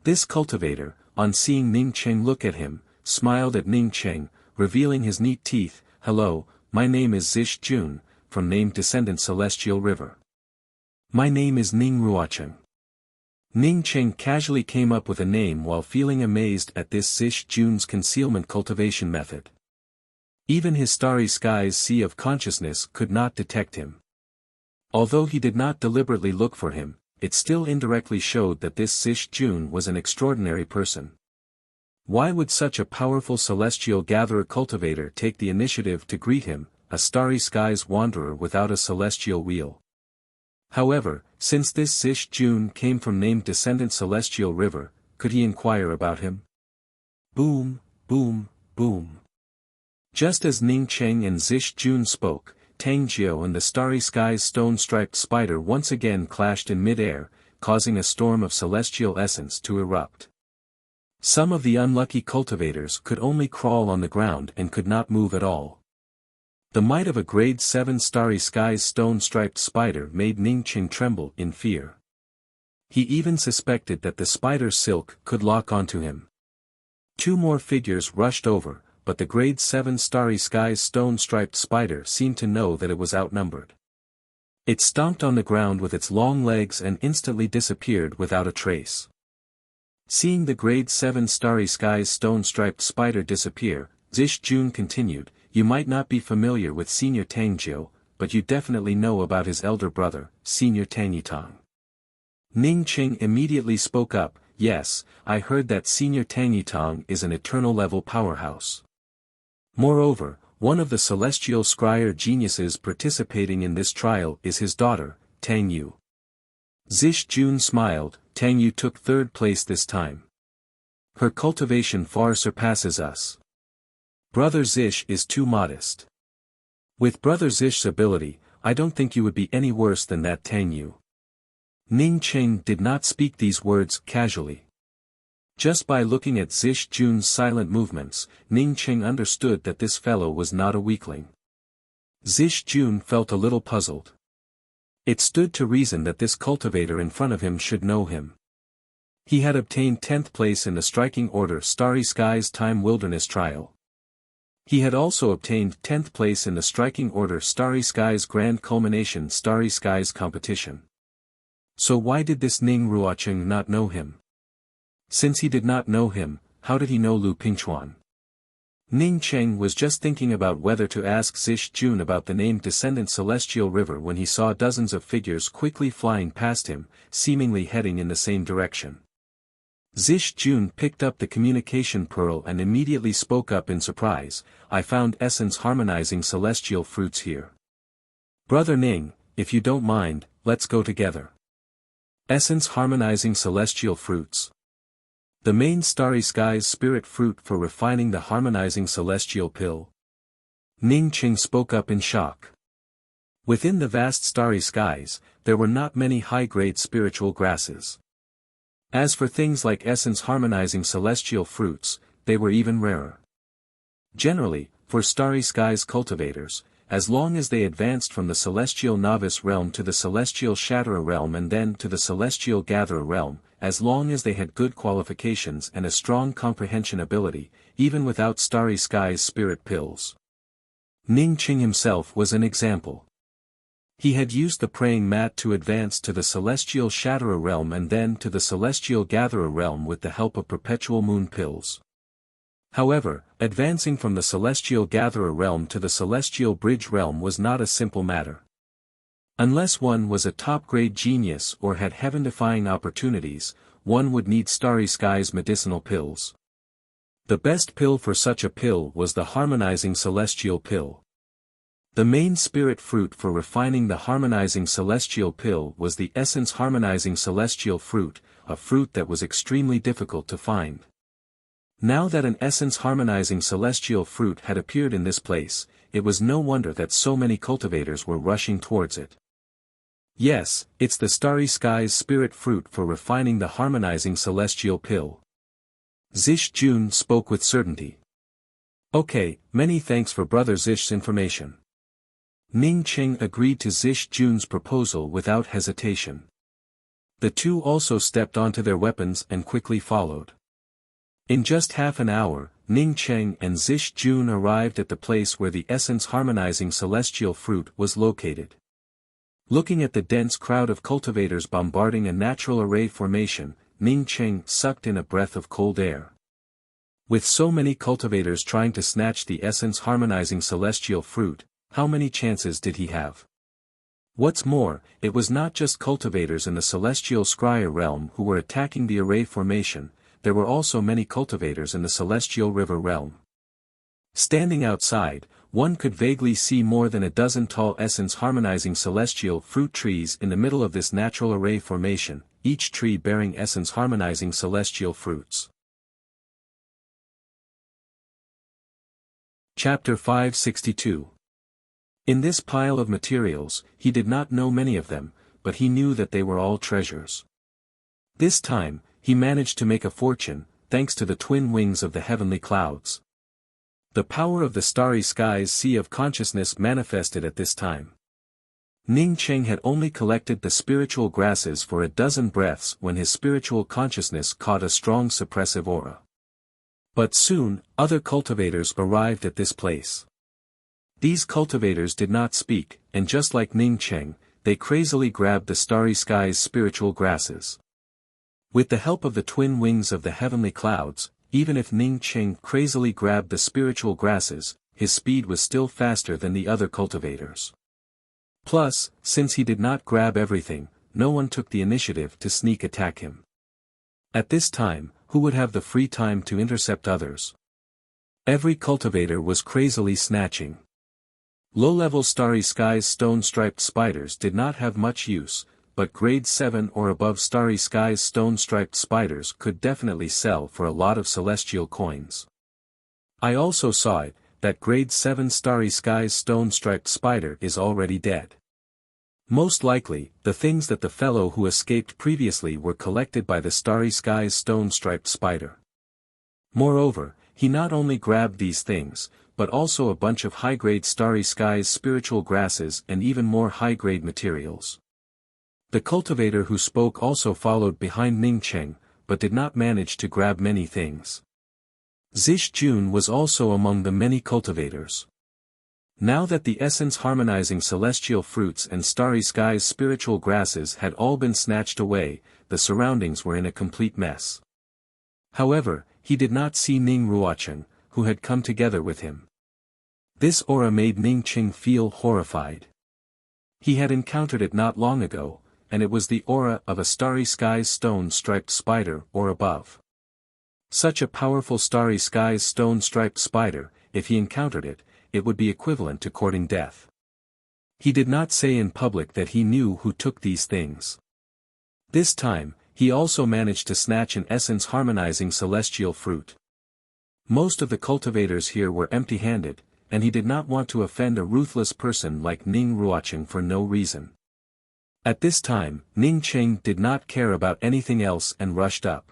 This cultivator, on seeing Ning Cheng look at him, smiled at Ning Cheng, revealing his neat teeth. "Hello, my name is Zish Jun, from named descendant Celestial River. My name is Ning Ruocheng." Ning Cheng casually came up with a name while feeling amazed at this Zish Jun's concealment cultivation method. Even his starry skies sea of consciousness could not detect him. Although he did not deliberately look for him, it still indirectly showed that this Zish Jun was an extraordinary person. Why would such a powerful celestial gatherer cultivator take the initiative to greet him, a starry skies wanderer without a celestial wheel? However, since this Zish Jun came from named descendant Celestial River, could he inquire about him? Boom, boom, boom. Just as Ning Cheng and Zish Jun spoke, Tangjiu and the starry skies stone-striped spider once again clashed in mid-air, causing a storm of celestial essence to erupt. Some of the unlucky cultivators could only crawl on the ground and could not move at all. The might of a grade 7 starry skies stone-striped spider made Ning Cheng tremble in fear. He even suspected that the spider's silk could lock onto him. 2 more figures rushed over, but the grade 7 starry skies stone-striped spider seemed to know that it was outnumbered. It stomped on the ground with its long legs and instantly disappeared without a trace. Seeing the grade 7 starry skies stone-striped spider disappear, Zish Jun continued, "You might not be familiar with Senior Tangjiu, but you definitely know about his elder brother, Senior Tangyitang." Ning Cheng immediately spoke up, "Yes, I heard that Senior Tangyitang is an eternal-level powerhouse. Moreover, one of the celestial scryer geniuses participating in this trial is his daughter, Tang Yu." Zish Jun smiled. "Tang Yu took 3rd place this time. Her cultivation far surpasses us. Brother Zish is too modest. With Brother Zish's ability, I don't think you would be any worse than that Tang Yu. Ning Qing did not speak these words casually. Just by looking at Zish Jun's silent movements, Ning Qing understood that this fellow was not a weakling. Zish Jun felt a little puzzled. It stood to reason that this cultivator in front of him should know him. He had obtained 10th place in the striking order Starry Skies Time Wilderness Trial. He had also obtained 10th place in the striking order Starry Skies Grand Culmination Starry Skies competition. So why did this Ning Ruocheng not know him? Since he did not know him, how did he know Lu Pingchuan? Ning Cheng was just thinking about whether to ask Zish Jun about the named descendant Celestial River when he saw dozens of figures quickly flying past him, seemingly heading in the same direction. Zish Jun picked up the communication pearl and immediately spoke up in surprise, "I found essence harmonizing celestial fruits here. Brother Ning, if you don't mind, let's go together." Essence harmonizing celestial fruits. The main Starry Skies spirit fruit for refining the harmonizing celestial pill. Ning Qing spoke up in shock. Within the vast Starry Skies, there were not many high-grade spiritual grasses. As for things like essence harmonizing celestial fruits, they were even rarer. Generally, for Starry Skies cultivators, as long as they advanced from the Celestial Novice realm to the Celestial Shatterer realm and then to the Celestial Gatherer realm, as long as they had good qualifications and a strong comprehension ability, even without Starry Skies spirit pills. Ning Qing himself was an example. He had used the praying mat to advance to the Celestial Shatterer realm and then to the Celestial Gatherer realm with the help of perpetual moon pills. However, advancing from the Celestial Gatherer realm to the Celestial Bridge realm was not a simple matter. Unless one was a top-grade genius or had heaven-defying opportunities, one would need Starry Skies medicinal pills. The best pill for such a pill was the harmonizing celestial pill. The main spirit fruit for refining the harmonizing celestial pill was the essence harmonizing celestial fruit, a fruit that was extremely difficult to find. Now that an essence harmonizing celestial fruit had appeared in this place, it was no wonder that so many cultivators were rushing towards it. Yes, it's the Starry Skies spirit fruit for refining the harmonizing celestial pill. Zish Jun spoke with certainty. Okay, many thanks for Brother Zish's information. Ning Qing agreed to Zish Jun's proposal without hesitation. The two also stepped onto their weapons and quickly followed. In just half an hour, Ning Cheng and Zish Jun arrived at the place where the essence harmonizing celestial fruit was located. Looking at the dense crowd of cultivators bombarding a natural array formation, Ning Cheng sucked in a breath of cold air. With so many cultivators trying to snatch the essence harmonizing celestial fruit, how many chances did he have? What's more, it was not just cultivators in the celestial scryer realm who were attacking the array formation, there were also many cultivators in the celestial river realm. Standing outside, one could vaguely see more than a dozen tall essence harmonizing celestial fruit trees in the middle of this natural array formation, each tree bearing essence harmonizing celestial fruits. Chapter 562. In this pile of materials, he did not know many of them, but he knew that they were all treasures. This time, he managed to make a fortune, thanks to the twin wings of the heavenly clouds. The power of the Starry Skies Sea of Consciousness manifested at this time. Ning Cheng had only collected the spiritual grasses for a dozen breaths when his spiritual consciousness caught a strong suppressive aura. But soon, other cultivators arrived at this place. These cultivators did not speak, and just like Ning Cheng, they crazily grabbed the Starry Skies spiritual grasses. With the help of the twin wings of the heavenly clouds, even if Ning Cheng crazily grabbed the spiritual grasses, his speed was still faster than the other cultivators. Plus, since he did not grab everything, no one took the initiative to sneak attack him. At this time, who would have the free time to intercept others? Every cultivator was crazily snatching. Low-level Starry Skies stone-striped spiders did not have much use, but grade 7 or above Starry Skies stone-striped spiders could definitely sell for a lot of celestial coins. I also saw it, that grade 7 Starry Skies stone-striped spider is already dead. Most likely, the things that the fellow who escaped previously were collected by the Starry Skies stone-striped spider. Moreover, he not only grabbed these things, but also a bunch of high-grade Starry Skies spiritual grasses and even more high-grade materials. The cultivator who spoke also followed behind Ning Cheng, but did not manage to grab many things. Zish Jun was also among the many cultivators. Now that the essence-harmonizing celestial fruits and Starry Skies spiritual grasses had all been snatched away, the surroundings were in a complete mess. However, he did not see Ning Ruocheng, who had come together with him. This aura made Ning Cheng feel horrified. He had encountered it not long ago, and it was the aura of a Starry Skies stone-striped spider or above. Such a powerful Starry Skies stone-striped spider, if he encountered it, it would be equivalent to courting death. He did not say in public that he knew who took these things. This time, he also managed to snatch an essence-harmonizing celestial fruit. Most of the cultivators here were empty-handed, and he did not want to offend a ruthless person like Ning Ruocheng for no reason. At this time, Ning Cheng did not care about anything else and rushed up.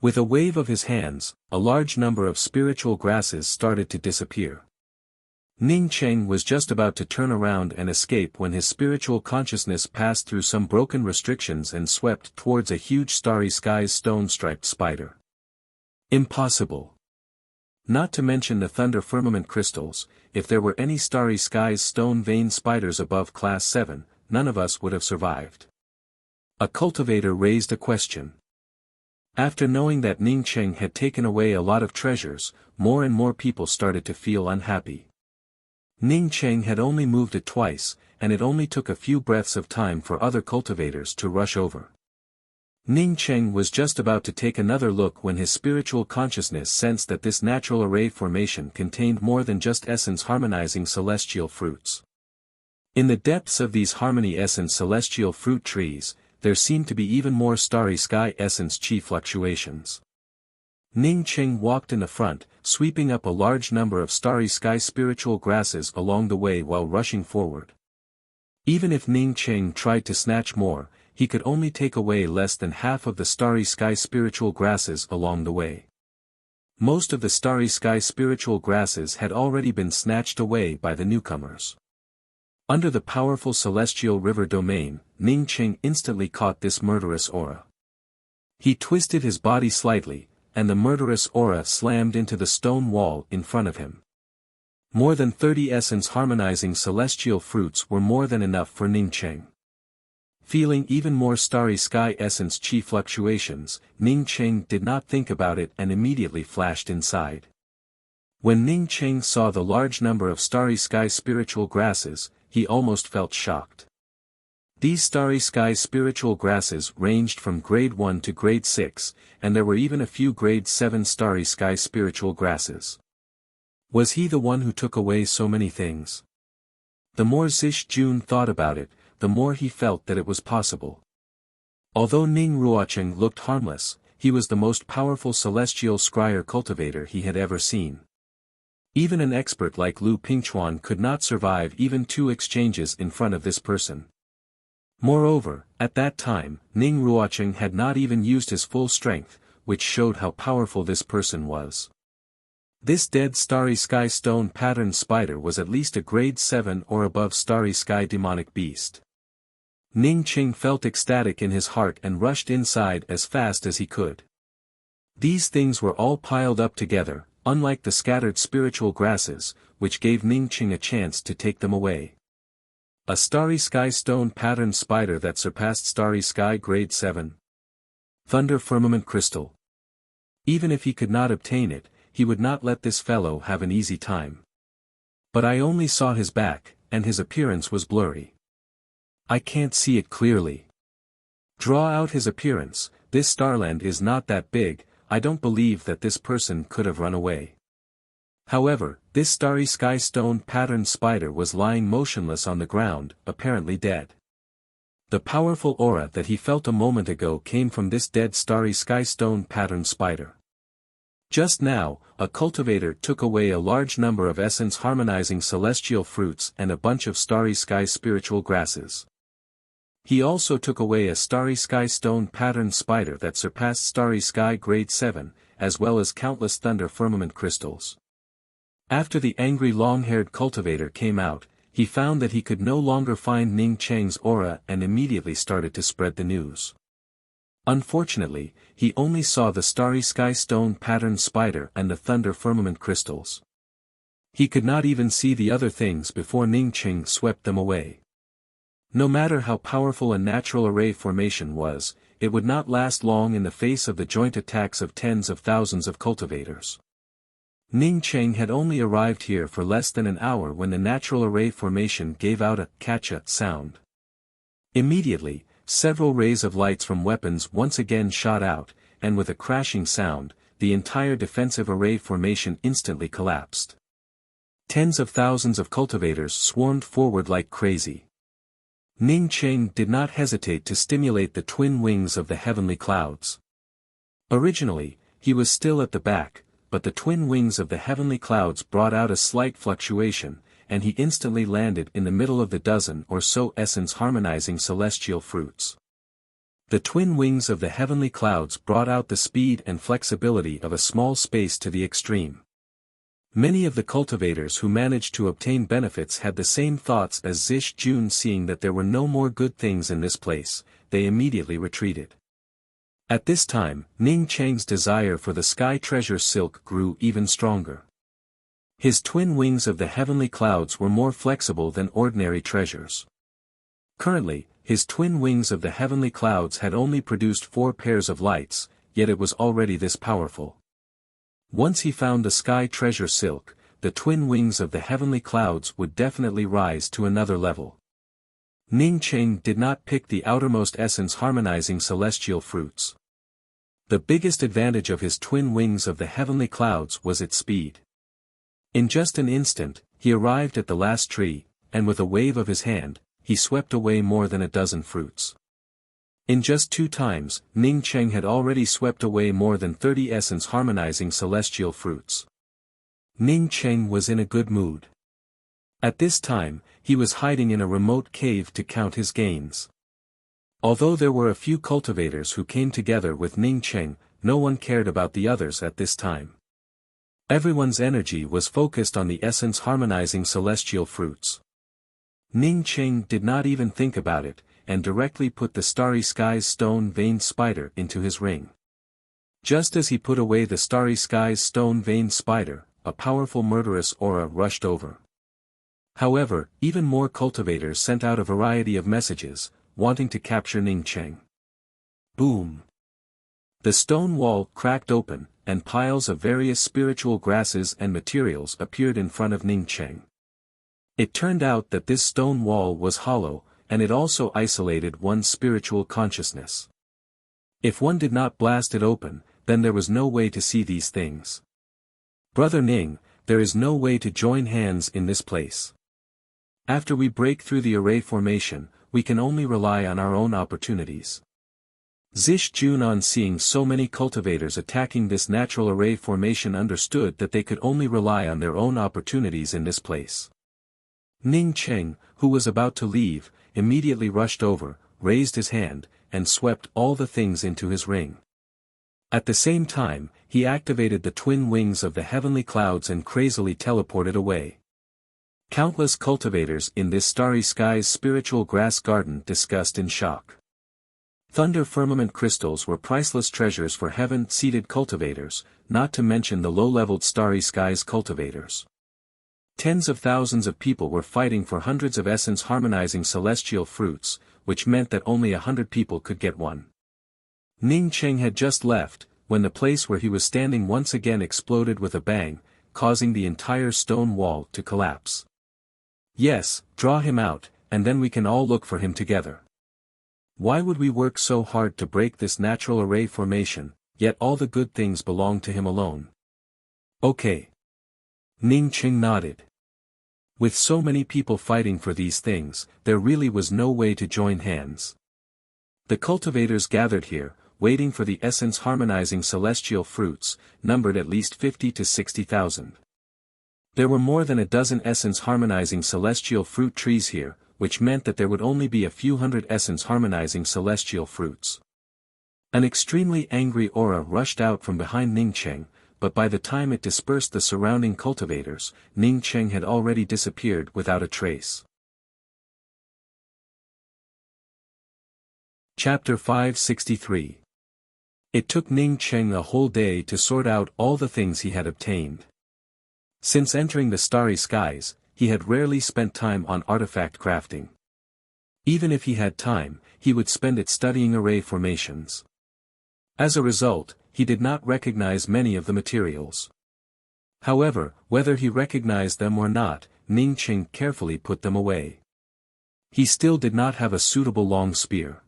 With a wave of his hands, a large number of spiritual grasses started to disappear. Ning Cheng was just about to turn around and escape when his spiritual consciousness passed through some broken restrictions and swept towards a huge Starry Skies stone-striped spider. Impossible. Not to mention the thunder firmament crystals, if there were any Starry Skies stone-veined spiders above class 7, none of us would have survived. A cultivator raised a question. After knowing that Ning Cheng had taken away a lot of treasures, more and more people started to feel unhappy. Ning Cheng had only moved it twice, and it only took a few breaths of time for other cultivators to rush over. Ning Cheng was just about to take another look when his spiritual consciousness sensed that this natural array formation contained more than just essence-harmonizing celestial fruits. In the depths of these harmony essence celestial fruit trees, there seemed to be even more Starry Sky essence chi fluctuations. Ning Cheng walked in the front, sweeping up a large number of Starry Sky spiritual grasses along the way while rushing forward. Even if Ning Cheng tried to snatch more, he could only take away less than half of the Starry Sky spiritual grasses along the way. Most of the Starry Sky spiritual grasses had already been snatched away by the newcomers. Under the powerful celestial river domain, Ning Cheng instantly caught this murderous aura. He twisted his body slightly, and the murderous aura slammed into the stone wall in front of him. More than 30 essence-harmonizing celestial fruits were more than enough for Ning Cheng. Feeling even more Starry Sky essence chi fluctuations, Ning Cheng did not think about it and immediately flashed inside. When Ning Cheng saw the large number of Starry Sky spiritual grasses, he almost felt shocked. These Starry Sky spiritual grasses ranged from grade 1 to grade 6, and there were even a few grade 7 Starry Sky spiritual grasses. Was he the one who took away so many things? The more Zish Jun thought about it, the more he felt that it was possible. Although Ning Ruocheng looked harmless, he was the most powerful celestial scryer cultivator he had ever seen. Even an expert like Lu Pingchuan could not survive even 2 exchanges in front of this person. Moreover, at that time, Ning Ruocheng had not even used his full strength, which showed how powerful this person was. This dead Starry Sky stone patterned spider was at least a grade 7 or above Starry Sky demonic beast. Ning Cheng felt ecstatic in his heart and rushed inside as fast as he could. These things were all piled up together, unlike the scattered spiritual grasses, which gave Ning Cheng a chance to take them away. A Starry Sky stone patterned spider that surpassed Starry Sky grade 7. Thunder firmament crystal. Even if he could not obtain it, he would not let this fellow have an easy time. But I only saw his back, and his appearance was blurry. I can't see it clearly. Draw out his appearance. This starland is not that big. I don't believe that this person could have run away. However, this Starry Sky stone patterned spider was lying motionless on the ground, apparently dead. The powerful aura that he felt a moment ago came from this dead Starry Sky stone patterned spider. Just now, a cultivator took away a large number of essence-harmonizing celestial fruits and a bunch of Starry Sky spiritual grasses. He also took away a starry sky stone patterned spider that surpassed starry sky grade 7, as well as countless thunder firmament crystals. After the angry long-haired cultivator came out, he found that he could no longer find Ning Cheng's aura and immediately started to spread the news. Unfortunately, he only saw the starry sky stone patterned spider and the thunder firmament crystals. He could not even see the other things before Ning Cheng swept them away. No matter how powerful a natural array formation was, it would not last long in the face of the joint attacks of tens of thousands of cultivators. Ning Cheng had only arrived here for less than an hour when the natural array formation gave out a "catcha" sound. Immediately, several rays of lights from weapons once again shot out, and with a crashing sound, the entire defensive array formation instantly collapsed. Tens of thousands of cultivators swarmed forward like crazy. Ning Cheng did not hesitate to stimulate the twin wings of the heavenly clouds. Originally, he was still at the back, but the twin wings of the heavenly clouds brought out a slight fluctuation, and he instantly landed in the middle of the dozen or so essence-harmonizing celestial fruits. The twin wings of the heavenly clouds brought out the speed and flexibility of a small space to the extreme. Many of the cultivators who managed to obtain benefits had the same thoughts as Zish Jun. Seeing that there were no more good things in this place, they immediately retreated. At this time, Ning Cheng's desire for the sky treasure silk grew even stronger. His twin wings of the heavenly clouds were more flexible than ordinary treasures. Currently, his twin wings of the heavenly clouds had only produced 4 pairs of lights, yet it was already this powerful. Once he found the sky treasure silk, the twin wings of the heavenly clouds would definitely rise to another level. Ning Cheng did not pick the outermost essence-harmonizing celestial fruits. The biggest advantage of his twin wings of the heavenly clouds was its speed. In just an instant, he arrived at the last tree, and with a wave of his hand, he swept away more than a dozen fruits. In just 2 times, Ning Cheng had already swept away more than 30 essence-harmonizing celestial fruits. Ning Cheng was in a good mood. At this time, he was hiding in a remote cave to count his gains. Although there were a few cultivators who came together with Ning Cheng, no one cared about the others at this time. Everyone's energy was focused on the essence-harmonizing celestial fruits. Ning Cheng did not even think about it, and directly put the starry skies stone-veined spider into his ring. Just as he put away the starry skies stone-veined spider, a powerful murderous aura rushed over. However, even more cultivators sent out a variety of messages, wanting to capture Ning Cheng. Boom! The stone wall cracked open, and piles of various spiritual grasses and materials appeared in front of Ning Cheng. It turned out that this stone wall was hollow, and it also isolated one's spiritual consciousness. If one did not blast it open, then there was no way to see these things. Brother Ning, there is no way to join hands in this place. After we break through the array formation, we can only rely on our own opportunities. Zish Jun, on seeing so many cultivators attacking this natural array formation, understood that they could only rely on their own opportunities in this place. Ning Cheng, who was about to leave, immediately rushed over, raised his hand, and swept all the things into his ring. At the same time, he activated the twin wings of the heavenly clouds and crazily teleported away. Countless cultivators in this starry skies spiritual grass garden discussed in shock. Thunder firmament crystals were priceless treasures for heaven-seated cultivators, not to mention the low-leveled starry skies cultivators. Tens of thousands of people were fighting for hundreds of essence-harmonizing celestial fruits, which meant that only 100 people could get one. Ning Cheng had just left, when the place where he was standing once again exploded with a bang, causing the entire stone wall to collapse. Yes, draw him out, and then we can all look for him together. Why would we work so hard to break this natural array formation, yet all the good things belong to him alone? Okay. Ning Cheng nodded. With so many people fighting for these things, there really was no way to join hands. The cultivators gathered here, waiting for the essence-harmonizing celestial fruits, numbered at least 50 to 60,000. There were more than a dozen essence-harmonizing celestial fruit trees here, which meant that there would only be a few hundred essence-harmonizing celestial fruits. An extremely angry aura rushed out from behind Ning Cheng, but by the time it dispersed the surrounding cultivators, Ning Cheng had already disappeared without a trace. Chapter 563. It took Ning Cheng a whole day to sort out all the things he had obtained. Since entering the starry skies, he had rarely spent time on artifact crafting. Even if he had time, he would spend it studying array formations. As a result, he did not recognize many of the materials. However, whether he recognized them or not, Ning Cheng carefully put them away. He still did not have a suitable long spear.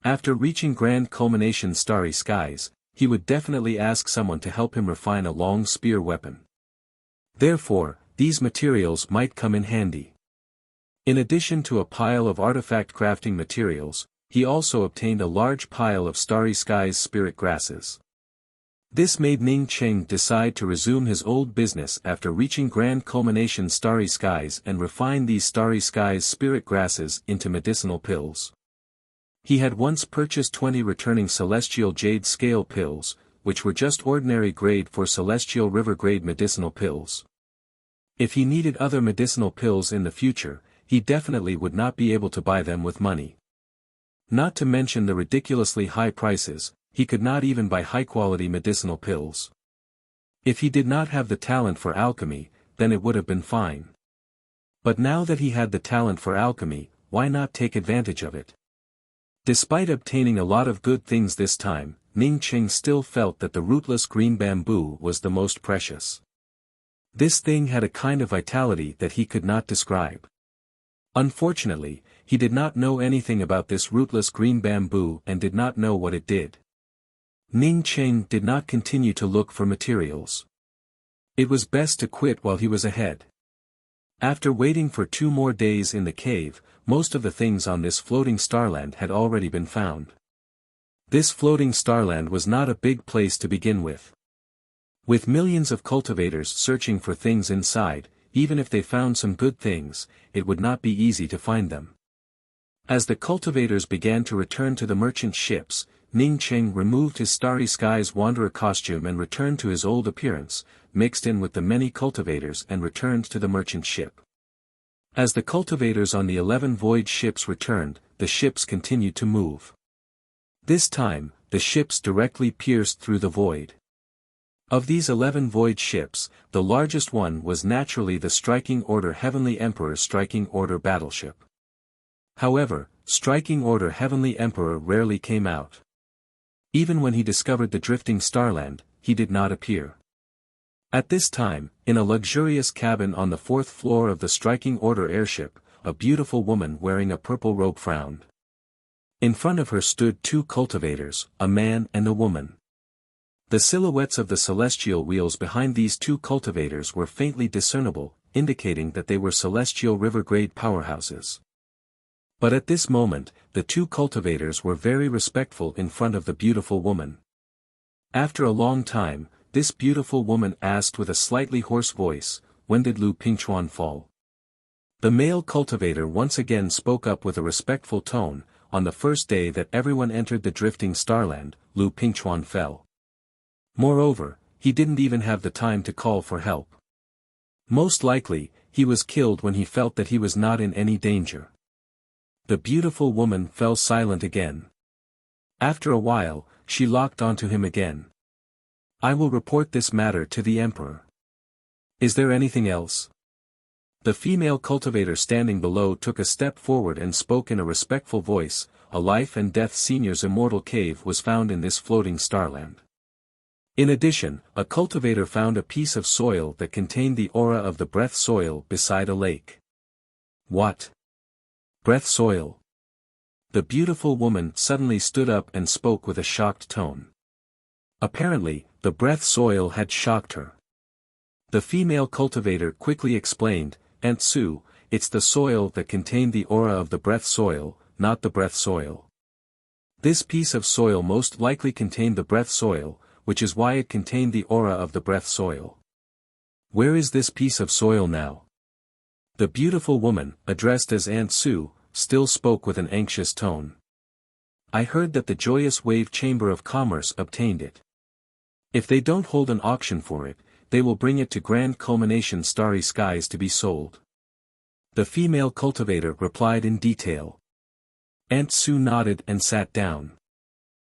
After reaching grand culmination starry skies, he would definitely ask someone to help him refine a long spear weapon. Therefore, these materials might come in handy. In addition to a pile of artifact crafting materials, he also obtained a large pile of starry skies spirit grasses. This made Ning Cheng decide to resume his old business after reaching grand culmination starry skies and refine these starry skies spirit grasses into medicinal pills. He had once purchased 20 returning celestial jade scale pills, which were just ordinary grade for celestial river grade medicinal pills. If he needed other medicinal pills in the future, he definitely would not be able to buy them with money. Not to mention the ridiculously high prices, he could not even buy high-quality medicinal pills. If he did not have the talent for alchemy, then it would have been fine. But now that he had the talent for alchemy, why not take advantage of it? Despite obtaining a lot of good things this time, Ning Cheng still felt that the rootless green bamboo was the most precious. This thing had a kind of vitality that he could not describe. Unfortunately, he did not know anything about this rootless green bamboo and did not know what it did. Ning Cheng did not continue to look for materials. It was best to quit while he was ahead. After waiting for 2 more days in the cave, most of the things on this floating starland had already been found. This floating starland was not a big place to begin with. With millions of cultivators searching for things inside, even if they found some good things, it would not be easy to find them. As the cultivators began to return to the merchant ships, Ning Cheng removed his starry skies wanderer costume and returned to his old appearance, mixed in with the many cultivators and returned to the merchant ship. As the cultivators on the 11 void ships returned, the ships continued to move. This time, the ships directly pierced through the void. Of these 11 void ships, the largest one was naturally the Striking Order Heavenly Emperor Striking Order battleship. However, Striking Order Heavenly Emperor rarely came out. Even when he discovered the drifting starland, he did not appear. At this time, in a luxurious cabin on the 4th floor of the Striking Order airship, a beautiful woman wearing a purple robe frowned. In front of her stood 2 cultivators, a man and a woman. The silhouettes of the celestial wheels behind these 2 cultivators were faintly discernible, indicating that they were celestial river-grade powerhouses. But at this moment, the 2 cultivators were very respectful in front of the beautiful woman. After a long time, this beautiful woman asked with a slightly hoarse voice, "When did Lu Pingchuan fall?" The male cultivator once again spoke up with a respectful tone, "On the first day that everyone entered the drifting starland, Lu Pingchuan fell. Moreover, he didn't even have the time to call for help. Most likely, he was killed when he felt that he was not in any danger." The beautiful woman fell silent again. After a while, she locked onto him again. "I will report this matter to the emperor. Is there anything else?" The female cultivator standing below took a step forward and spoke in a respectful voice, "A life and death senior's immortal cave was found in this floating starland. In addition, a cultivator found a piece of soil that contained the aura of the breath soil beside a lake." "What? Breath soil?" The beautiful woman suddenly stood up and spoke with a shocked tone. Apparently, the breath soil had shocked her. The female cultivator quickly explained, "Aunt Sue, it's the soil that contained the aura of the breath soil, not the breath soil. This piece of soil most likely contained the breath soil, which is why it contained the aura of the breath soil. Where is this piece of soil now?" The beautiful woman, addressed as Aunt Sue, still spoke with an anxious tone. I heard that the Joyous Wave Chamber of Commerce obtained it. If they don't hold an auction for it, they will bring it to Grand Culmination Starry Skies to be sold. The female cultivator replied in detail. Aunt Sue nodded and sat down.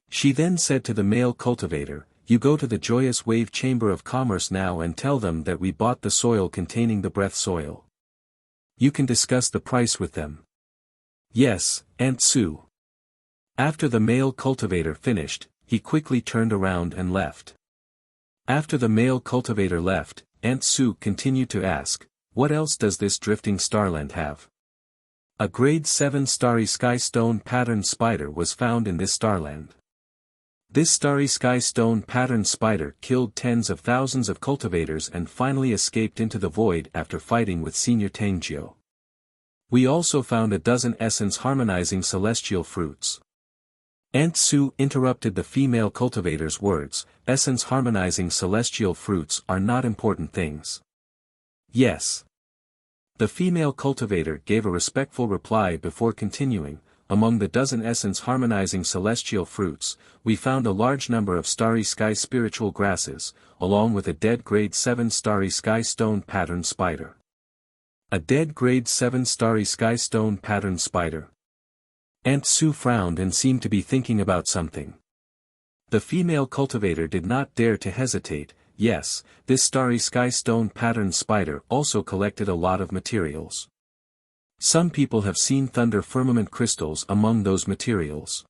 She then said to the male cultivator, "You go to the Joyous Wave Chamber of Commerce now and tell them that we bought the soil containing the breath soil. You can discuss the price with them." "Yes, Aunt Sue." After the male cultivator finished, he quickly turned around and left. After the male cultivator left, Aunt Sue continued to ask, "What else does this drifting starland have?" A grade 7 starry sky stone pattern spider was found in this starland. This starry sky stone pattern spider killed tens of thousands of cultivators and finally escaped into the void after fighting with Senior Tangjio. We also found a dozen essence-harmonizing celestial fruits. Aunt Sue interrupted the female cultivator's words, "Essence-harmonizing celestial fruits are not important things." "Yes." The female cultivator gave a respectful reply before continuing, "Among the dozen essence-harmonizing celestial fruits, we found a large number of starry sky spiritual grasses, along with a dead grade 7 starry sky stone pattern spider." A dead grade 7 starry sky stone pattern spider. Aunt Sue frowned and seemed to be thinking about something. The female cultivator did not dare to hesitate. "Yes, this starry sky stone pattern spider also collected a lot of materials. Some people have seen thunder firmament crystals among those materials."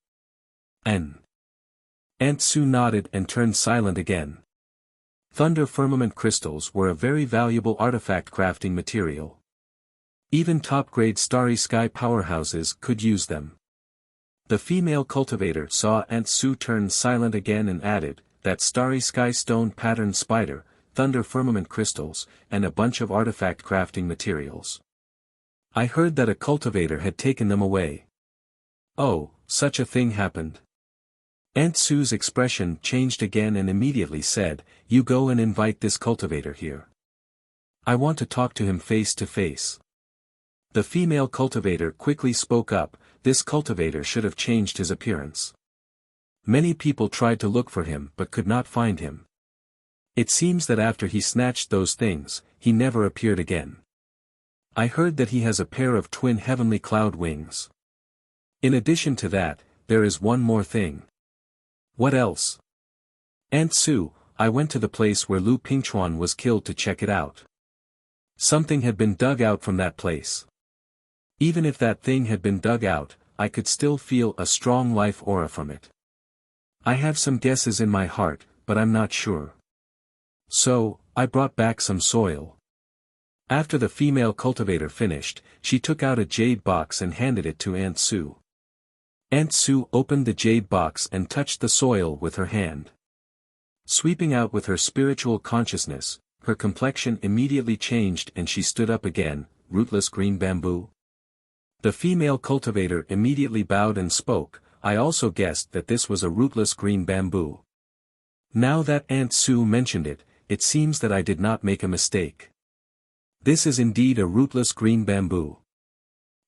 Aunt Sue nodded and turned silent again. Thunder firmament crystals were a very valuable artifact crafting material. Even top-grade starry sky powerhouses could use them. The female cultivator saw Aunt Sue turn silent again and added, "That starry sky stone pattern spider, thunder firmament crystals, and a bunch of artifact crafting materials. I heard that a cultivator had taken them away." "Oh, such a thing happened." Aunt Sue's expression changed again and immediately said, "You go and invite this cultivator here. I want to talk to him face to face." The female cultivator quickly spoke up, "This cultivator should have changed his appearance. Many people tried to look for him but could not find him. It seems that after he snatched those things, he never appeared again. I heard that he has a pair of twin heavenly cloud wings. In addition to that, there is one more thing." "What else?" "Aunt Sue, I went to the place where Lu Pingchuan was killed to check it out. Something had been dug out from that place. Even if that thing had been dug out, I could still feel a strong life aura from it. I have some guesses in my heart, but I'm not sure. So, I brought back some soil." After the female cultivator finished, she took out a jade box and handed it to Aunt Sue. Aunt Sue opened the jade box and touched the soil with her hand. Sweeping out with her spiritual consciousness, her complexion immediately changed and she stood up again. "Rootless green bamboo?" The female cultivator immediately bowed and spoke, "I also guessed that this was a rootless green bamboo. Now that Aunt Sue mentioned it, it seems that I did not make a mistake. This is indeed a rootless green bamboo."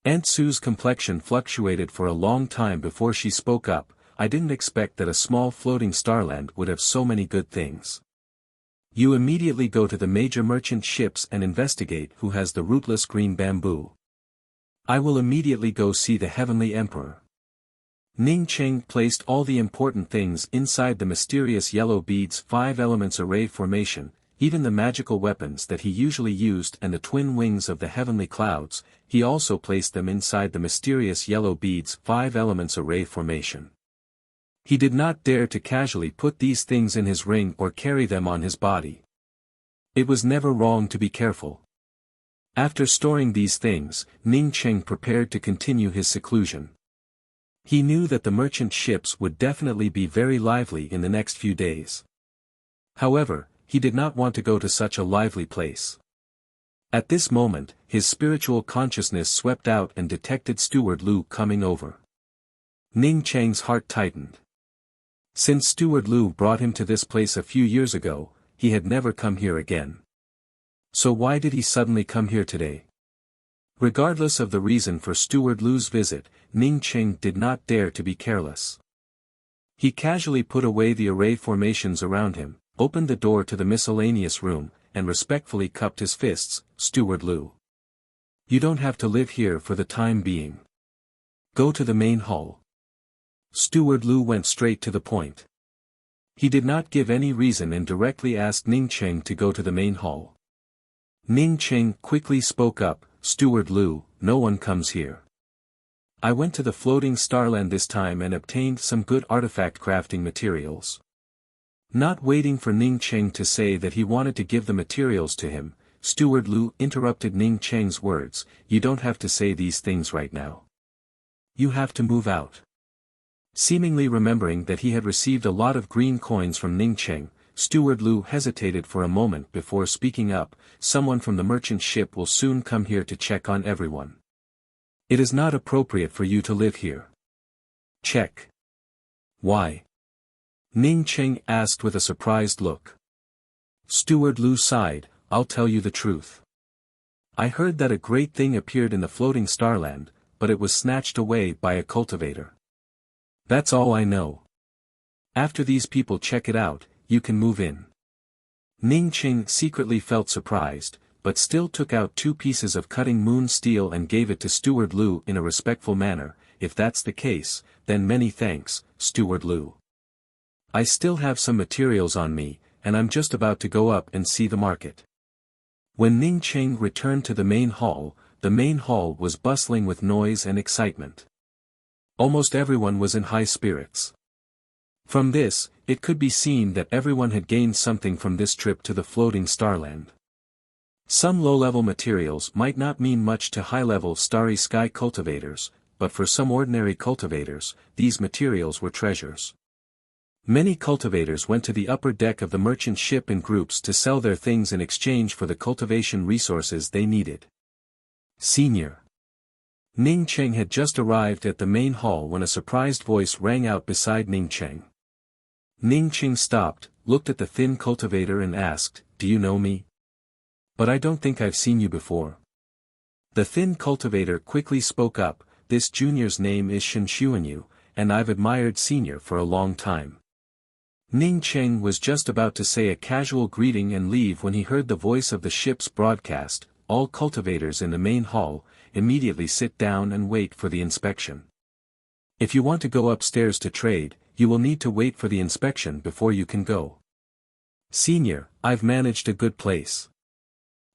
Aunt Sue's complexion fluctuated for a long time before she spoke up, "I didn't expect that a small floating starland would have so many good things. You immediately go to the major merchant ships and investigate who has the rootless green bamboo. I will immediately go see the Heavenly Emperor." Ning Cheng placed all the important things inside the mysterious yellow beads 5 elements array formation, even the magical weapons that he usually used and the twin wings of the heavenly clouds. He also placed them inside the mysterious yellow beads 5 elements array formation. He did not dare to casually put these things in his ring or carry them on his body. It was never wrong to be careful. After storing these things, Ning Cheng prepared to continue his seclusion. He knew that the merchant ships would definitely be very lively in the next few days. However, he did not want to go to such a lively place. At this moment, his spiritual consciousness swept out and detected Steward Lu coming over. Ning Cheng's heart tightened. Since Steward Lu brought him to this place a few years ago, he had never come here again. So why did he suddenly come here today? Regardless of the reason for Steward Lu's visit, Ning Qing did not dare to be careless. He casually put away the array formations around him, opened the door to the miscellaneous room, and respectfully cupped his fists. "Steward Lu. You don't have to live here for the time being. Go to the main hall." Steward Lu went straight to the point. He did not give any reason and directly asked Ning Qing to go to the main hall. Ning Qing quickly spoke up, "Steward Lu, no one comes here. I went to the floating starland this time and obtained some good artifact crafting materials." Not waiting for Ning Qing to say that he wanted to give the materials to him, Steward Lu interrupted Ning Qing's words, "You don't have to say these things right now. You have to move out." Seemingly remembering that he had received a lot of green coins from Ning Qing, Steward Lu hesitated for a moment before speaking up, "Someone from the merchant ship will soon come here to check on everyone. It is not appropriate for you to live here." "Check? Why?" Ning Qing asked with a surprised look. Steward Lu sighed, "I'll tell you the truth. I heard that a great thing appeared in the floating starland, but it was snatched away by a cultivator. That's all I know. After these people check it out, you can move in." Ning Qing secretly felt surprised, but still took out 2 pieces of cutting moon steel and gave it to Steward Lu in a respectful manner. "If that's the case, then many thanks, Steward Lu. I still have some materials on me, and I'm just about to go up and see the market." When Ning Qing returned to the main hall was bustling with noise and excitement. Almost everyone was in high spirits. From this, it could be seen that everyone had gained something from this trip to the floating starland. Some low-level materials might not mean much to high-level starry sky cultivators, but for some ordinary cultivators, these materials were treasures. Many cultivators went to the upper deck of the merchant ship in groups to sell their things in exchange for the cultivation resources they needed. "Senior." Ning Qing had just arrived at the main hall when a surprised voice rang out beside Ning Qing. Ning Qing stopped, looked at the thin cultivator and asked, "Do you know me? But I don't think I've seen you before." The thin cultivator quickly spoke up, "This junior's name is Shen Xuanyu, and I've admired Senior for a long time." Ning Qing was just about to say a casual greeting and leave when he heard the voice of the ship's broadcast, "All cultivators in the main hall, immediately sit down and wait for the inspection. If you want to go upstairs to trade, you will need to wait for the inspection before you can go. Senior, I've managed a good place.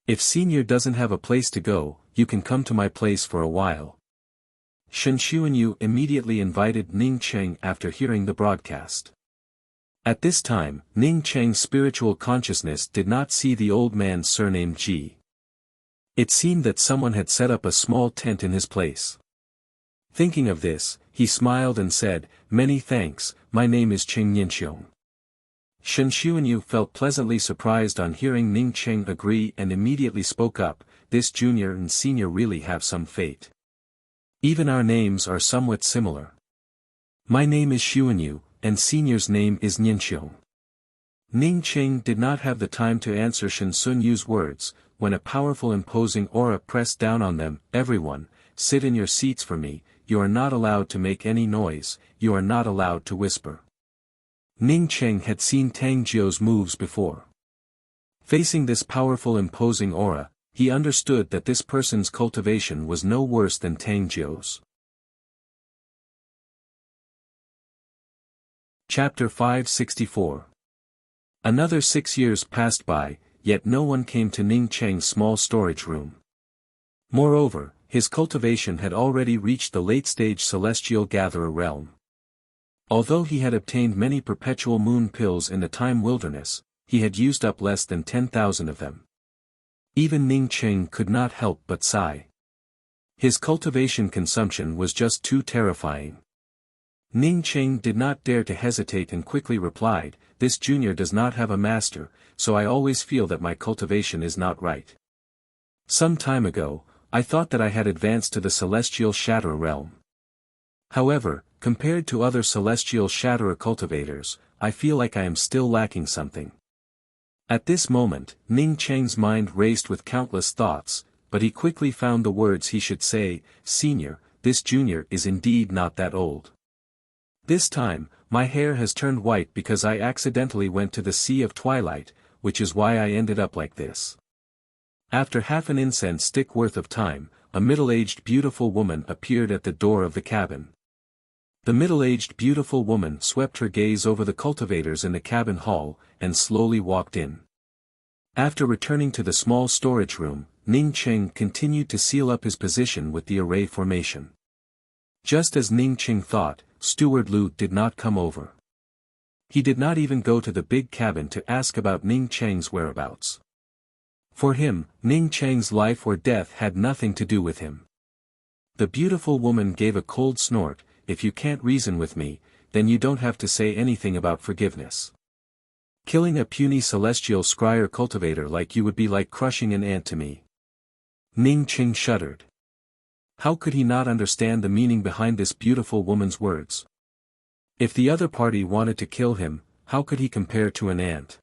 If Senior doesn't have a place to go, you can come to my place for a while." Shen Xuanyu immediately invited Ning Qing after hearing the broadcast. At this time, Ning Qing's spiritual consciousness did not see the old man's surname Ji. It seemed that someone had set up a small tent in his place. Thinking of this, he smiled and said, "Many thanks, my name is Qing Yanxiong." Shen Xuanyu felt pleasantly surprised on hearing Ning Qing agree and immediately spoke up, "This junior and senior really have some fate. Even our names are somewhat similar. My name is Xuanyu, and senior's name is Yanxiong." Ning Qing did not have the time to answer Shen Xuanyu's words, when a powerful imposing aura pressed down on them. "Everyone, sit in your seats for me, you are not allowed to make any noise, you are not allowed to whisper." Ning Qing had seen Tang Jiu's moves before. Facing this powerful imposing aura, he understood that this person's cultivation was no worse than Tang Jiu's. Chapter 564. Another 6 years passed by, yet no one came to Ning Qing's small storage room. Moreover, his cultivation had already reached the late-stage celestial gatherer realm. Although he had obtained many perpetual moon pills in the time wilderness, he had used up less than 10,000 of them. Even Ning Qing could not help but sigh. His cultivation consumption was just too terrifying. Ning Qing did not dare to hesitate and quickly replied, "This junior does not have a master, so I always feel that my cultivation is not right. Some time ago, I thought that I had advanced to the celestial shatterer realm. However, compared to other celestial shatterer cultivators, I feel like I am still lacking something." At this moment, Ning Qing's mind raced with countless thoughts. but he quickly found the words he should say. Senior, this junior is indeed not that old. This time, my hair has turned white because I accidentally went to the Sea of Twilight, which is why I ended up like this. After half an incense stick worth of time, a middle-aged beautiful woman appeared at the door of the cabin. The middle-aged beautiful woman swept her gaze over the cultivators in the cabin hall, and slowly walked in. After returning to the small storage room, Ning Cheng continued to seal up his position with the array formation. Just as Ning Cheng thought, Steward Lu did not come over. He did not even go to the big cabin to ask about Ning Cheng's whereabouts. For him, Ning Cheng's life or death had nothing to do with him. The beautiful woman gave a cold snort. If you can't reason with me, then you don't have to say anything about forgiveness. Killing a puny celestial scryer cultivator like you would be like crushing an ant to me. Ning Cheng shuddered. How could he not understand the meaning behind this beautiful woman's words? If the other party wanted to kill him, how could he compare to an ant?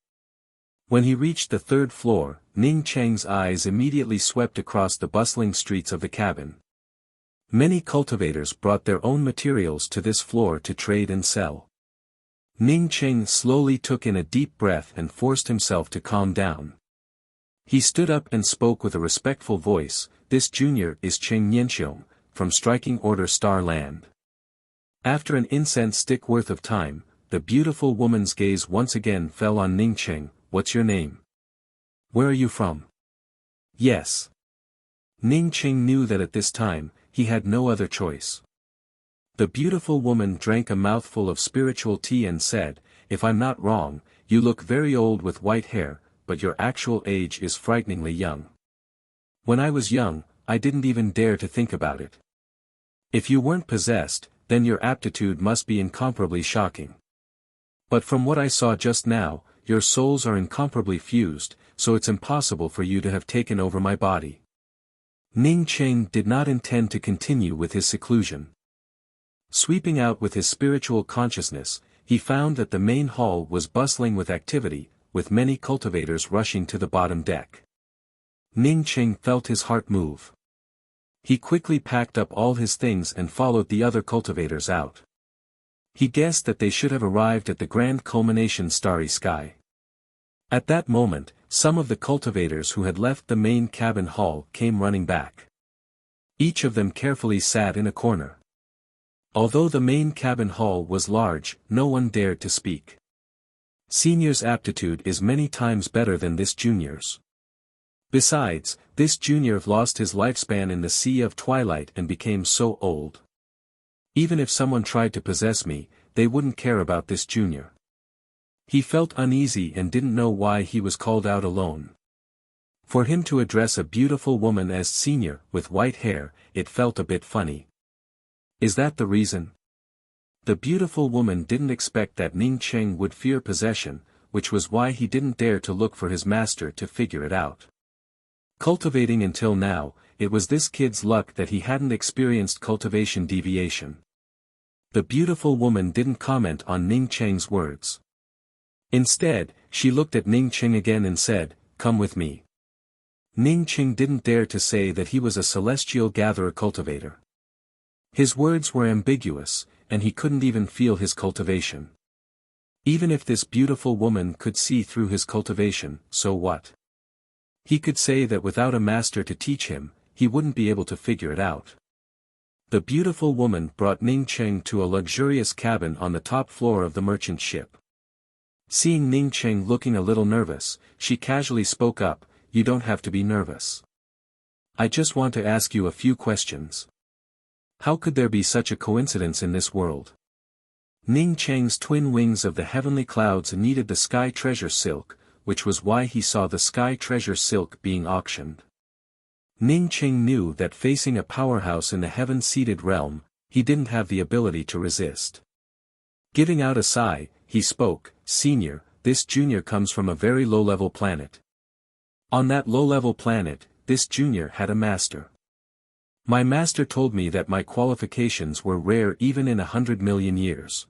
When he reached the third floor, Ning Cheng's eyes immediately swept across the bustling streets of the cabin. Many cultivators brought their own materials to this floor to trade and sell. Ning Cheng slowly took in a deep breath and forced himself to calm down. He stood up and spoke with a respectful voice. This junior is Cheng Nianxiong, from Striking Order Star Land. After an incense stick worth of time, the beautiful woman's gaze once again fell on Ning Cheng. What's your name? Where are you from? Yes. Ning Cheng knew that at this time, he had no other choice. The beautiful woman drank a mouthful of spiritual tea and said, if I'm not wrong, you look very old with white hair, but your actual age is frighteningly young. When I was young, I didn't even dare to think about it. If you weren't possessed, then your aptitude must be incomparably shocking. But from what I saw just now, your souls are incomparably fused, so it's impossible for you to have taken over my body. Ning Cheng did not intend to continue with his seclusion. Sweeping out with his spiritual consciousness, he found that the main hall was bustling with activity, with many cultivators rushing to the bottom deck. Ning Cheng felt his heart move. He quickly packed up all his things and followed the other cultivators out. He guessed that they should have arrived at the grand culmination starry sky. At that moment, some of the cultivators who had left the main cabin hall came running back. Each of them carefully sat in a corner. Although the main cabin hall was large, no one dared to speak. Senior's aptitude is many times better than this junior's. Besides, this junior lost his lifespan in the Sea of Twilight and became so old. Even if someone tried to possess me, they wouldn't care about this junior. He felt uneasy and didn't know why he was called out alone. For him to address a beautiful woman as senior, with white hair, it felt a bit funny. Is that the reason? The beautiful woman didn't expect that Ning Cheng would fear possession, which was why he didn't dare to look for his master to figure it out. Cultivating until now, it was this kid's luck that he hadn't experienced cultivation deviation. The beautiful woman didn't comment on Ning Cheng's words. Instead, she looked at Ning Cheng again and said, "Come with me." Ning Cheng didn't dare to say that he was a celestial gatherer cultivator. His words were ambiguous, and he couldn't even feel his cultivation. Even if this beautiful woman could see through his cultivation, so what? He could say that without a master to teach him, he wouldn't be able to figure it out. The beautiful woman brought Ning Cheng to a luxurious cabin on the top floor of the merchant ship. Seeing Ning Cheng looking a little nervous, she casually spoke up, "You don't have to be nervous. I just want to ask you a few questions. How could there be such a coincidence in this world?" Ning Cheng's twin wings of the heavenly clouds needed the sky treasure silk, which was why he saw the sky treasure silk being auctioned. Ning Cheng knew that facing a powerhouse in the heaven-seated realm, he didn't have the ability to resist. Giving out a sigh, he spoke, "Senior, this junior comes from a very low-level planet. On that low-level planet, this junior had a master. My master told me that my qualifications were rare even in 100 million years.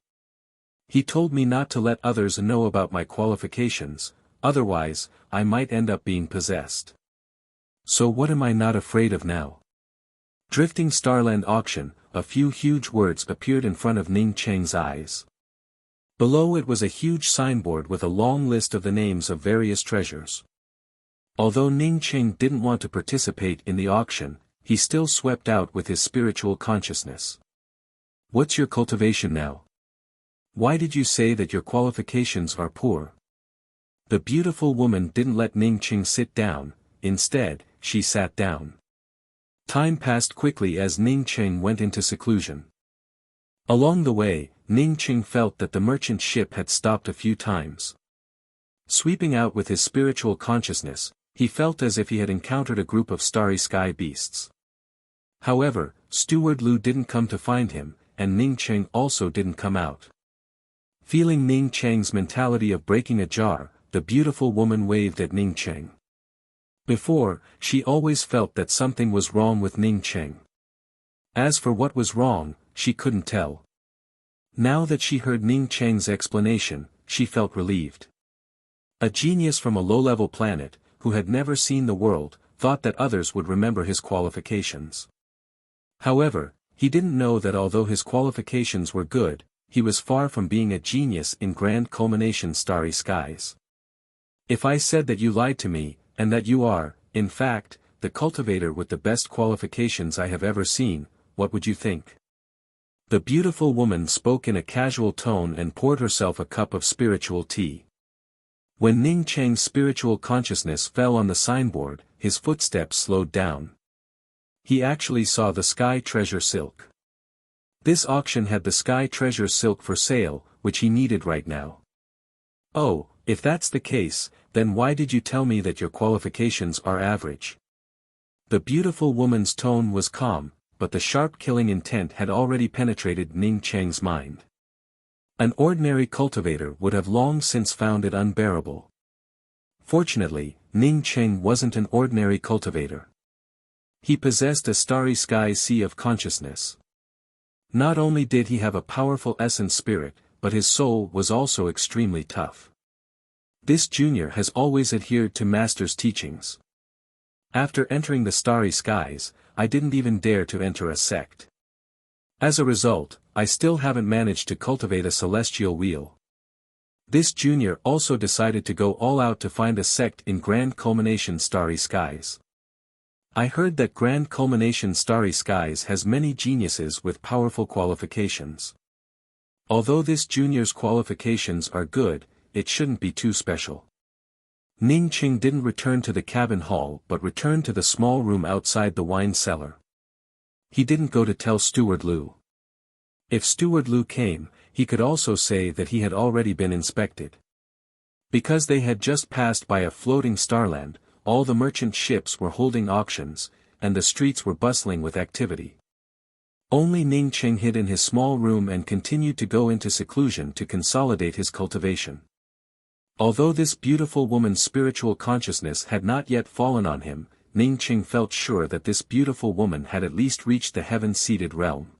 He told me not to let others know about my qualifications, otherwise, I might end up being possessed. So what am I not afraid of now? Drifting Starland Auction. A few huge words appeared in front of Ning Cheng's eyes. Below it was a huge signboard with a long list of the names of various treasures. Although Ning Cheng didn't want to participate in the auction, he still swept out with his spiritual consciousness. What's your cultivation now? Why did you say that your qualifications are poor? The beautiful woman didn't let Ning Cheng sit down, instead, she sat down. Time passed quickly as Ning Cheng went into seclusion. Along the way, Ning Cheng felt that the merchant ship had stopped a few times. Sweeping out with his spiritual consciousness, he felt as if he had encountered a group of starry sky beasts. However, Steward Lu didn't come to find him, and Ning Cheng also didn't come out. Feeling Ning Cheng's mentality of breaking a jar, the beautiful woman waved at Ning Cheng. Before, she always felt that something was wrong with Ning Cheng. As for what was wrong, she couldn't tell. Now that she heard Ning Cheng's explanation, she felt relieved. A genius from a low-level planet, who had never seen the world, thought that others would remember his qualifications. However, he didn't know that although his qualifications were good, he was far from being a genius in grand culmination starry skies. If I said that you lied to me, and that you are, in fact, the cultivator with the best qualifications I have ever seen, what would you think? The beautiful woman spoke in a casual tone and poured herself a cup of spiritual tea. When Ning Cheng's spiritual consciousness fell on the signboard, his footsteps slowed down. He actually saw the Sky Treasure Silk. This auction had the Sky Treasure Silk for sale, which he needed right now. Oh, if that's the case, then why did you tell me that your qualifications are average? The beautiful woman's tone was calm, but the sharp killing intent had already penetrated Ning Cheng's mind. An ordinary cultivator would have long since found it unbearable. Fortunately, Ning Cheng wasn't an ordinary cultivator. He possessed a starry sky sea of consciousness. Not only did he have a powerful essence spirit, but his soul was also extremely tough. This junior has always adhered to Master's teachings. After entering the starry skies, I didn't even dare to enter a sect. As a result, I still haven't managed to cultivate a celestial wheel. This junior also decided to go all out to find a sect in Grand Culmination Starry Skies. I heard that Grand Culmination Starry Skies has many geniuses with powerful qualifications. Although this junior's qualifications are good, it shouldn't be too special. Ning Cheng didn't return to the cabin hall but returned to the small room outside the wine cellar. He didn't go to tell Steward Lu. If Steward Lu came, he could also say that he had already been inspected. Because they had just passed by a floating starland, all the merchant ships were holding auctions, and the streets were bustling with activity. Only Ning Cheng hid in his small room and continued to go into seclusion to consolidate his cultivation. Although this beautiful woman's spiritual consciousness had not yet fallen on him, Ning Cheng felt sure that this beautiful woman had at least reached the heaven-seated realm.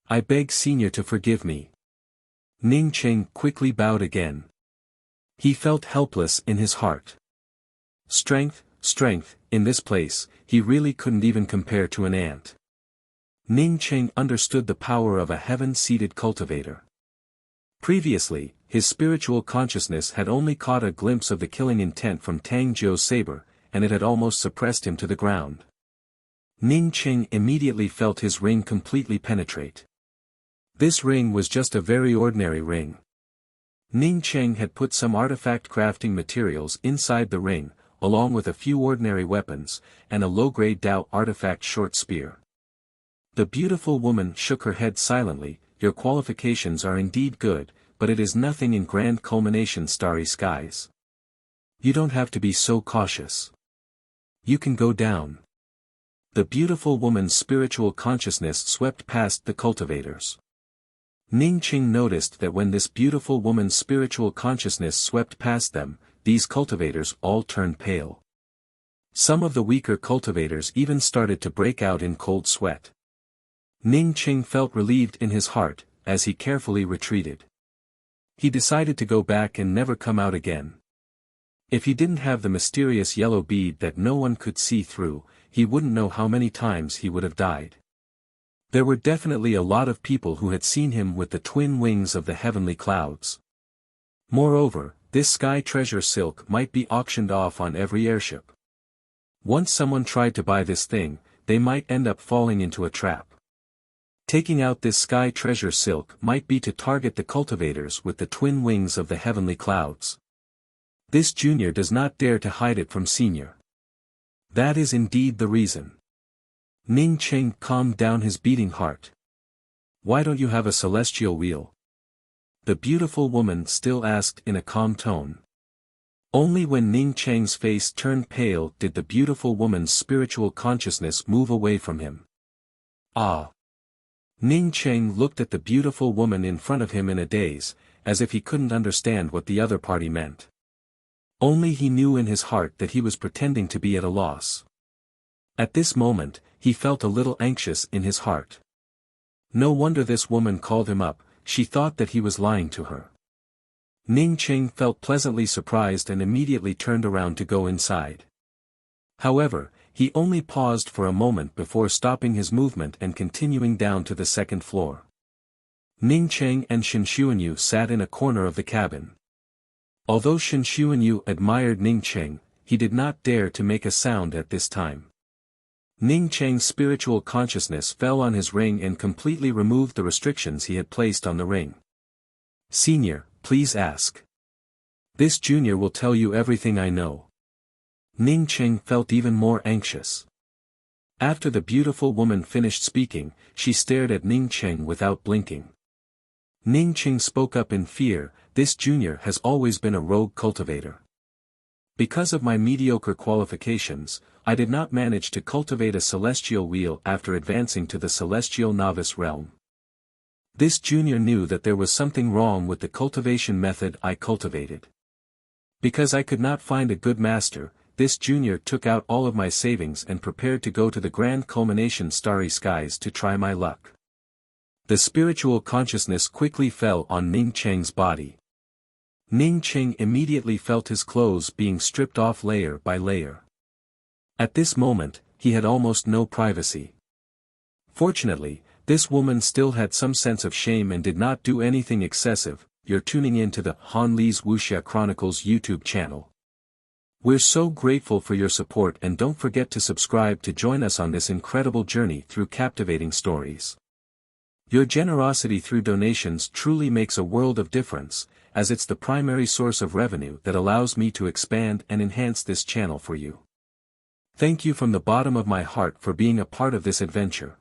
I beg Senior to forgive me. Ning Cheng quickly bowed again. He felt helpless in his heart. Strength, in this place, he really couldn't even compare to an ant. Ning Cheng understood the power of a heaven-seated cultivator. Previously, his spiritual consciousness had only caught a glimpse of the killing intent from Tang Jiu's saber, and it had almost suppressed him to the ground. Ning Cheng immediately felt his ring completely penetrate. This ring was just a very ordinary ring. Ning Cheng had put some artifact crafting materials inside the ring, along with a few ordinary weapons, and a low-grade Dao artifact short spear. The beautiful woman shook her head silently. Your qualifications are indeed good, but it is nothing in Grand Culmination Starry Skies. You don't have to be so cautious. You can go down. The beautiful woman's spiritual consciousness swept past the cultivators. Ning Cheng noticed that when this beautiful woman's spiritual consciousness swept past them, these cultivators all turned pale. Some of the weaker cultivators even started to break out in cold sweat. Ning Cheng felt relieved in his heart, as he carefully retreated. He decided to go back and never come out again. If he didn't have the mysterious yellow bead that no one could see through, he wouldn't know how many times he would have died. There were definitely a lot of people who had seen him with the twin wings of the heavenly clouds. Moreover, this sky treasure silk might be auctioned off on every airship. Once someone tried to buy this thing, they might end up falling into a trap. Taking out this sky treasure silk might be to target the cultivators with the twin wings of the heavenly clouds. This junior does not dare to hide it from senior. That is indeed the reason. Ning Cheng calmed down his beating heart. Why don't you have a celestial wheel? The beautiful woman still asked in a calm tone. Only when Ning Cheng's face turned pale did the beautiful woman's spiritual consciousness move away from him. Ah! Ning Cheng looked at the beautiful woman in front of him in a daze, as if he couldn't understand what the other party meant. Only he knew in his heart that he was pretending to be at a loss. At this moment, he felt a little anxious in his heart. No wonder this woman called him up, she thought that he was lying to her. Ning Cheng felt pleasantly surprised and immediately turned around to go inside. However, he only paused for a moment before stopping his movement and continuing down to the second floor. Ning Cheng and Shen Xuanyu sat in a corner of the cabin. Although Shen Xuanyu admired Ning Cheng, he did not dare to make a sound at this time. Ning Cheng's spiritual consciousness fell on his ring and completely removed the restrictions he had placed on the ring. Senior, please ask. This junior will tell you everything I know. Ning Cheng felt even more anxious. After the beautiful woman finished speaking, she stared at Ning Cheng without blinking. Ning Cheng spoke up in fear, this junior has always been a rogue cultivator. Because of my mediocre qualifications, I did not manage to cultivate a celestial wheel after advancing to the celestial novice realm. This junior knew that there was something wrong with the cultivation method I cultivated. Because I could not find a good master, this junior took out all of my savings and prepared to go to the grand culmination starry skies to try my luck. The spiritual consciousness quickly fell on Ning Cheng's body. Ning Cheng immediately felt his clothes being stripped off layer by layer. At this moment, he had almost no privacy. Fortunately, this woman still had some sense of shame and did not do anything excessive. You're tuning in to the Han Li's Wuxia Chronicles YouTube channel. We're so grateful for your support and don't forget to subscribe to join us on this incredible journey through captivating stories. Your generosity through donations truly makes a world of difference, as it's the primary source of revenue that allows me to expand and enhance this channel for you. Thank you from the bottom of my heart for being a part of this adventure.